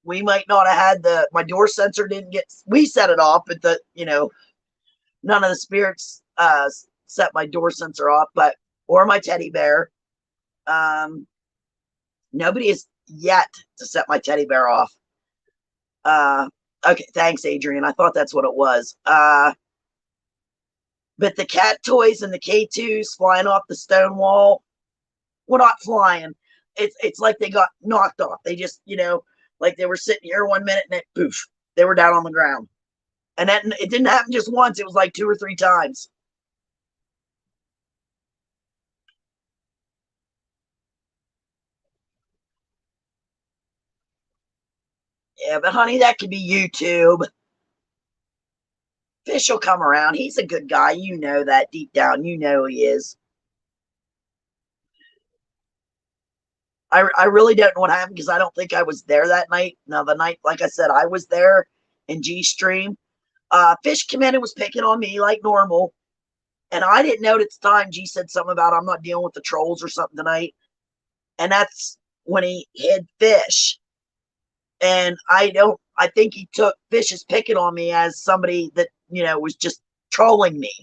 we might not have had my door sensor didn't get, we set it off, but none of the spirits set my door sensor off, or my teddy bear. Nobody has yet to set my teddy bear off. Okay, thanks, Adrian. I thought that's what it was. But the cat toys and the K2s flying off the stone wall, well, not flying. It's like they got knocked off. They just, like they were sitting here one minute and then poof, they were down on the ground. And that it didn't happen just once. It was like 2 or 3 times. Yeah, but honey, that could be YouTube. Fish will come around. He's a good guy. You know that deep down. You know he is. I really don't know what happened because I don't think I was there that night. Now, the night, like I said, I was there in G-Stream. Fish came in and was picking on me like normal. And I didn't know at the time. G said something about I'm not dealing with the trolls or something tonight. And that's when he hid Fish. And I think he took Fish's picking on me as somebody that, was just trolling me.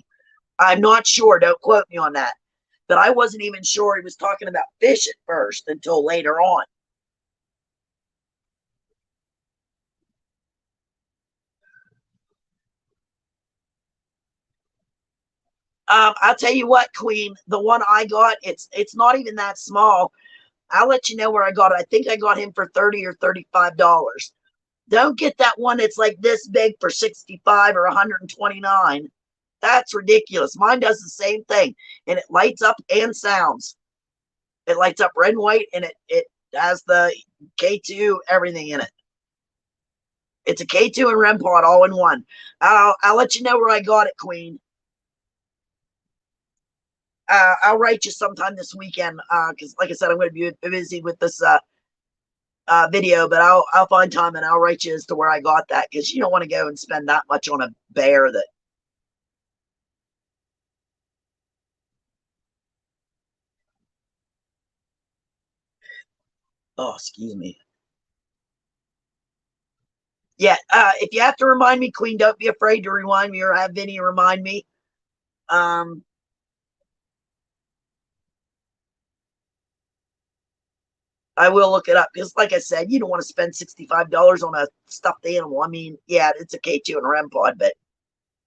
I'm not sure. Don't quote me on that. But I wasn't even sure he was talking about Fish at first until later on. I'll tell you what, Queen, the one I got, it's not even that small. I'll let you know where I got it. I think I got him for $30 or $35. Don't get that one that's like this big for 65 or 129. That's ridiculous. Mine does the same thing, and it lights up and sounds. It lights up red and white, and it has the K2, everything in it. It's a K2 and REM pod all in one. I'll let you know where I got it, Queen. I'll write you sometime this weekend because, like I said, I'm going to be busy with this video, but I'll find time and I'll write you as to where I got that because you don't want to go and spend that much on a bear that. Oh, excuse me. Yeah, if you have to remind me, Queen, don't be afraid to remind me or have Vinny remind me. I will look it up because, like I said, you don't want to spend $65 on a stuffed animal. I mean, yeah, it's a K2 and a REM pod, but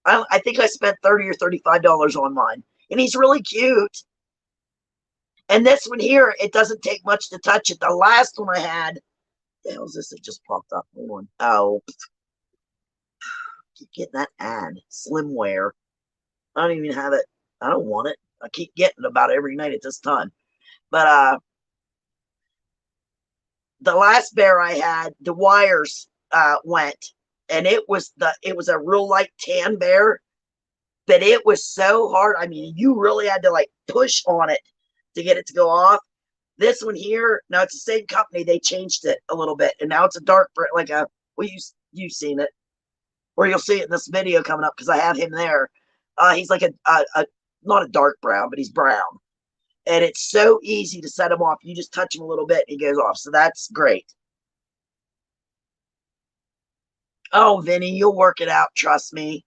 I think I spent $30 or $35 on mine, and he's really cute. And this one here, it doesn't take much to touch it. The last one I had, the hell is this? It just popped up. Hold on. Oh, keep getting that ad. Slimwear. I don't even have it. I don't want it. I keep getting it about every night at this time. But the last bear I had, the wires went, and it was a real light tan bear, but it was so hard. I mean, you really had to like push on it to get it to go off. This one here, now it's the same company. They changed it a little bit, and now it's a dark like a. Well, you've seen it, or you'll see it in this video coming up because I have him there. He's like a not a dark brown, but he's brown, and it's so easy to set him off. You just touch him a little bit, and he goes off. So that's great. Oh, Vinny, you'll work it out. Trust me.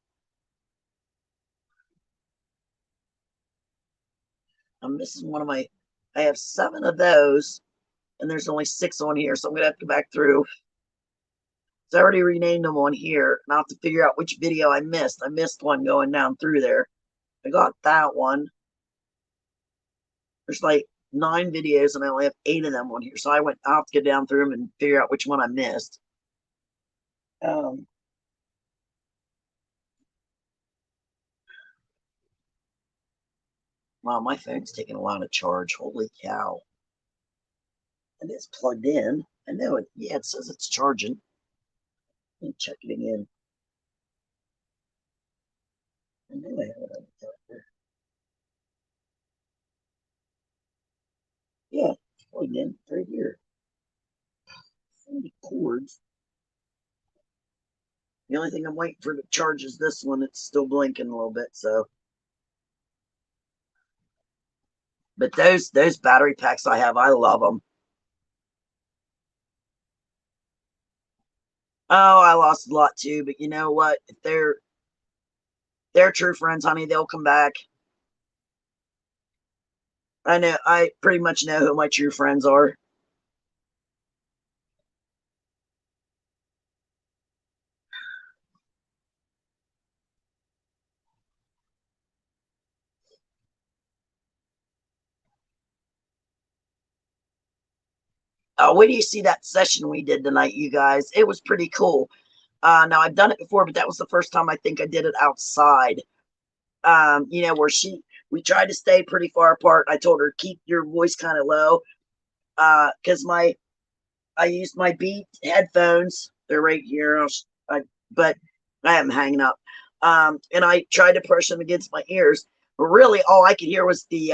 I'm missing one of my. I have 7 of those, and there's only 6 on here, so I'm gonna have to go back through. So I already renamed them on here, and I'll have to figure out which video I missed. I missed one going down through there. I got that one. There's like 9 videos, and I only have 8 of them on here. So I'll have to get down through them and figure out which one I missed. Wow, my phone's taking a lot of charge. Holy cow. And it's plugged in. I know it. Yeah, it says it's charging. Let me check it again. I know I have it on there. Yeah, it's plugged in right here. So many cords. The only thing I'm waiting for to charge is this one. It's still blinking a little bit, so. But those battery packs I have, I love them. Oh, I lost a lot too, but you know what? If they're true friends, honey, they'll come back. I pretty much know who my true friends are. Wait do you see that session we did tonight, you guys? It was pretty cool. Now I've done it before, but that was the first time I think I did it outside. Where we tried to stay pretty far apart. I told her keep your voice kind of low, because I used my Beat headphones. They're right here. But I am hanging up. And I tried to push them against my ears. But really, all I could hear was the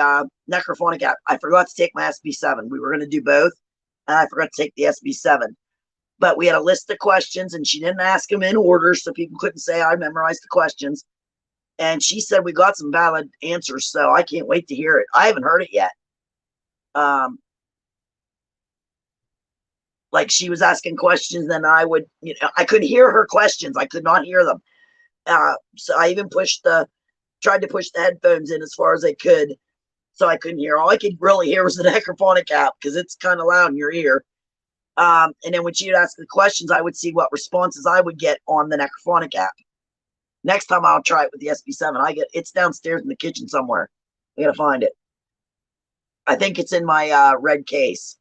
necrophonic app. I forgot to take my SB7. We were going to do both, and I forgot to take the SB7. But we had a list of questions, and she didn't ask them in order, so people couldn't say I memorized the questions. And she said we got some valid answers, so I can't wait to hear it. I haven't heard it yet. Like she was asking questions, then I would, I could hear her questions. I could not hear them. So I even tried to push the headphones in as far as I could, so I couldn't hear. All I could really hear was the necrophonic app because it's kind of loud in your ear. And then when she would ask the questions, I would see what responses I would get on the necrophonic app. Next time I'll try it with the SB7. It's downstairs in the kitchen somewhere. I gotta find it. I think it's in my red case.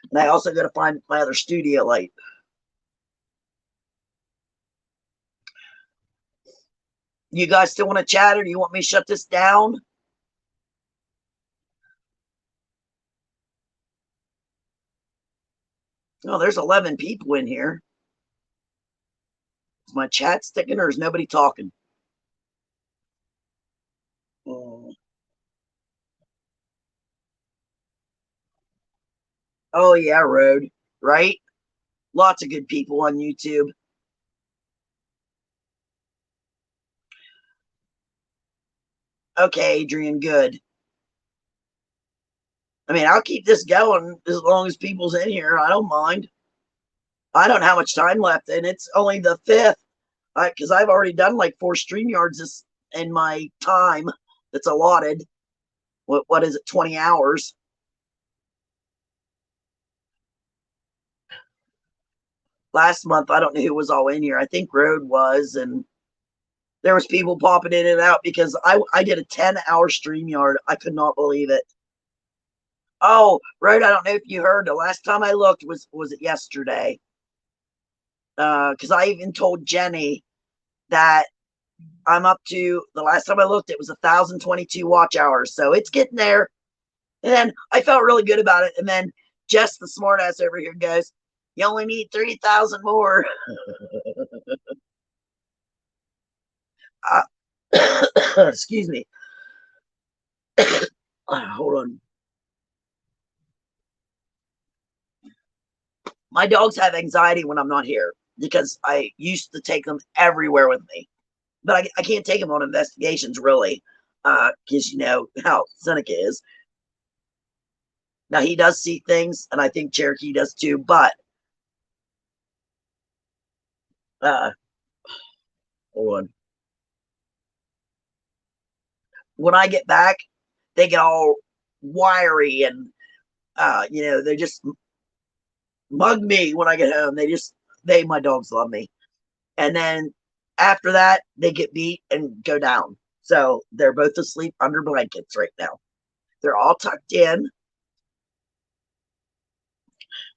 And I also gotta find my other studio light. You guys still want to chat, or do you want me to shut this down? Oh, there's 11 people in here. Is my chat sticking, or is nobody talking? Oh yeah, Road, right? Lots of good people on YouTube. Okay, Adrian, good. I mean, I'll keep this going as long as people's in here. I don't mind. I don't have much time left, and it's only the 5th. Because I've already done like 4 StreamYards in my time that's allotted. What is it, 20 hours? Last month, I don't know who was all in here. I think Road was, and there was people popping in and out because I did a 10-hour StreamYard. I could not believe it. Oh, Road, I don't know if you heard. The last time I looked was it yesterday? Because I even told Jenny that I'm up to, the last time I looked, it was 1,022 watch hours. So it's getting there. And then I felt really good about it. And then Jess, the smartass over here, goes, you only need 3,000 more. Excuse me. Hold on. My dogs have anxiety when I'm not here because I used to take them everywhere with me. But I can't take them on investigations, really, because you know how Seneca is. Now, he does see things, and I think Cherokee does too, but hold on. When I get back, they get all wiry and, they just mug me when I get home. My dogs love me. And then after that, they get beat and go down. So they're both asleep under blankets right now. They're all tucked in.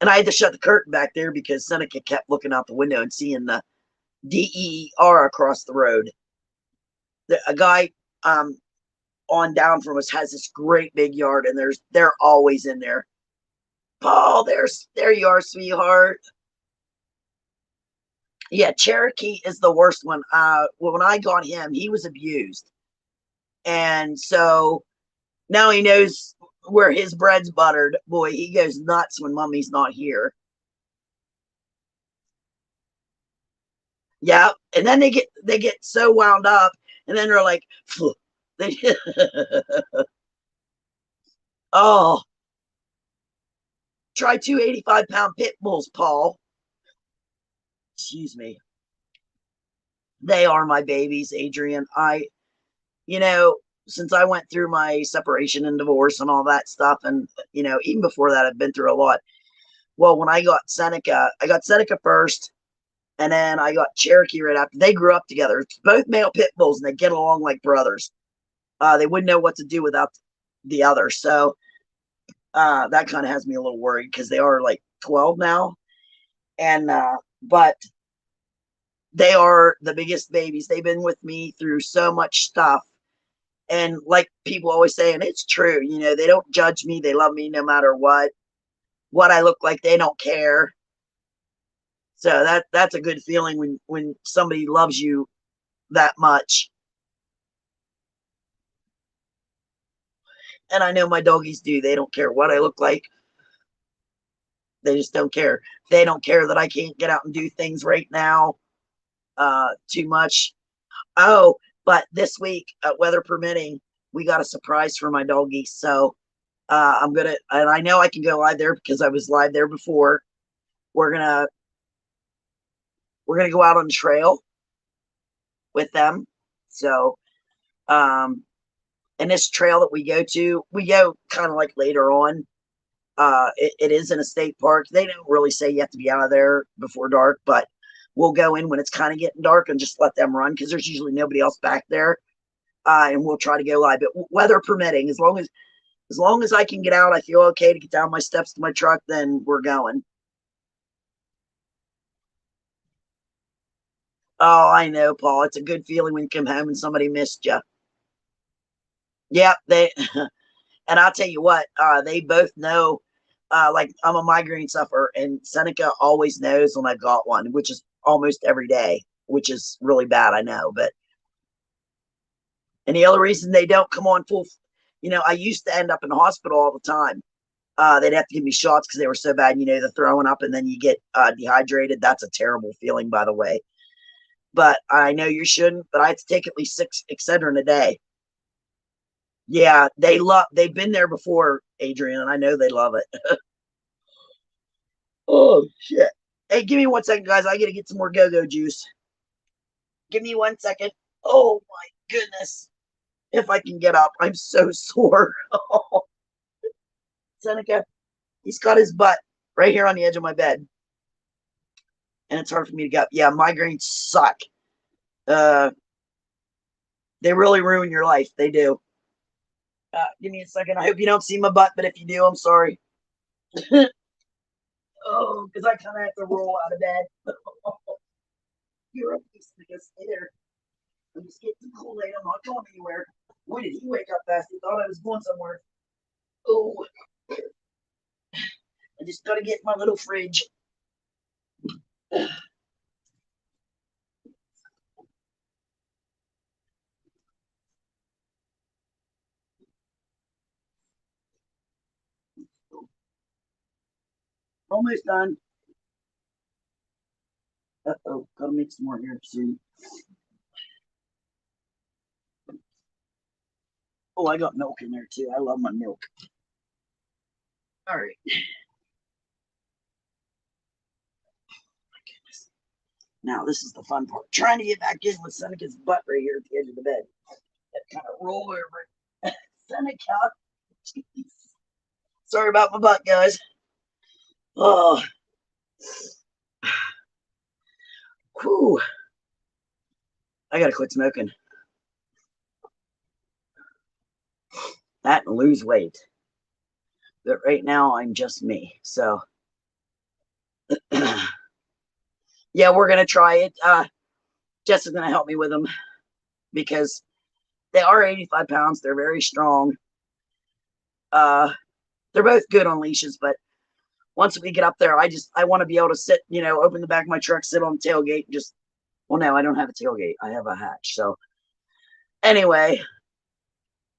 And I had to shut the curtain back there because Seneca kept looking out the window and seeing the DER across the road. A guy on down from us has this great big yard, and they're always in there. Paul, there you are, sweetheart. Yeah, Cherokee is the worst one. When I got him, he was abused. And so now he knows where his bread's buttered. Boy, he goes nuts when mommy's not here. Yeah, and then they get so wound up, and then they're like, they, oh, try 285-pound pit bulls, Paul. Excuse me. They are my babies, Adrian. You know, since I went through my separation and divorce and all that stuff, and even before that, I've been through a lot. Well, when I got Seneca first, and then I got Cherokee right after. They grew up together. It's both male pit bulls, and they get along like brothers. They wouldn't know what to do without the other. So that kind of has me a little worried because they are like 12 now. And but they are the biggest babies. They've been with me through so much stuff. And like people always say, and it's true, they don't judge me. They love me no matter what I look like. They don't care. So that's a good feeling when somebody loves you that much. And I know my doggies do. They don't care what I look like. They just don't care. They don't care that I can't get out and do things right now too much. Oh, but this week, weather permitting, we got a surprise for my doggies. So and I know I can go live there because I was live there before. We're gonna go out on the trail with them. So, and this trail that we go kind of like later on. It is in a state park. They don't really say you have to be out of there before dark, but we'll go in when it's kind of getting dark and just let them run because there's usually nobody else back there. And we'll try to go live, but weather permitting, as long as I can get out, I feel okay to get down my steps to my truck, then we're going. Oh, I know, Paul. It's a good feeling when you come home and somebody missed you. Yeah, and I'll tell you what, they both know. Like I'm a migraine sufferer, and Seneca always knows when I've got one, which is almost every day, which is really bad, I know. But and the other reason they don't come on full, I used to end up in the hospital all the time. They'd have to give me shots because they were so bad. The throwing up, and then you get dehydrated. That's a terrible feeling, by the way. But I know you shouldn't. But I have to take at least 6 Excedrin a day. Yeah, they've been there before, Adrian, and I know they love it. Oh shit. Hey, give me 1 second, guys. I gotta get some more go-go juice. Give me 1 second. Oh my goodness. If I can get up, I'm so sore. Seneca, he's got his butt right here on the edge of my bed. And it's hard for me to get up. Yeah, migraines suck. They really ruin your life. They do. Give me a second. I hope you don't see my butt, but if you do, I'm sorry. Oh, because I kind of have to roll out of bed. You're a piece of this there. I'm just getting some Kool-Aid. I'm not going anywhere. Boy, did he wake up fast. He thought I was going somewhere. Oh, I just got to get my little fridge. Almost done. Uh-oh, gotta make some more here soon. Oh, I got milk in there too. I love my milk. All right. My goodness. Now this is the fun part. Trying to get back in with Seneca's butt right here at the edge of the bed. That kind of roll over. Seneca. Jeez. Sorry about my butt, guys. Oh. Whew. I gotta quit smoking. That and lose weight. But right now I'm just me. So yeah, we're gonna try it. Jess is gonna help me with them because they are 85 pounds. They're very strong. They're both good on leashes, but once we get up there, I want to be able to sit, open the back of my truck, sit on the tailgate, and just, well, no, I don't have a tailgate. I have a hatch. So anyway,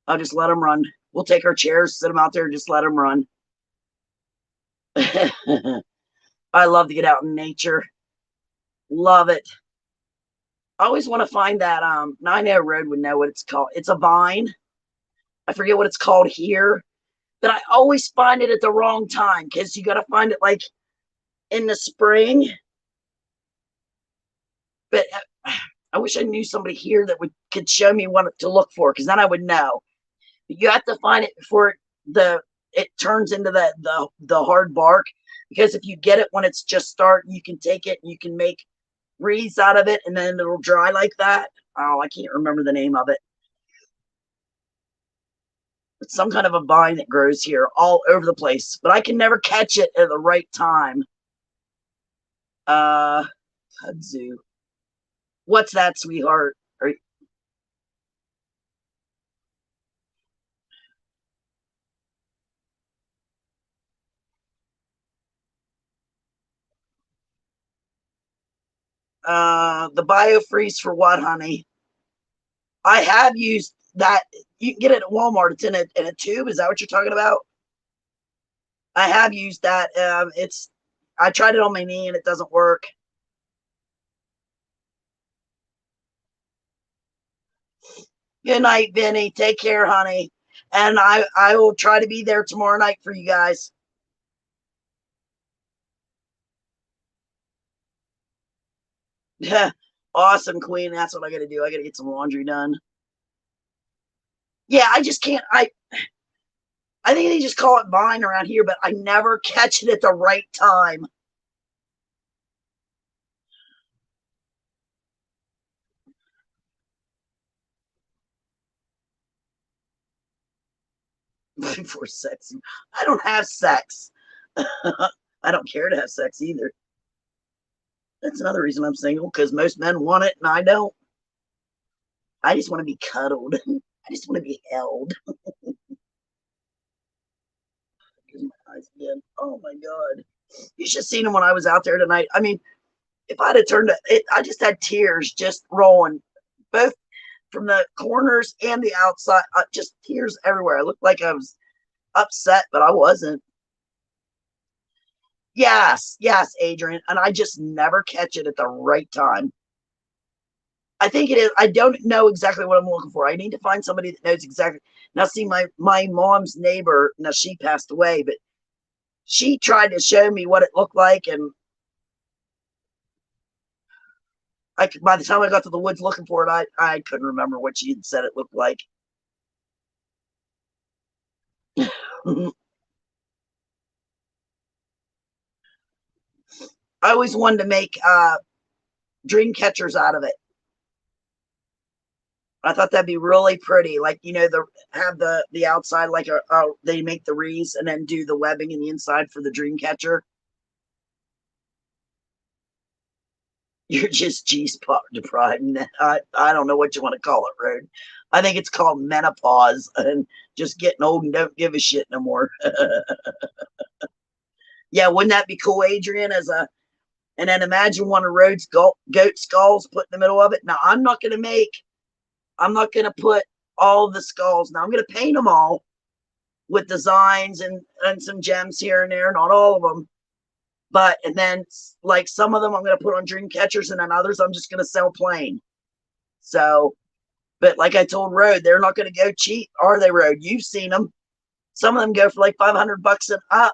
I'll just let them run. We'll take our chairs, sit them out there, and just let them run. I love to get out in nature. Love it. I always want to find that. Now I know Road would know what it's called. It's a vine. I forget what it's called here, but I always find it at the wrong time because you got to find it like in the spring. But I wish I knew somebody here that could show me what to look for, because then I would know. But you have to find it before it turns into the hard bark, because if you get it when it's just starting, you can take it and you can make wreaths out of it, and then it'll dry like that. Oh, I can't remember the name of it. It's some kind of a vine that grows here all over the place, but I can never catch it at the right time. Kudzu. What's that, sweetheart? The biofreeze for what, honey? I have used that. You can get it at Walmart. It's in a tube. Is that what you're talking about? I have used that. I tried it on my knee and it doesn't work. Good night, Vinny. Take care, honey. And I will try to be there tomorrow night for you guys. Awesome, Queen. That's what I got to do. I got to get some laundry done. Yeah, I just can't. I think they just call it vine around here, but I never catch it at the right time. Before sex. I don't have sex. I don't care to have sex either. That's another reason I'm single, because most men want it and I don't. I just want to be cuddled. I just want to be held. Here's my eyes again. Oh my God. You should have seen them when I was out there tonight. I mean, if I'd have turned it, I just had tears just rolling, both from the corners and the outside. Just tears everywhere. I looked like I was upset, but I wasn't. Yes, Adrian. And I just never catch it at the right time. I think it is. I don't know exactly what I'm looking for. I need to find somebody that knows exactly. Now, see, my mom's neighbor, now she passed away, but she tried to show me what it looked like. And by the time I got to the woods looking for it, I couldn't remember what she had said it looked like. I always wanted to make dream catchers out of it. I thought that'd be really pretty. Like, have the outside like they make the wreaths and then do the webbing in the inside for the dream catcher. You're just G-spot deprived. I don't know what you want to call it, Road. I think it's called menopause and just getting old and don't give a shit no more. Yeah, wouldn't that be cool, Adrian? And then imagine one of Road's goat skulls put in the middle of it. Now, I'm not going to put all the skulls. Now, I'm going to paint them all with designs and some gems here and there, not all of them. And then like some of them I'm going to put on dream catchers, and then others I'm just going to sell plain. So, but like I told Road, they're not going to go cheap, are they, Road? You've seen them. Some of them go for like $500 and up.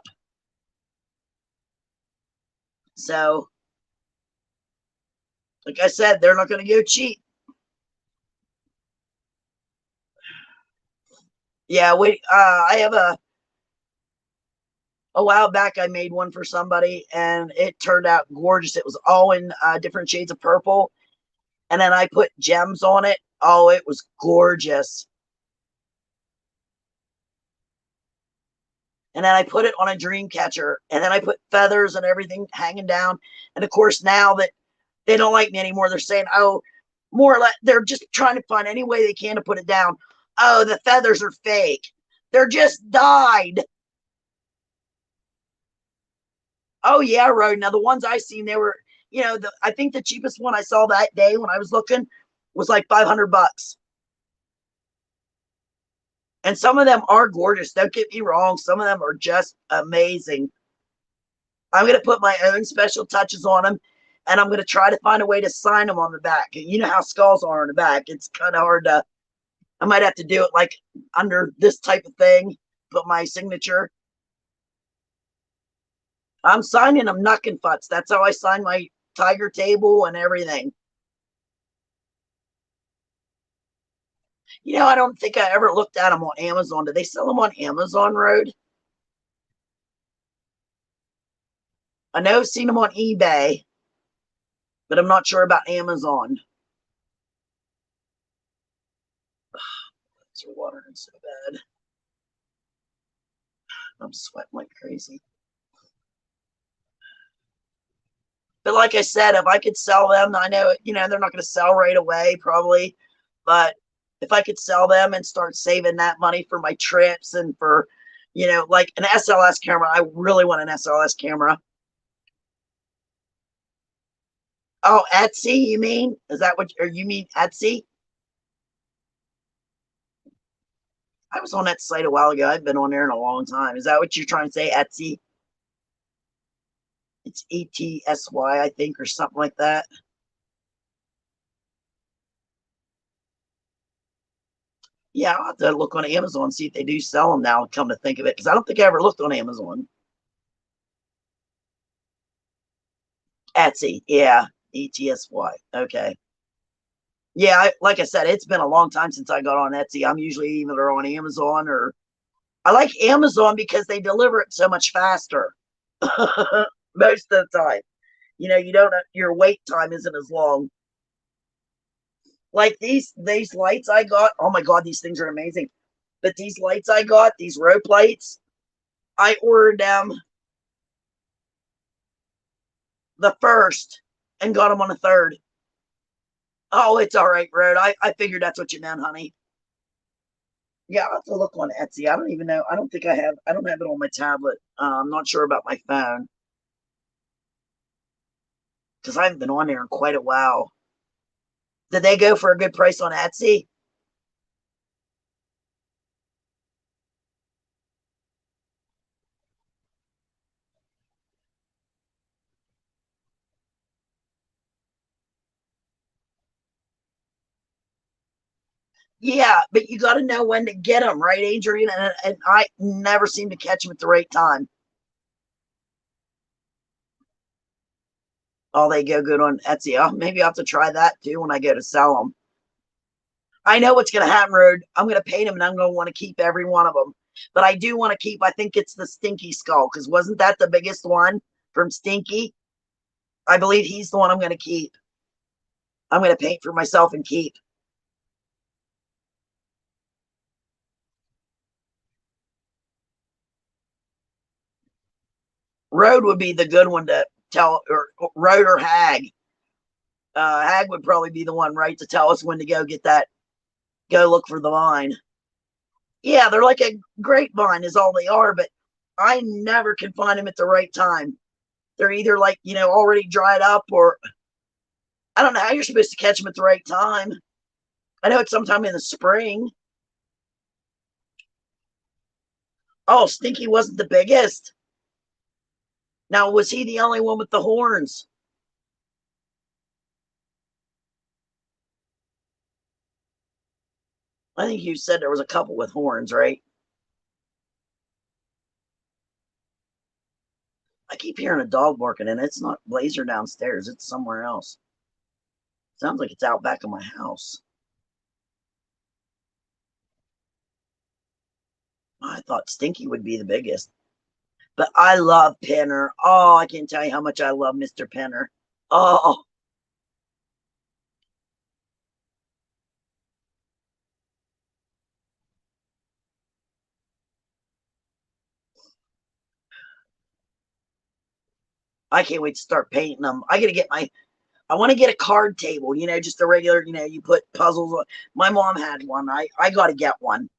So, like I said, they're not going to go cheap. Yeah, I have a while back I made one for somebody and it turned out gorgeous. It was all in different shades of purple, and then I put gems on it. Oh, it was gorgeous. And then I put it on a dream catcher, and then I put feathers and everything hanging down. And of course, now that they don't like me anymore, they're saying, oh, more or less, they're just trying to find any way they can to put it down. Oh, the feathers are fake. They're just dyed. Oh yeah, Road. Now the ones I seen, they were, I think the cheapest one I saw that day when I was looking was like $500. And some of them are gorgeous. Don't get me wrong. Some of them are just amazing. I'm going to put my own special touches on them. and I'm going to try to find a way to sign them on the back. You know how skulls are on the back. It's kind of hard to, I might have to do it like under this type of thing, put my signature. I'm signing them knuckin' futs. That's how I sign my tiger table and everything. You know, I don't think I ever looked at them on Amazon. Do they sell them on Amazon Road? I know I've seen them on eBay, but I'm not sure about Amazon. It's watering so bad. I'm sweating like crazy. But like I said, if I could sell them, I know, you know, they're not going to sell right away probably, but if I could sell them and start saving that money for my trips and for, you know, like an SLS camera, I really want an SLS camera. Oh, Etsy, you mean? Is that what, or you mean Etsy? I was on that site a while ago. I've been on there in a long time. Is that what you're trying to say, Etsy? It's ETSY, I think, or something like that. Yeah, I'll have to look on Amazon and see if they do sell them now, come to think of it, because I don't think I ever looked on Amazon. Etsy, yeah, ETSY. Okay. Yeah, like I said, it's been a long time since I got on Etsy. I'm usually either on Amazon or I like Amazon because they deliver it so much faster most of the time. You know, you don't, your wait time isn't as long. Like these lights I got. Oh my God, these things are amazing. But these lights I got, these rope lights, I ordered them the first and got them on the third. Oh, it's all right, Road. I figured that's what you meant, honey. Yeah, I'll have to look on Etsy. I don't even know. I don't think I have. I don't have it on my tablet. I'm not sure about my phone because I haven't been on there in quite a while. Did they go for a good price on Etsy? Yeah, but you got to know when to get them, right, Adrian? And I never seem to catch them at the right time. Oh, they go good on Etsy. Oh, maybe I'll have to try that too when I go to sell them. I know what's going to happen, Road. I'm going to paint them and I'm going to want to keep every one of them. But I do want to keep, I think it's the Stinky skull, because wasn't that the biggest one from Stinky? I believe he's the one I'm going to keep. I'm going to paint for myself and keep. Road would be the good one to tell, or Road or Hag. Hag would probably be the one, right, to tell us when to go get that, go look for the vine. Yeah, they're like a grapevine is all they are, but I never can find them at the right time. They're either like, you know, already dried up, or I don't know how you're supposed to catch them at the right time. I know it's sometime in the spring. Oh, Stinky wasn't the biggest. Now, was he the only one with the horns? I think you said there was a couple with horns, right? I keep hearing a dog barking, and it's not Blazer downstairs. It's somewhere else. Sounds like it's out back of my house. I thought Stinky would be the biggest. But I love Penner. Oh, I can't tell you how much I love Mr. Penner. Oh, I can't wait to start painting them. I got to get my, I want to get a card table, you know, just a regular, you know, you put puzzles on. My mom had one. I got to get one.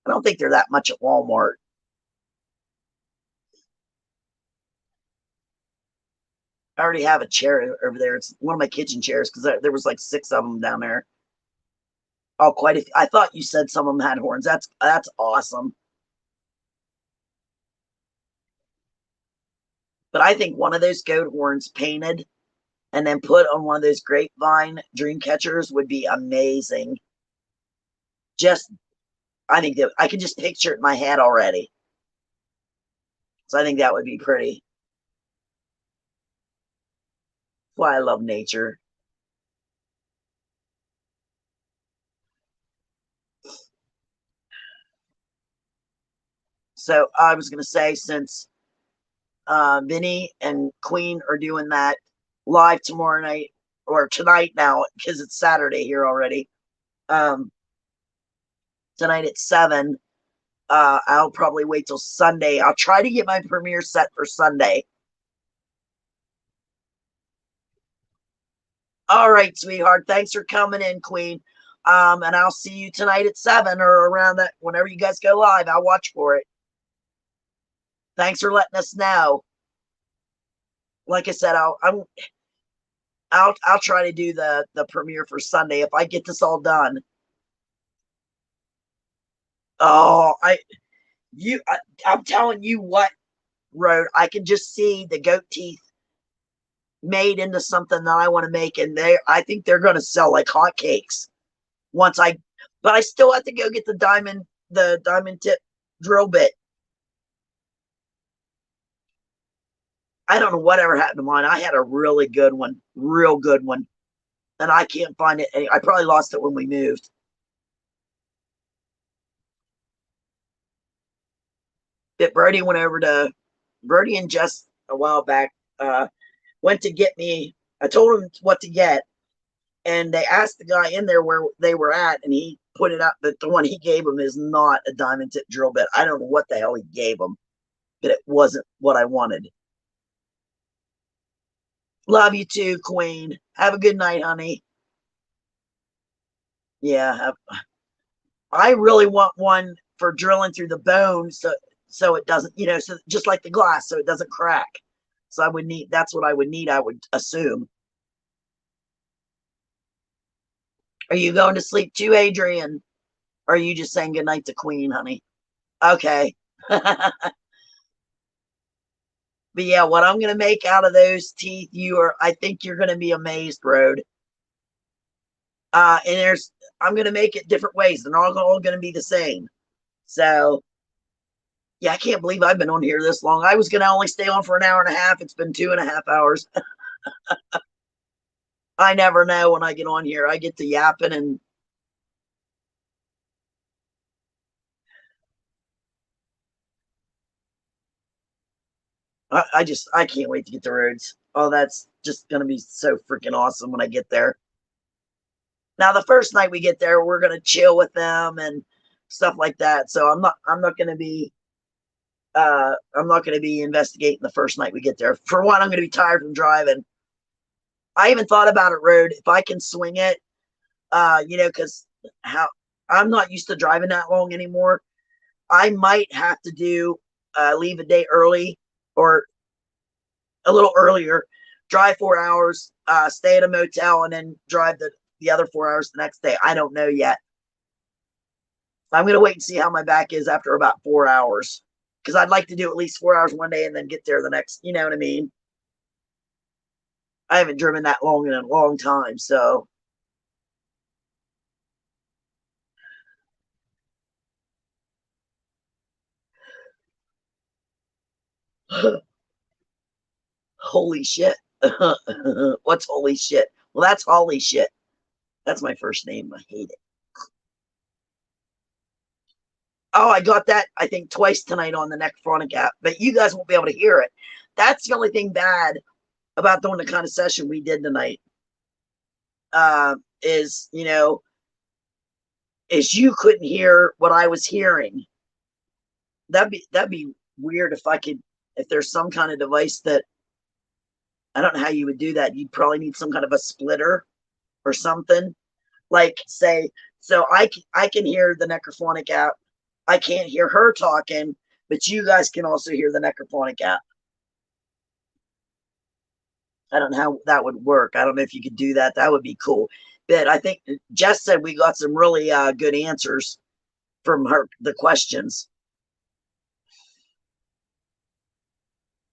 I don't think they're that much at Walmart. I already have a chair over there. It's one of my kitchen chairs because there was like 6 of them down there. Oh, quite a few. I thought you said some of them had horns. That's awesome. But I think one of those goat horns painted and then put on one of those grapevine dream catchers would be amazing. Just, I think that I can just picture it in my head already. So I think that would be pretty. That's why I love nature. So I was going to say, since Vinny and Queen are doing that live tomorrow night, or tonight now, because it's Saturday here already. Tonight at 7. I'll probably wait till Sunday. I'll try to get my premiere set for Sunday. All right, sweetheart. Thanks for coming in, Queen. And I'll see you tonight at 7 or around that. Whenever you guys go live, I'll watch for it. Thanks for letting us know. Like I said, I'll try to do the premiere for Sunday if I get this all done. Oh, I'm telling you what, Road, I can just see the goat teeth made into something that I want to make, and I think they're going to sell like hotcakes but I still have to go get the diamond tip drill bit. I don't know whatever happened to mine. I had a really good one, and I can't find it. I probably lost it when we moved. But Brody and Jess a while back went to get me. I told him what to get, and they asked the guy in there where they were at, and he put it up that the one he gave him is not a diamond tip drill bit. I don't know what the hell he gave him, but it wasn't what I wanted. Love you too, Queen. Have a good night, honey. Yeah, I really want one for drilling through the bone, so it doesn't, so just like the glass, so it doesn't crack. So that's what I would need, I would assume. Are you going to sleep too, Adrian? Or are you just saying goodnight to Queen, honey? Okay. But yeah, what I'm going to make out of those teeth, I think you're going to be amazed, Road. And I'm going to make it different ways. They're not all going to be the same. So, yeah, I can't believe I've been on here this long. I was going to only stay on for an hour and a half. It's been 2.5 hours. I never know when I get on here. I get to yapping and I can't wait to get the roads. Oh, that's just going to be so freaking awesome when I get there. Now, the first night we get there, we're going to chill with them and stuff like that. So I'm not going to be investigating the first night we get there. For one, I'm going to be tired from driving. I even thought about it, Road, if I can swing it, because I'm not used to driving that long anymore. I might have to leave a day early or a little earlier, drive 4 hours, stay at a motel, and then drive the other 4 hours the next day. I don't know yet. I'm going to wait and see how my back is after about 4 hours, because I'd like to do at least 4 hours one day and then get there the next, you know what I mean? I haven't driven that long in a long time, so. Holy shit. What's holy shit? Well, that's Holly shit. That's my first name. I hate it. Oh, I got that, I think, twice tonight on the Necrophonic app, but you guys won't be able to hear it. That's the only thing bad about doing the kind of session we did tonight. Is you couldn't hear what I was hearing. That'd be weird if there's some kind of device that, I don't know how you would do that. You'd probably need some kind of a splitter or something. Like, say, so I can hear the Necrophonic app. I can't hear her talking, but you guys can also hear the Necrophonic app. I don't know how that would work. I don't know if you could do that. That would be cool. But I think Jess said we got some really good answers from the questions.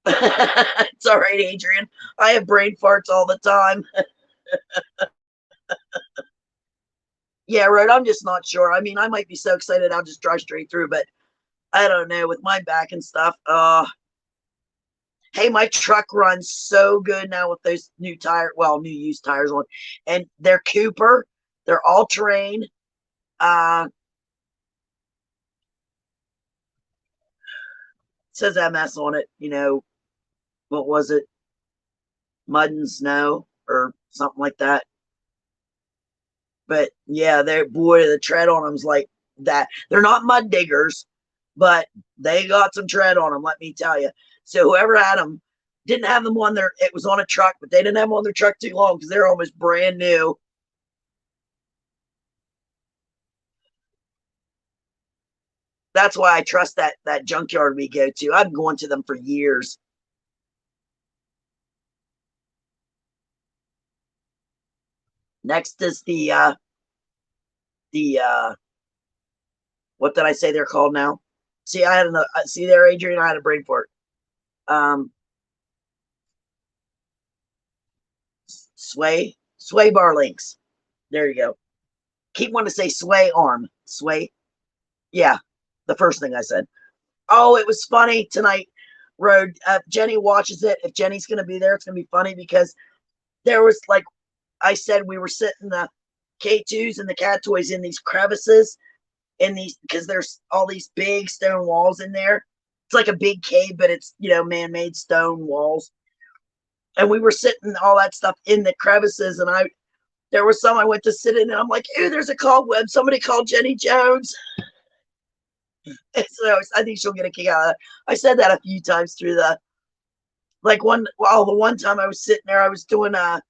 It's all right, Adrian. I have brain farts all the time. Yeah, right. I'm just not sure. I mean, I might be so excited I'll just drive straight through, but I don't know with my back and stuff. Hey, my truck runs so good now with those new new used tires on, and they're Cooper. They're all terrain. Uh, says MS on it. What was it? Mud and snow or something like that. But yeah, the tread on them's like that. They're not mud diggers, but they got some tread on them. Let me tell you. So whoever had them didn't have them on their. It was on a truck, but they didn't have them on their truck too long because they're almost brand new. That's why I trust that junkyard we go to. I've been going to them for years. Next is the what did I say they're called now? See, I had see there, Adrian. I had a brain fart. Sway bar links. There you go. Keep wanting to say sway arm. Sway. Yeah, the first thing I said. Oh, it was funny tonight. Road. Jenny watches it. If Jenny's going to be there, it's going to be funny because there was, like I said, we were sitting the K2s and the cat toys in these crevices in these because there's all these big stone walls in there. It's like a big cave, but it's man-made stone walls. And we were sitting all that stuff in the crevices, and there was some I went to sit in, and I'm like, "Ooh, there's a cobweb. Somebody called Jenny Jones." And so I think she'll get a kick out of that. I said that a few times through the the one time I was sitting there, I was doing I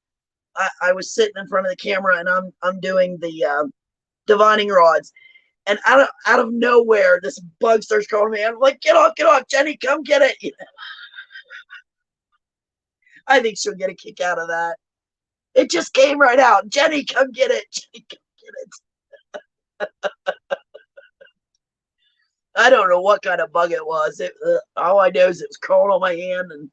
was sitting in front of the camera, and I'm doing the divining rods, and out of nowhere, this bug starts calling me. I'm like, get off, Jenny, come get it. I think she'll get a kick out of that. It just came right out. Jenny, come get it. Jenny, come get it. I don't know what kind of bug it was. All I know is it was crawling on my hand, and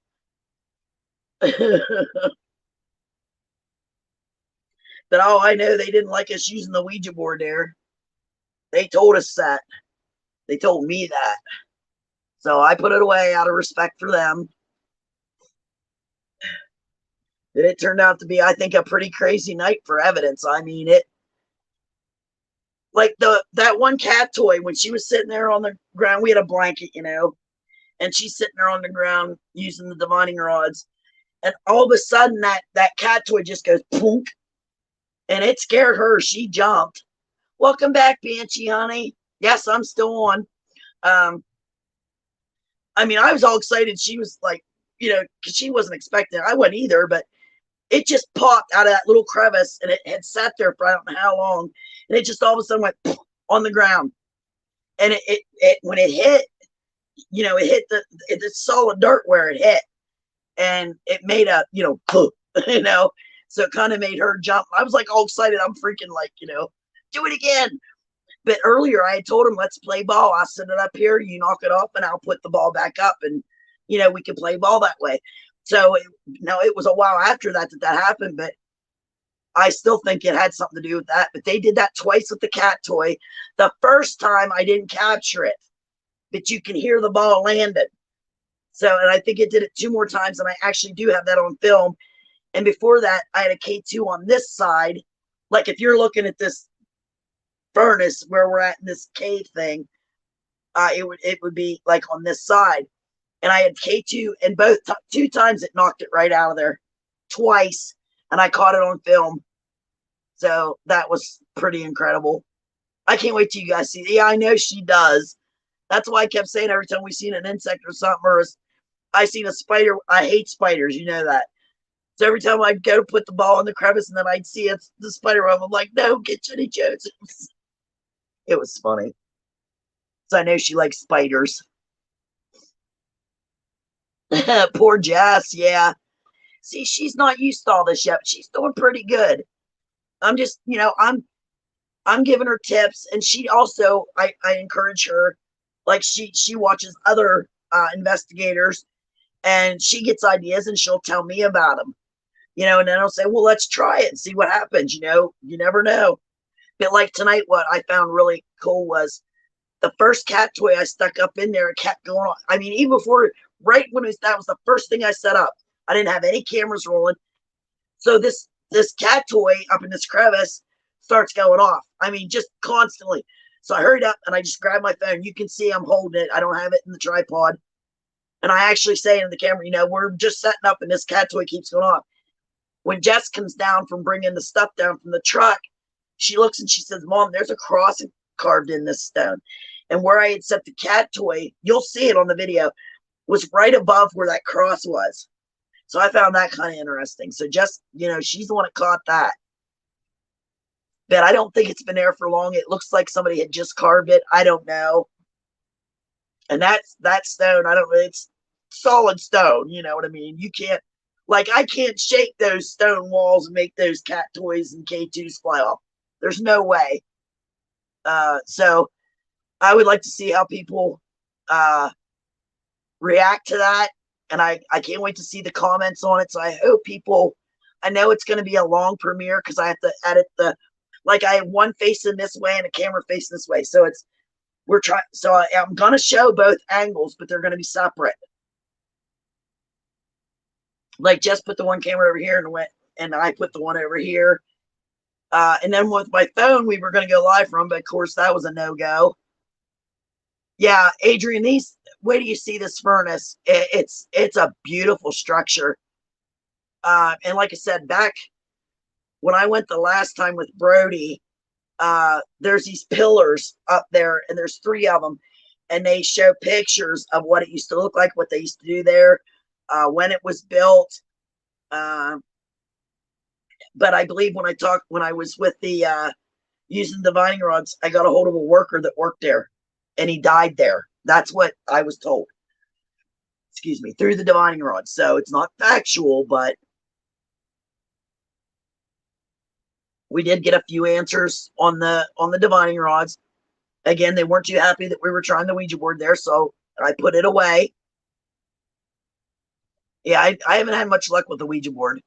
but all I know, they didn't like us using the Ouija board there. They told us that. They told me that. So I put it away out of respect for them. And it turned out to be, I think, a pretty crazy night for evidence. I mean, like that one cat toy, when she was sitting there on the ground, we had a blanket, and she's sitting there on the ground using the divining rods, and all of a sudden that cat toy just goes punk, and it scared her. She jumped. Welcome back, Banshee, honey. Yes, I'm still on. I mean, I was all excited. She was like, because she wasn't expecting it. I wasn't either, but it just popped out of that little crevice, and it had sat there for I don't know how long, and it just all of a sudden went on the ground. And it when it hit, it hit the solid dirt where it hit, and it made a so it kind of made her jump. I was like all excited. I'm freaking like, do it again. But earlier I had told him, let's play ball. I'll set it up here, you knock it off, and I'll put the ball back up, and we can play ball that way. So it was a while after that happened, but I still think it had something to do with that. But they did that twice with the cat toy. The first time I didn't capture it, but you can hear the ball landed. So, and I think it did it 2 more times, and I actually do have that on film. And before that, I had a K2 on this side. Like if you're looking at this furnace where we're at in this cave thing, it would be like on this side. And I had K2, and both 2 times it knocked it right out of there, twice, and I caught it on film. So that was pretty incredible. I can't wait till you guys see it. Yeah, I know she does. That's why I kept saying every time we seen an insect or something, or I seen a spider. I hate spiders, you know that. So every time I'd go to put the ball in the crevice, and then I'd see the spider web, I'm like, no, get Jenny Jones. It was funny. So I know she likes spiders. Poor Jess, yeah. See, she's not used to all this yet. But she's doing pretty good. I'm just, I'm giving her tips, and she also, I encourage her, like she watches other investigators, and she gets ideas and she'll tell me about them, and then I'll say, well, let's try it and see what happens. You never know. But like tonight, what I found really cool was the first cat toy I stuck up in there. It kept going on. I mean, even before, right when that was the first thing I set up. I didn't have any cameras rolling. So this cat toy up in this crevice starts going off. I mean, just constantly. So I hurried up and I just grabbed my phone. You can see I'm holding it. I don't have it in the tripod. And I actually say in the camera, we're just setting up and this cat toy keeps going off. When Jess comes down from bringing the stuff down from the truck, she looks and she says, Mom, there's a cross carved in this stone. And where I had set the cat toy, you'll see it on the video, was right above where that cross was. So I found that kind of interesting. So Jess, she's the one that caught that. But I don't think it's been there for long. It looks like somebody had just carved it. I don't know. And that stone, I don't know, it's solid stone, you know what I mean? You can't, I can't shake those stone walls and make those cat toys and K2s fly off. There's no way. So I would like to see how people react to that. And I can't wait to see the comments on it. So I hope people, I know it's going to be a long premiere because I have to edit I have one facing this way and a camera facing this way. So I'm going to show both angles, but they're going to be separate. Just put the one camera over here and I put the one over here. And then with my phone, we were going to go live from, but of course that was a no-go. Yeah, Adrian, wait till you see this furnace. It's a beautiful structure. And like I said, back when I went the last time with Brody, there's these pillars up there, and there's 3 of them, and they show pictures of what it used to look like, what they used to do there, when it was built. But I believe when I was with the using divining rods, I got a hold of a worker that worked there, and he died there. That's what I was told. Excuse me, through the divining rods. So it's not factual, but we did get a few answers on the divining rods. Again, they weren't too happy that we were trying the Ouija board there, so I put it away. Yeah, I haven't had much luck with the Ouija board.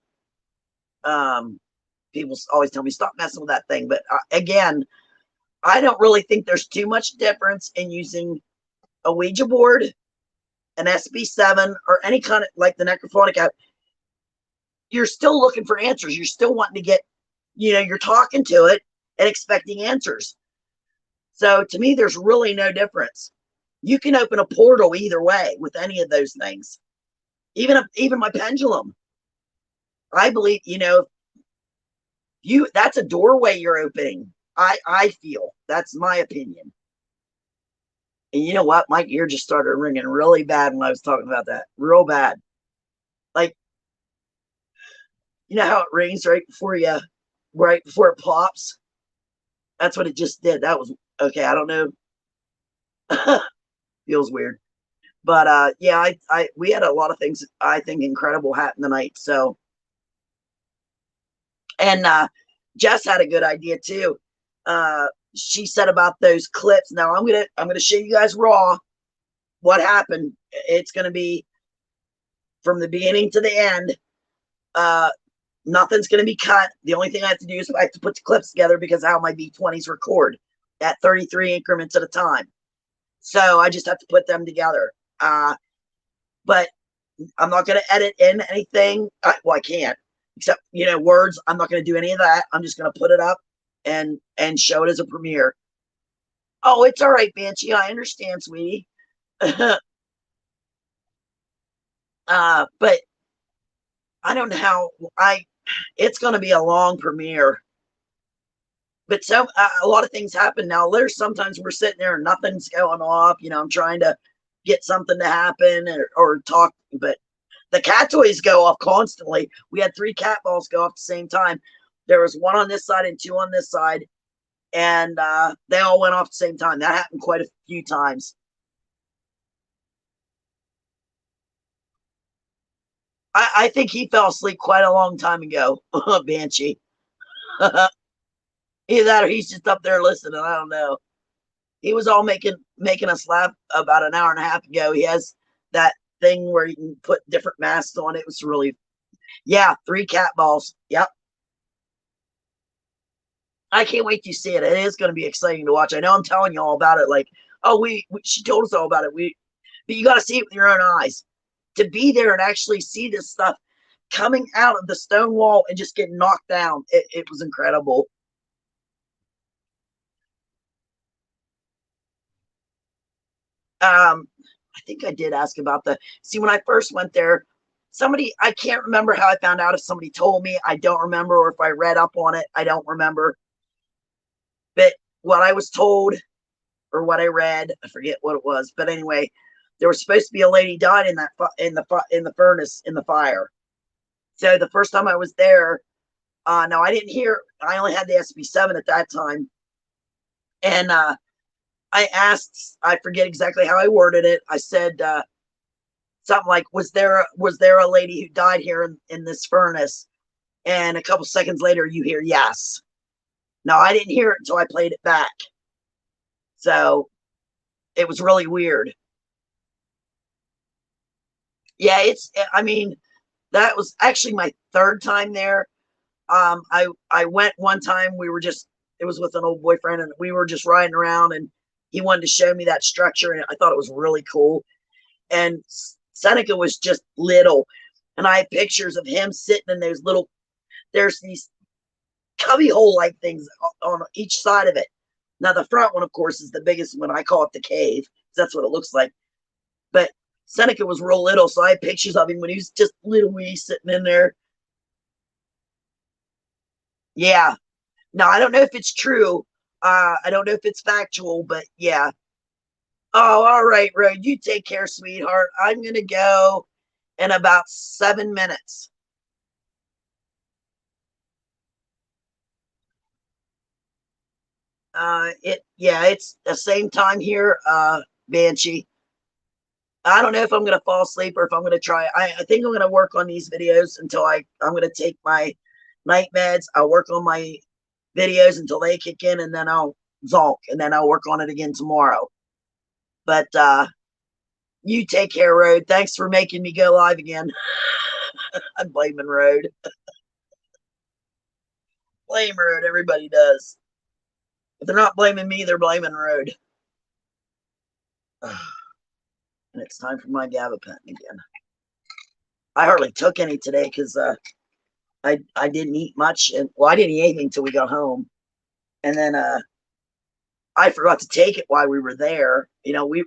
People always tell me stop messing with that thing, but again, I don't really think there's too much difference in using a Ouija board, an SB7, or any kind of the necrophonic app. You're still looking for answers. You're still wanting to get, you're talking to it and expecting answers. So to me, there's really no difference. You can open a portal either way with any of those things. Even my pendulum. I believe, that's a doorway you're opening. I feel that's my opinion. And you know what? My ear just started ringing really bad when I was talking about that. Real bad. You know how it rings right before it pops? That's what it just did. That was okay. I don't know. Feels weird. But yeah, we had a lot of things I think incredible happen tonight. So, and Jess had a good idea too. She said about those clips. Now I'm gonna show you guys raw what happened. It's gonna be from the beginning to the end. Nothing's gonna be cut. The only thing I have to do is I have to put the clips together because how my V20s record at 33 increments at a time. So I just have to put them together. But I'm not gonna edit in anything. Well, I can't, except words. I'm not gonna do any of that. I'm just gonna put it up and show it as a premiere. Oh, it's all right, Banshee. I understand, sweetie. But I don't know how it's going to be a long premiere. But a lot of things happen now. There's sometimes we're sitting there and nothing's going off. I'm trying to get something to happen or talk, but the cat toys go off constantly. We had 3 cat balls go off at the same time. There was 1 on this side and 2 on this side, and they all went off at the same time. That happened quite a few times. I think he fell asleep quite a long time ago, Banshee. Either that or he's just up there listening. I don't know. He was all making us laugh about an hour and a half ago. He has that thing where you can put different masks on. It was really, yeah, 3 cat balls. Yep. I can't wait to see it. It is going to be exciting to watch. I know I'm telling you all about it. Like, oh, she told us all about it. But you got to see it with your own eyes. To be there and actually see this stuff coming out of the stone wall and just getting knocked down, it was incredible. I think I did ask about see, when I first went there, I can't remember how I found out, if somebody told me, I don't remember, or if I read up on it, I don't remember. But what I was told, or what I read, I forget what it was, but anyway, there was supposed to be a lady died in the furnace in the fire. So the first time I was there, no, I didn't hear. I only had the SB7 at that time, and I asked. I forget exactly how I worded it. I said something like, "Was there a lady who died here in this furnace?" And a couple seconds later, you hear yes. No, I didn't hear it until I played it back. So it was really weird. Yeah, I mean, that was actually my 3rd time there. I went one time. It was with an old boyfriend, and we were just riding around, and he wanted to show me that structure, and I thought it was really cool. And Seneca was just little, and I have pictures of him sitting in there's these cubby hole like things on each side of it. Now the front one, of course, is the biggest one. I call it the cave. That's what it looks like. But Seneca was real little, so I have pictures of him when he was just little wee sitting in there. Yeah. Now I don't know if it's true. I don't know if it's factual, but yeah. Oh, all right, Rod. You take care, sweetheart. I'm gonna go in about 7 minutes. It's the same time here, Banshee. I don't know if I'm gonna fall asleep or if I'm gonna try. I think I'm gonna work on these videos until I'm gonna take my night meds. I'll work on my videos until they kick in, and then I'll zonk, and then I'll work on it again tomorrow. But you take care, Road. Thanks for making me go live again. I'm blaming Road. Blame Road. Everybody does. If they're not blaming me, they're blaming Road. And it's time for my gabapentin again. I hardly took any today because I didn't eat much, and well, I didn't eat anything until we got home, and then I forgot to take it while we were there. You know, we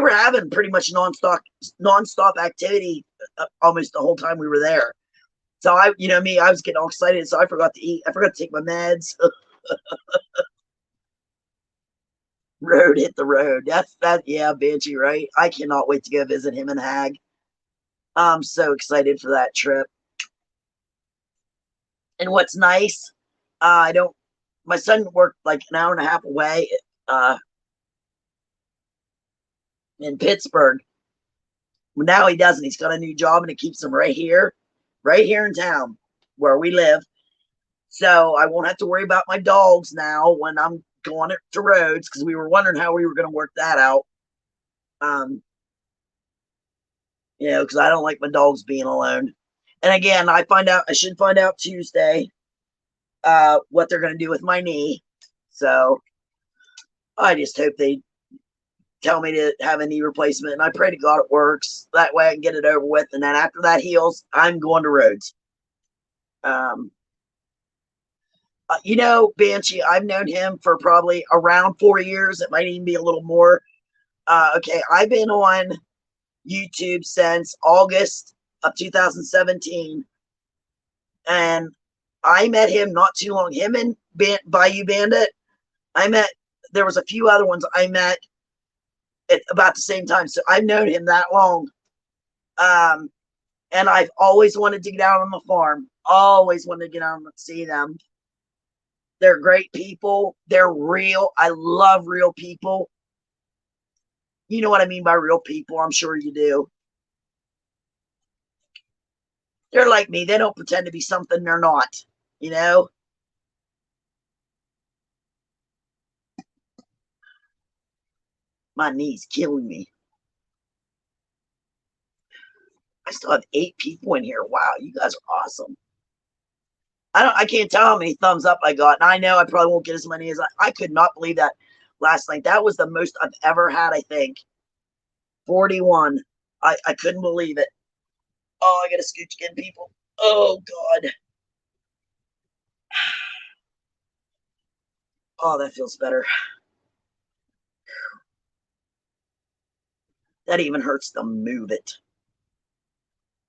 were having pretty much nonstop activity almost the whole time we were there. So I was getting all excited, so I forgot to eat. I forgot to take my meds. Road hit the road. Yeah, Banshee, right? I cannot wait to go visit him and Hag. I'm so excited for that trip. And what's nice, I don't. My son worked like an hour and a half away in Pittsburgh. Now he doesn't. He's got a new job, and it keeps him right here in town where we live. So I won't have to worry about my dogs now when I'm going to Rhodes, because we were wondering how we were going to work that out. Because I don't like my dogs being alone. And again, I should find out Tuesday what they're going to do with my knee. So I just hope they tell me to have a knee replacement, and I pray to God it works. That way I can get it over with, and then after that heals, I'm going to Rhodes. Banshee, I've known him for probably around 4 years. It might even be a little more. Okay, I've been on YouTube since August of 2017, and I met him not too long. Him and Bayou Bandit. There was a few other ones I met at about the same time. So I've known him that long. And I've always wanted to get out on the farm. Always wanted to get out and see them. They're great people. They're real. I love real people. You know what I mean by real people. I'm sure you do. They're like me. They don't pretend to be something they're not, you know? My knee's killing me. still have 8 people in here. Wow, you guys are awesome. I can't tell how many thumbs up I got. And I know I probably won't get as many as I could not believe that last night. That was the most I've ever had, I think. 41. I couldn't believe it. Oh, I gotta scooch again, people. Oh God. Oh, that feels better. That even hurts to move it.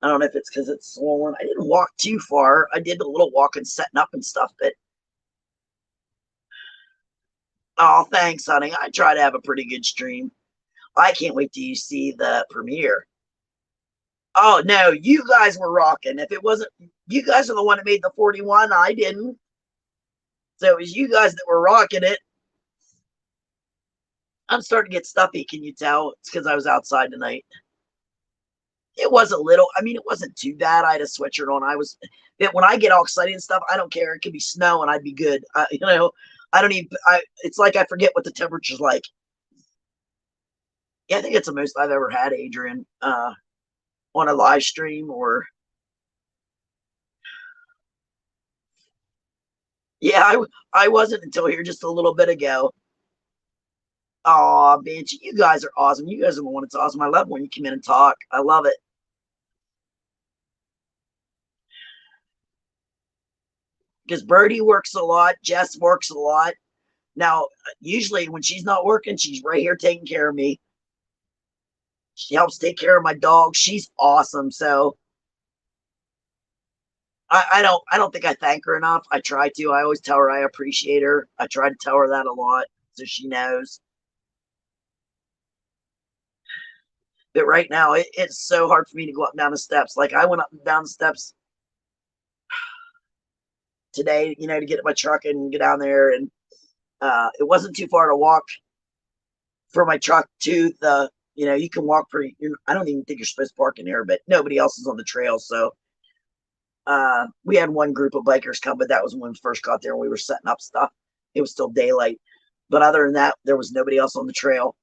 I don't know if it's because it's swollen. I didn't walk too far. I did a little walking, setting up and stuff, but oh, thanks, honey. I try to have a pretty good stream. I can't wait till you see the premiere. Oh no, you guys were rocking. If it wasn't, you guys are the one that made the 41. I didn't. So it was you guys that were rocking it. I'm starting to get stuffy. Can you tell? It's because I was outside tonight. It was a little. I mean, it wasn't too bad. I had a sweatshirt on. When I get all excited and stuff, I don't care. It could be snow and I'd be good. I don't even. It's like I forget what the temperature's like. Yeah, I think it's the most I've ever had, Adrian, on a live stream or. Yeah, I wasn't until here just a little bit ago. Oh, bitch, you guys are awesome. You guys are the one that's awesome. I love when you come in and talk. I love it. Because Birdie works a lot. Jess works a lot. Now, usually when she's not working, she's right here taking care of me. She helps take care of my dog. She's awesome. So I don't think I thank her enough. I try to. I always tell her I appreciate her. I try to tell her that a lot so she knows. But right now, it's so hard for me to go up and down the steps. Like I went up and down the steps today, to get in my truck and get down there. And it wasn't too far to walk from my truck to the, you can walk I don't even think you're supposed to park in there, but nobody else is on the trail. So we had one group of bikers come, but that was when we first got there and we were setting up stuff. It was still daylight. But other than that, there was nobody else on the trail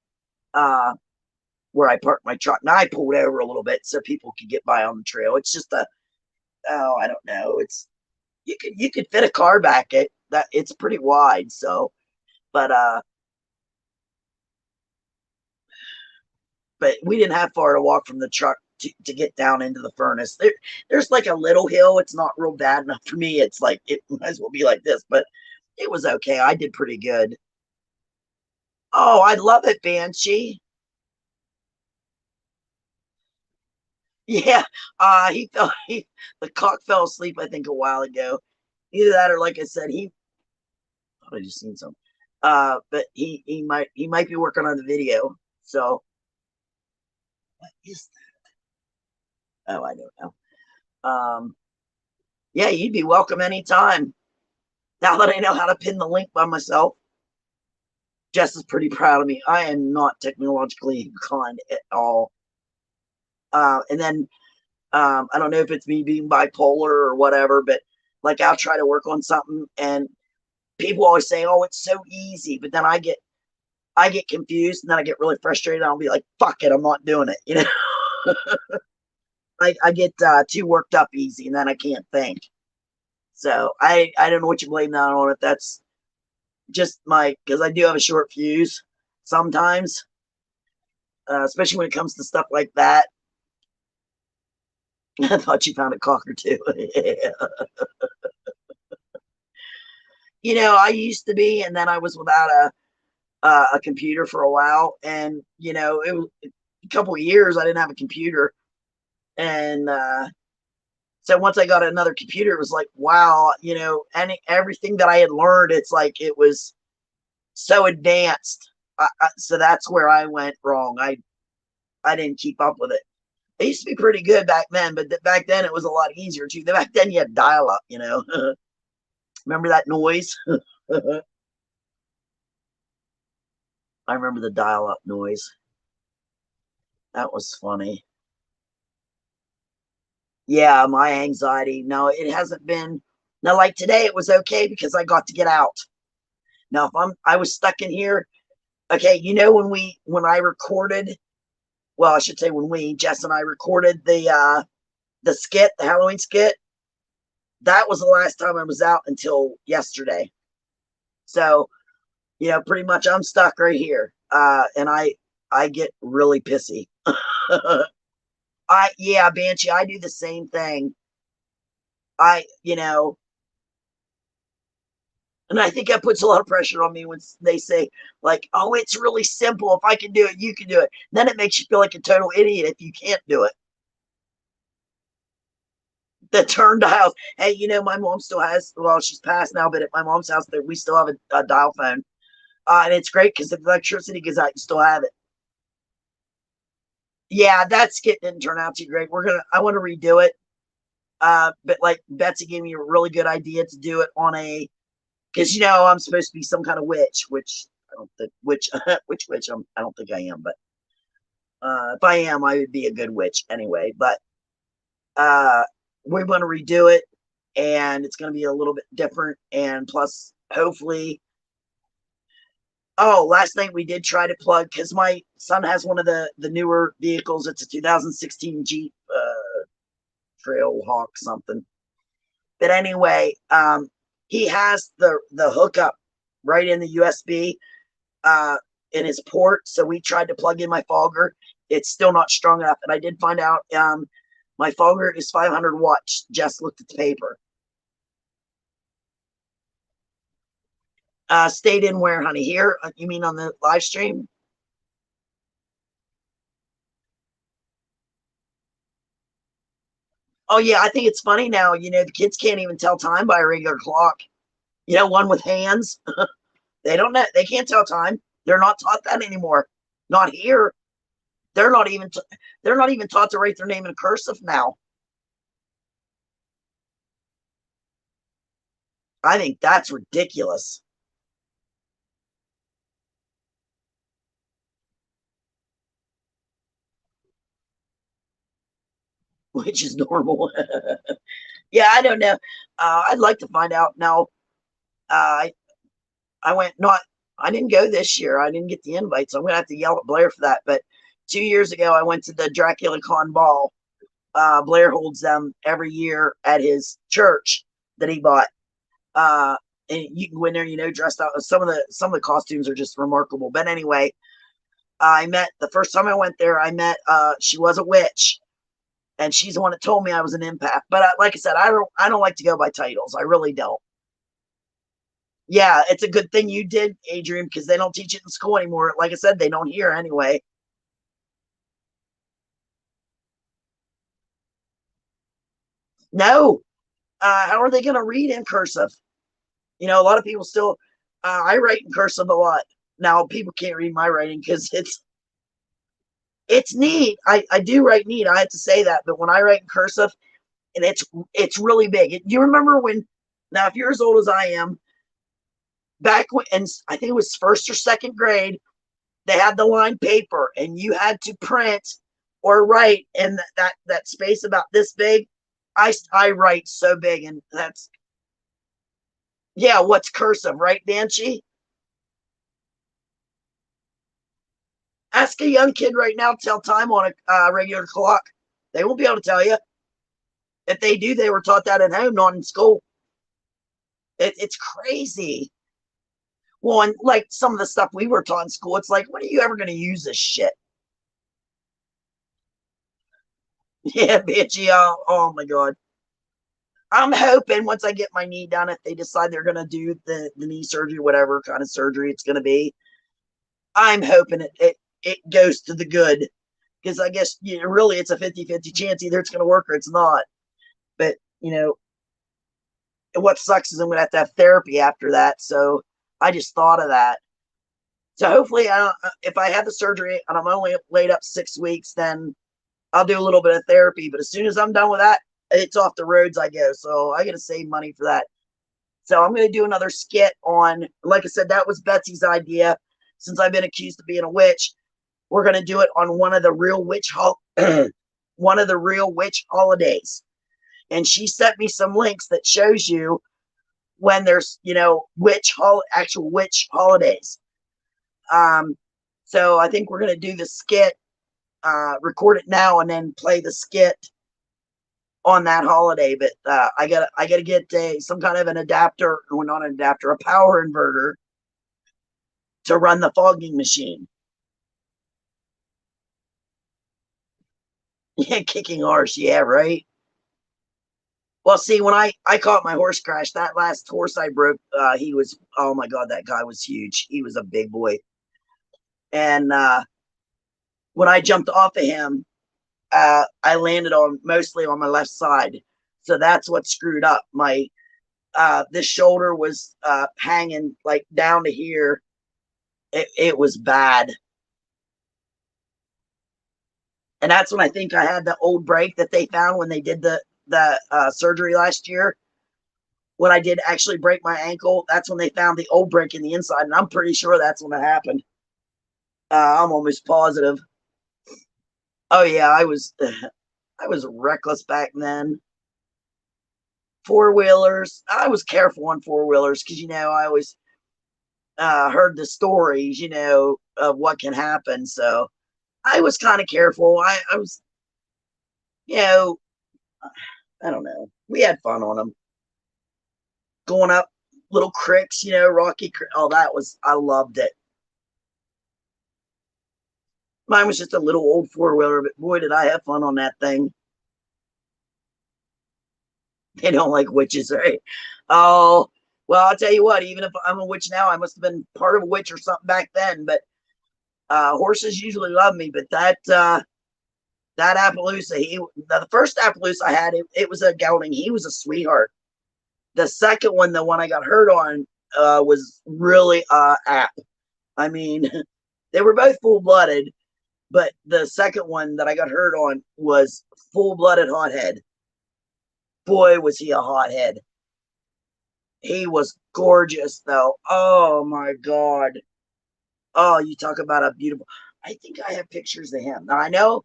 where I parked my truck. Now I pulled over a little bit so people could get by on the trail. It's just I don't know. You could fit a car back it's pretty wide. So, but we didn't have far to walk from the truck to get down into the furnace. There's like a little hill. It's not real bad enough for me. It's like, it might as well be like this, but it was okay. I did pretty good. Oh, I love it, Banshee. Yeah, the cock fell asleep, I think, a while ago. Either that or, like I said, I thought I just seen some. But he might be working on the video. So what is that? Oh, I don't know. Yeah, you'd be welcome anytime. Now that I know how to pin the link by myself, Jess is pretty proud of me. I am not technologically inclined at all. And then I don't know if it's me being bipolar or whatever, but like I'll try to work on something and people always say, oh, it's so easy. But then I get confused and then I get really frustrated. I'll be like, fuck it, I'm not doing it. I get too worked up easy and then I can't think. So I don't know what you blame that on. If that's just because I do have a short fuse sometimes, especially when it comes to stuff like that. I thought you found a cocker too. I used to be, and then I was without a computer for a while, and it was a couple of years I didn't have a computer, and so once I got another computer, it was like, wow, everything that I had learned, it's like it was so advanced. So that's where I went wrong. I didn't keep up with it. It used to be pretty good back then, but back then it was a lot easier too. Back then you had dial up, Remember that noise? I remember the dial up noise. That was funny. Yeah, my anxiety. No, it hasn't been. Now, like today, it was okay because I got to get out. Now, if I was stuck in here, okay, when I recorded well, I should say when Jess and I recorded the skit, the Halloween skit, that was the last time I was out until yesterday. So, pretty much I'm stuck right here. And I get really pissy. Yeah, Banshee, I do the same thing. And I think that puts a lot of pressure on me when they say, like, oh, it's really simple. If I can do it, you can do it. Then it makes you feel like a total idiot if you can't do it. The turn dials. Hey, my mom still has, well, she's passed now, but at my mom's house, we still have a dial phone. And it's great because if electricity goes out, you still have it. Yeah, that skit didn't turn out too great. I want to redo it. But like Betsy gave me a really good idea to do it on because I'm supposed to be some kind of witch, which I don't think which witch I don't think I am, but if I am, I would be a good witch anyway. But we're going to redo it, and it's going to be a little bit different, and plus, hopefully. Oh, last night we did try to plug because my son has one of the newer vehicles. It's a 2016 Jeep Trailhawk something. But anyway, he has the hookup right in the USB in his port. So we tried to plug in my fogger. It's still not strong enough. And I did find out my fogger is 500 watts. Just looked at the paper. Stayed in where, honey? Here? You mean on the live stream? Oh, yeah. I think it's funny now. The kids can't even tell time by a regular clock. One with hands. They don't know. They can't tell time. They're not taught that anymore. Not here. They're not even taught to write their name in cursive now. I think that's ridiculous. Which is normal. Yeah, I don't know. I'd like to find out now. I went not. I didn't go this year. I didn't get the invite, so I'm gonna have to yell at Blair for that. But 2 years ago, I went to the Dracula Con ball. Blair holds them every year at his church that he bought. And you can go in there, dressed out. Some of the costumes are just remarkable. But anyway, I met the first time I went there. I met. She was a witch, and she's the one that told me I was an empath. But like I said, I don't like to go by titles. I really don't. Yeah, it's a good thing you did, Adrian, because they don't teach it in school anymore. Like I said, they don't hear anyway. No. How are they going to read in cursive? A lot of people still. I write in cursive a lot. Now people can't read my writing because it's neat. I do write neat. I have to say that. But when I write in cursive, and it's really big. Do you remember when? Now, if you're as old as I am, back when, and I think it was first or second grade, they had the line paper, and you had to print or write in that space about this big. I write so big, and that's yeah. What's cursive, right, Banshee? Ask a young kid right now to tell time on a regular clock. They won't be able to tell you. If they do, they were taught that at home, not in school. It's crazy. Well, and like some of the stuff we were taught in school, it's like, when are you ever going to use this shit? Yeah, bitchy. Oh my God. I'm hoping once I get my knee done, if they decide they're going to do the knee surgery, whatever kind of surgery it's going to be, I'm hoping it goes to the good. Because I guess really it's a 50-50 chance either it's going to work or it's not. But, what sucks is I'm going to have therapy after that. So I just thought of that. So hopefully, if I have the surgery and I'm only laid up 6 weeks, then I'll do a little bit of therapy. But as soon as I'm done with that, it's off the roads I go. So I got to save money for that. So I'm going to do another skit on, like I said, that was Betsy's idea. Since I've been accused of being a witch, we're going to do it on one of the real witch holidays. And she sent me some links that shows you when there's, actual witch holidays. So I think we're going to do the skit record it now and then play the skit on that holiday. But I gotta get some kind of an adapter, well, not an adapter, a power inverter to run the fogging machine. Yeah, kicking arse. Yeah, right. Well, see, when I caught my horse crash, that last horse I broke, he was, oh my God, that guy was huge. He was a big boy. And when I jumped off of him, I landed on mostly on my left side. So that's what screwed up. My this shoulder was hanging like down to here. It was bad. And that's when I think I had the old break that they found when they did the surgery last year. When I did actually break my ankle, that's when they found the old break in the inside, and I'm pretty sure that's when it happened. I'm almost positive. Oh yeah, I was reckless back then. Four wheelers, I was careful on four wheelers because I always heard the stories, of what can happen. So I was kind of careful. I was, I don't know. We had fun on them. Going up little creeks, rocky creek. Oh, I loved it. Mine was just a little old four-wheeler, but boy, did I have fun on that thing. They don't like witches, right? Oh, well, I'll tell you what, even if I'm a witch now, I must have been part of a witch or something back then, but horses usually love me. But that Appaloosa, the first Appaloosa I had, it was a gelding. He was a sweetheart. The second one, the one I got hurt on, was really apt. I mean, they were both full-blooded, but the second one that I got hurt on was full-blooded hothead. Boy, was he a hothead. He was gorgeous, though. Oh, my God. Oh, you talk about a beautiful... I think I have pictures of him. Now, I know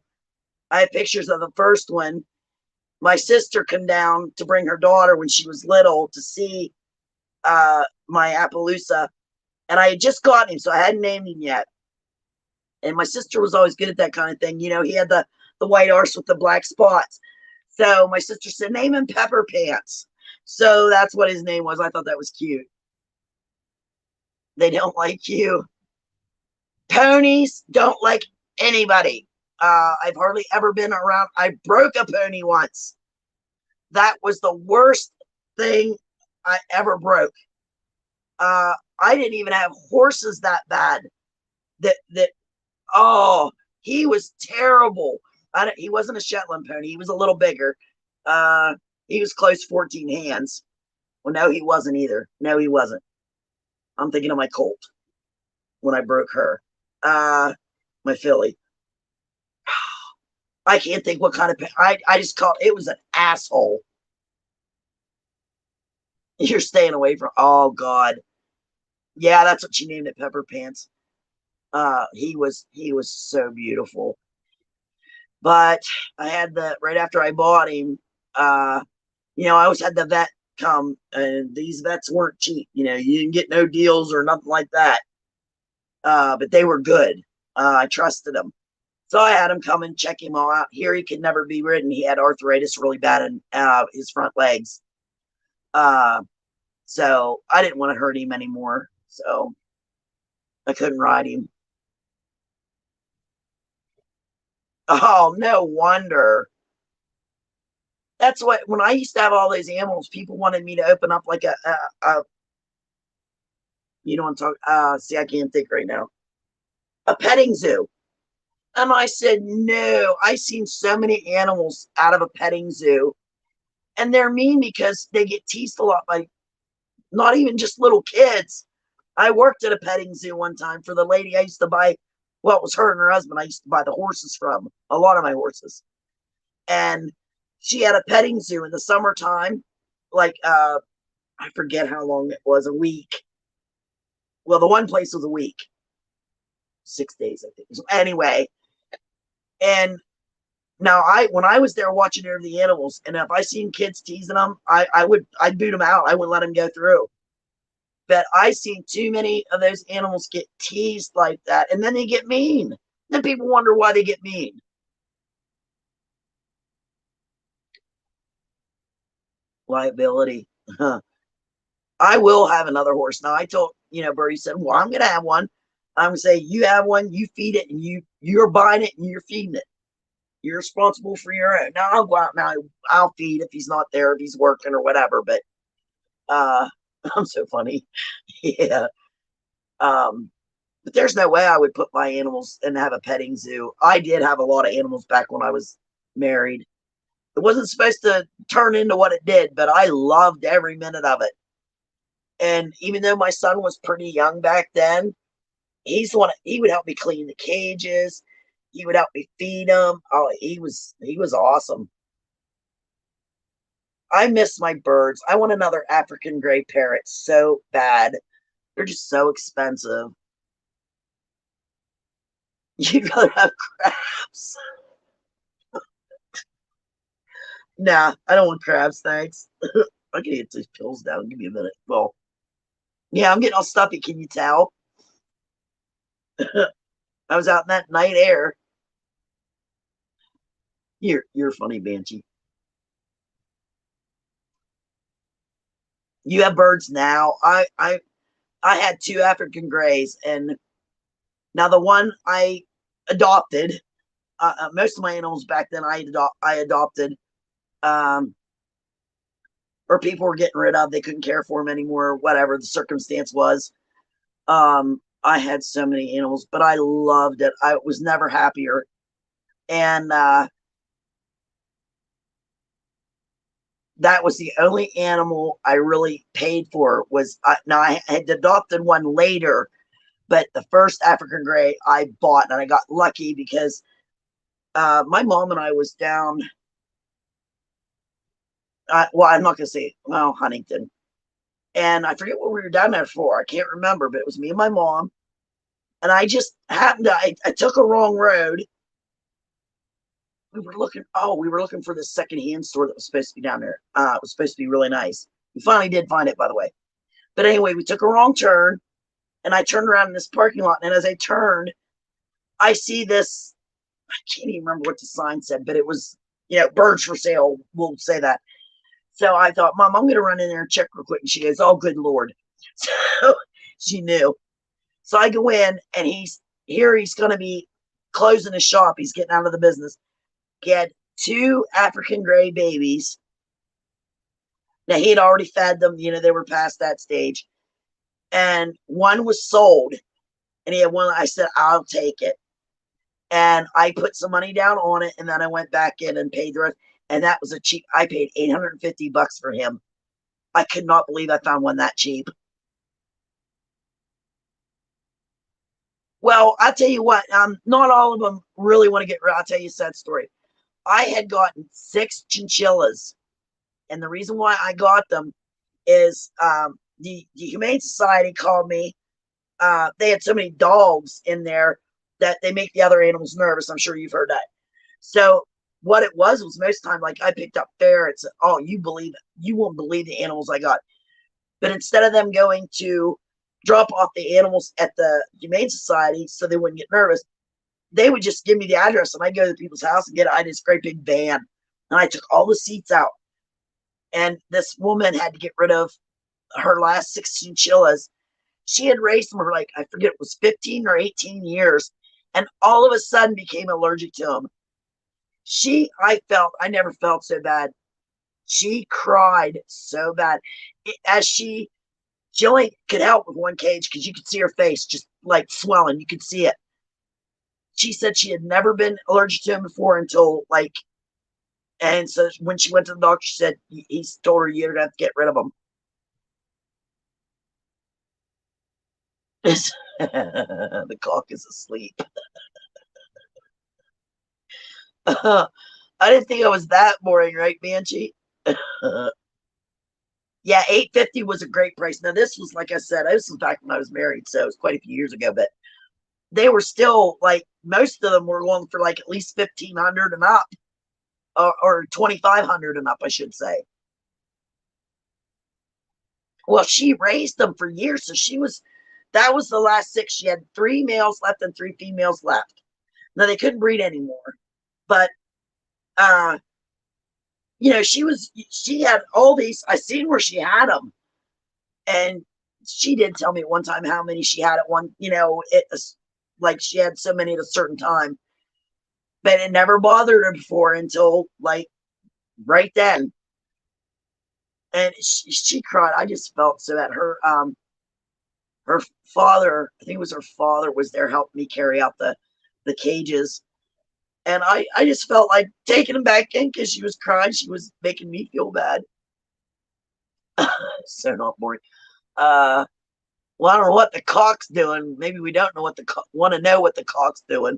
I have pictures of the first one. My sister came down to bring her daughter when she was little to see my Appaloosa, and I had just gotten him, so I hadn't named him yet. And my sister was always good at that kind of thing. He had the white arse with the black spots. So my sister said, name him Pepper Pants. So that's what his name was. I thought that was cute. They don't like you. Ponies don't like anybody. I've hardly ever been around. I broke a pony once. That was the worst thing I ever broke. I didn't even have horses that bad. Oh, he was terrible. He wasn't a Shetland pony. He was a little bigger. He was close 14 hands. Well, no, he wasn't either. No, he wasn't. I'm thinking of my colt when I broke her. My filly. I can't think what kind of I just called it was an asshole. You're staying away from. Oh God, yeah, that's what she named it, Pepper Pants. He was so beautiful. But I had right after I bought him. I always had the vet come, and these vets weren't cheap. You didn't get no deals or nothing like that. But they were good. I trusted them. So I had him come and check him all out. Here he could never be ridden. He had arthritis really bad in his front legs. So I didn't want to hurt him anymore. So I couldn't ride him. Oh, no wonder. That's what, when I used to have all those animals, people wanted me to open up like a you know what I'm talking, see, I can't think right now. A petting zoo. And I said, no, I've seen so many animals out of a petting zoo. And they're mean because they get teased a lot by not even just little kids. I worked at a petting zoo one time for the lady I used to buy. Well, it was her and her husband. I used to buy the horses from, a lot of my horses. And she had a petting zoo in the summertime. Like, I forget how long it was, a week. Well, the one place was a week. 6 days, I think. So anyway, and now when I was there watching the animals, and if I seen kids teasing them, I'd boot them out. I wouldn't let them go through. But I seen too many of those animals get teased like that, and then they get mean. Then people wonder why they get mean. liability. I will have another horse. Now I told, Birdie said, well, I'm going to have one. I'm going to say, you have one, you feed it, and you're buying it and you're feeding it. You're responsible for your own. Now I'll go out and I'll feed if he's not there, if he's working or whatever. But I'm so funny. Yeah. But there's no way I would put my animals and have a petting zoo. I did have a lot of animals back when I was married. It wasn't supposed to turn into what it did, but I loved every minute of it. And even though my son was pretty young back then, he would help me clean the cages. He would help me feed them. Oh, he was awesome. I miss my birds. I want another African gray parrot so bad. They're just so expensive. You'd rather have crabs. Nah, I don't want crabs, thanks. I can get these pills down. Give me a minute. Well, yeah, I'm getting all stuffy. Can you tell? I was out in that night air. You're funny, Banshee. You have birds now. I had 2 African grays, and now the one I adopted. Most of my animals back then I adopted, or people were getting rid of. They couldn't care for them anymore. Whatever the circumstance was. I had so many animals, but I loved it. I was never happier, and that was the only animal I really paid for. Now I had adopted one later, but the first African gray I bought, and I got lucky because my mom and I was down. Well, I'm not going to say, well, Huntington. And I forget what we were down there for. I can't remember, but it was me and my mom. And I just happened to, I took a wrong road. We were looking for the secondhand store that was supposed to be down there. It was supposed to be really nice. We finally did find it, by the way. But anyway, we took a wrong turn, and I turned around in this parking lot. And as I turned, I see this, I can't even remember what the sign said, but it was, birds for sale. We'll say that. So I thought, Mom, I'm going to run in there and check real quick. And she goes, oh, good Lord. So she knew. So I go in, and he's going to be closing his shop. He's getting out of the business. He had 2 African gray babies. Now, he had already fed them. They were past that stage. And one was sold. And he had one. I said, I'll take it. And I put some money down on it. And then I went back in and paid the rest. And that was I paid $850 for him. I could not believe I found one that cheap. Well, I'll tell you what, not all of them really want to get rid. I'll tell you a sad story. I had gotten 6 chinchillas. And the reason why I got them is the Humane Society called me. They had so many dogs in there that they make the other animals nervous. I'm sure you've heard that. So what it was most of the time, like I picked up ferrets. Oh, you won't believe the animals I got. But instead of them going to drop off the animals at the Humane Society so they wouldn't get nervous, they would just give me the address, and I go to people's house and I had this great big van, and I took all the seats out. And this woman had to get rid of her last 6 chinchillas. She had raised them for I forget, it was 15 or 18 years, and all of a sudden became allergic to them. I never felt so bad. She cried so bad. She only could help with one cage because you could see her face just swelling. You could see it. She said she had never been allergic to him before until and so when she went to the doctor, she said, he's told her you're going to have to get rid of them. The cock is asleep. I didn't think I was that boring, right, Banshee? Yeah, $850 was a great price. Now, this was, like I said, this was back when I was married, so it was quite a few years ago, but they were still, most of them were going for, at least $1,500 and up, or $2,500 and up, I should say. Well, she raised them for years, so that was the last 6. She had 3 males left and 3 females left. Now, they couldn't breed anymore, but you know, she had all these, I seen where she had them. And she did tell me one time how many she had at one, you know, it was like she had so many at a certain time, but it never bothered her before until like right then. And she cried. I just felt so that her father, I think it was her father, was there helping me carry out the cages. And I just felt like taking him back in because she was crying. She was making me feel bad. So not boring. Well, I don't know what the cock's doing. Maybe we don't know what want to know what the cock's doing.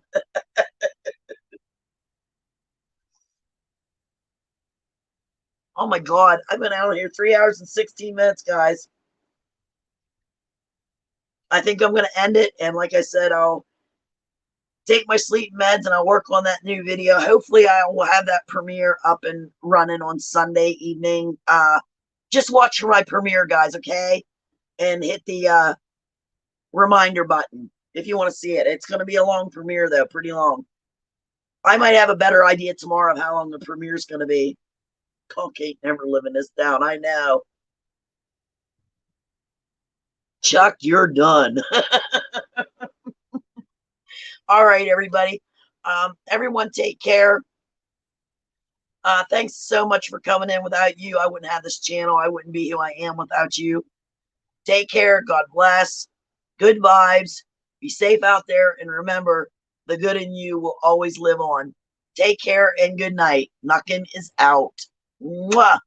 Oh my God, I've been out here 3 hours and 16 minutes, guys. I think I'm going to end it. And like I said, I'll take my sleep meds and I'll work on that new video. Hopefully I will have that premiere up and running on Sunday evening. Just watch for my premiere, guys, okay? And hit the reminder button if you want to see it. It's going to be a long premiere, though, pretty long. I might have a better idea tomorrow of how long the premiere is going to be. Conk ain't never living this down. I know. Chuck, you're done. All right, everybody. Everyone take care. Thanks so much for coming in. Without you, I wouldn't have this channel. I wouldn't be who I am without you. Take care. God bless. Good vibes. Be safe out there. And remember, the good in you will always live on. Take care and good night. Knockin' is out. Mwah.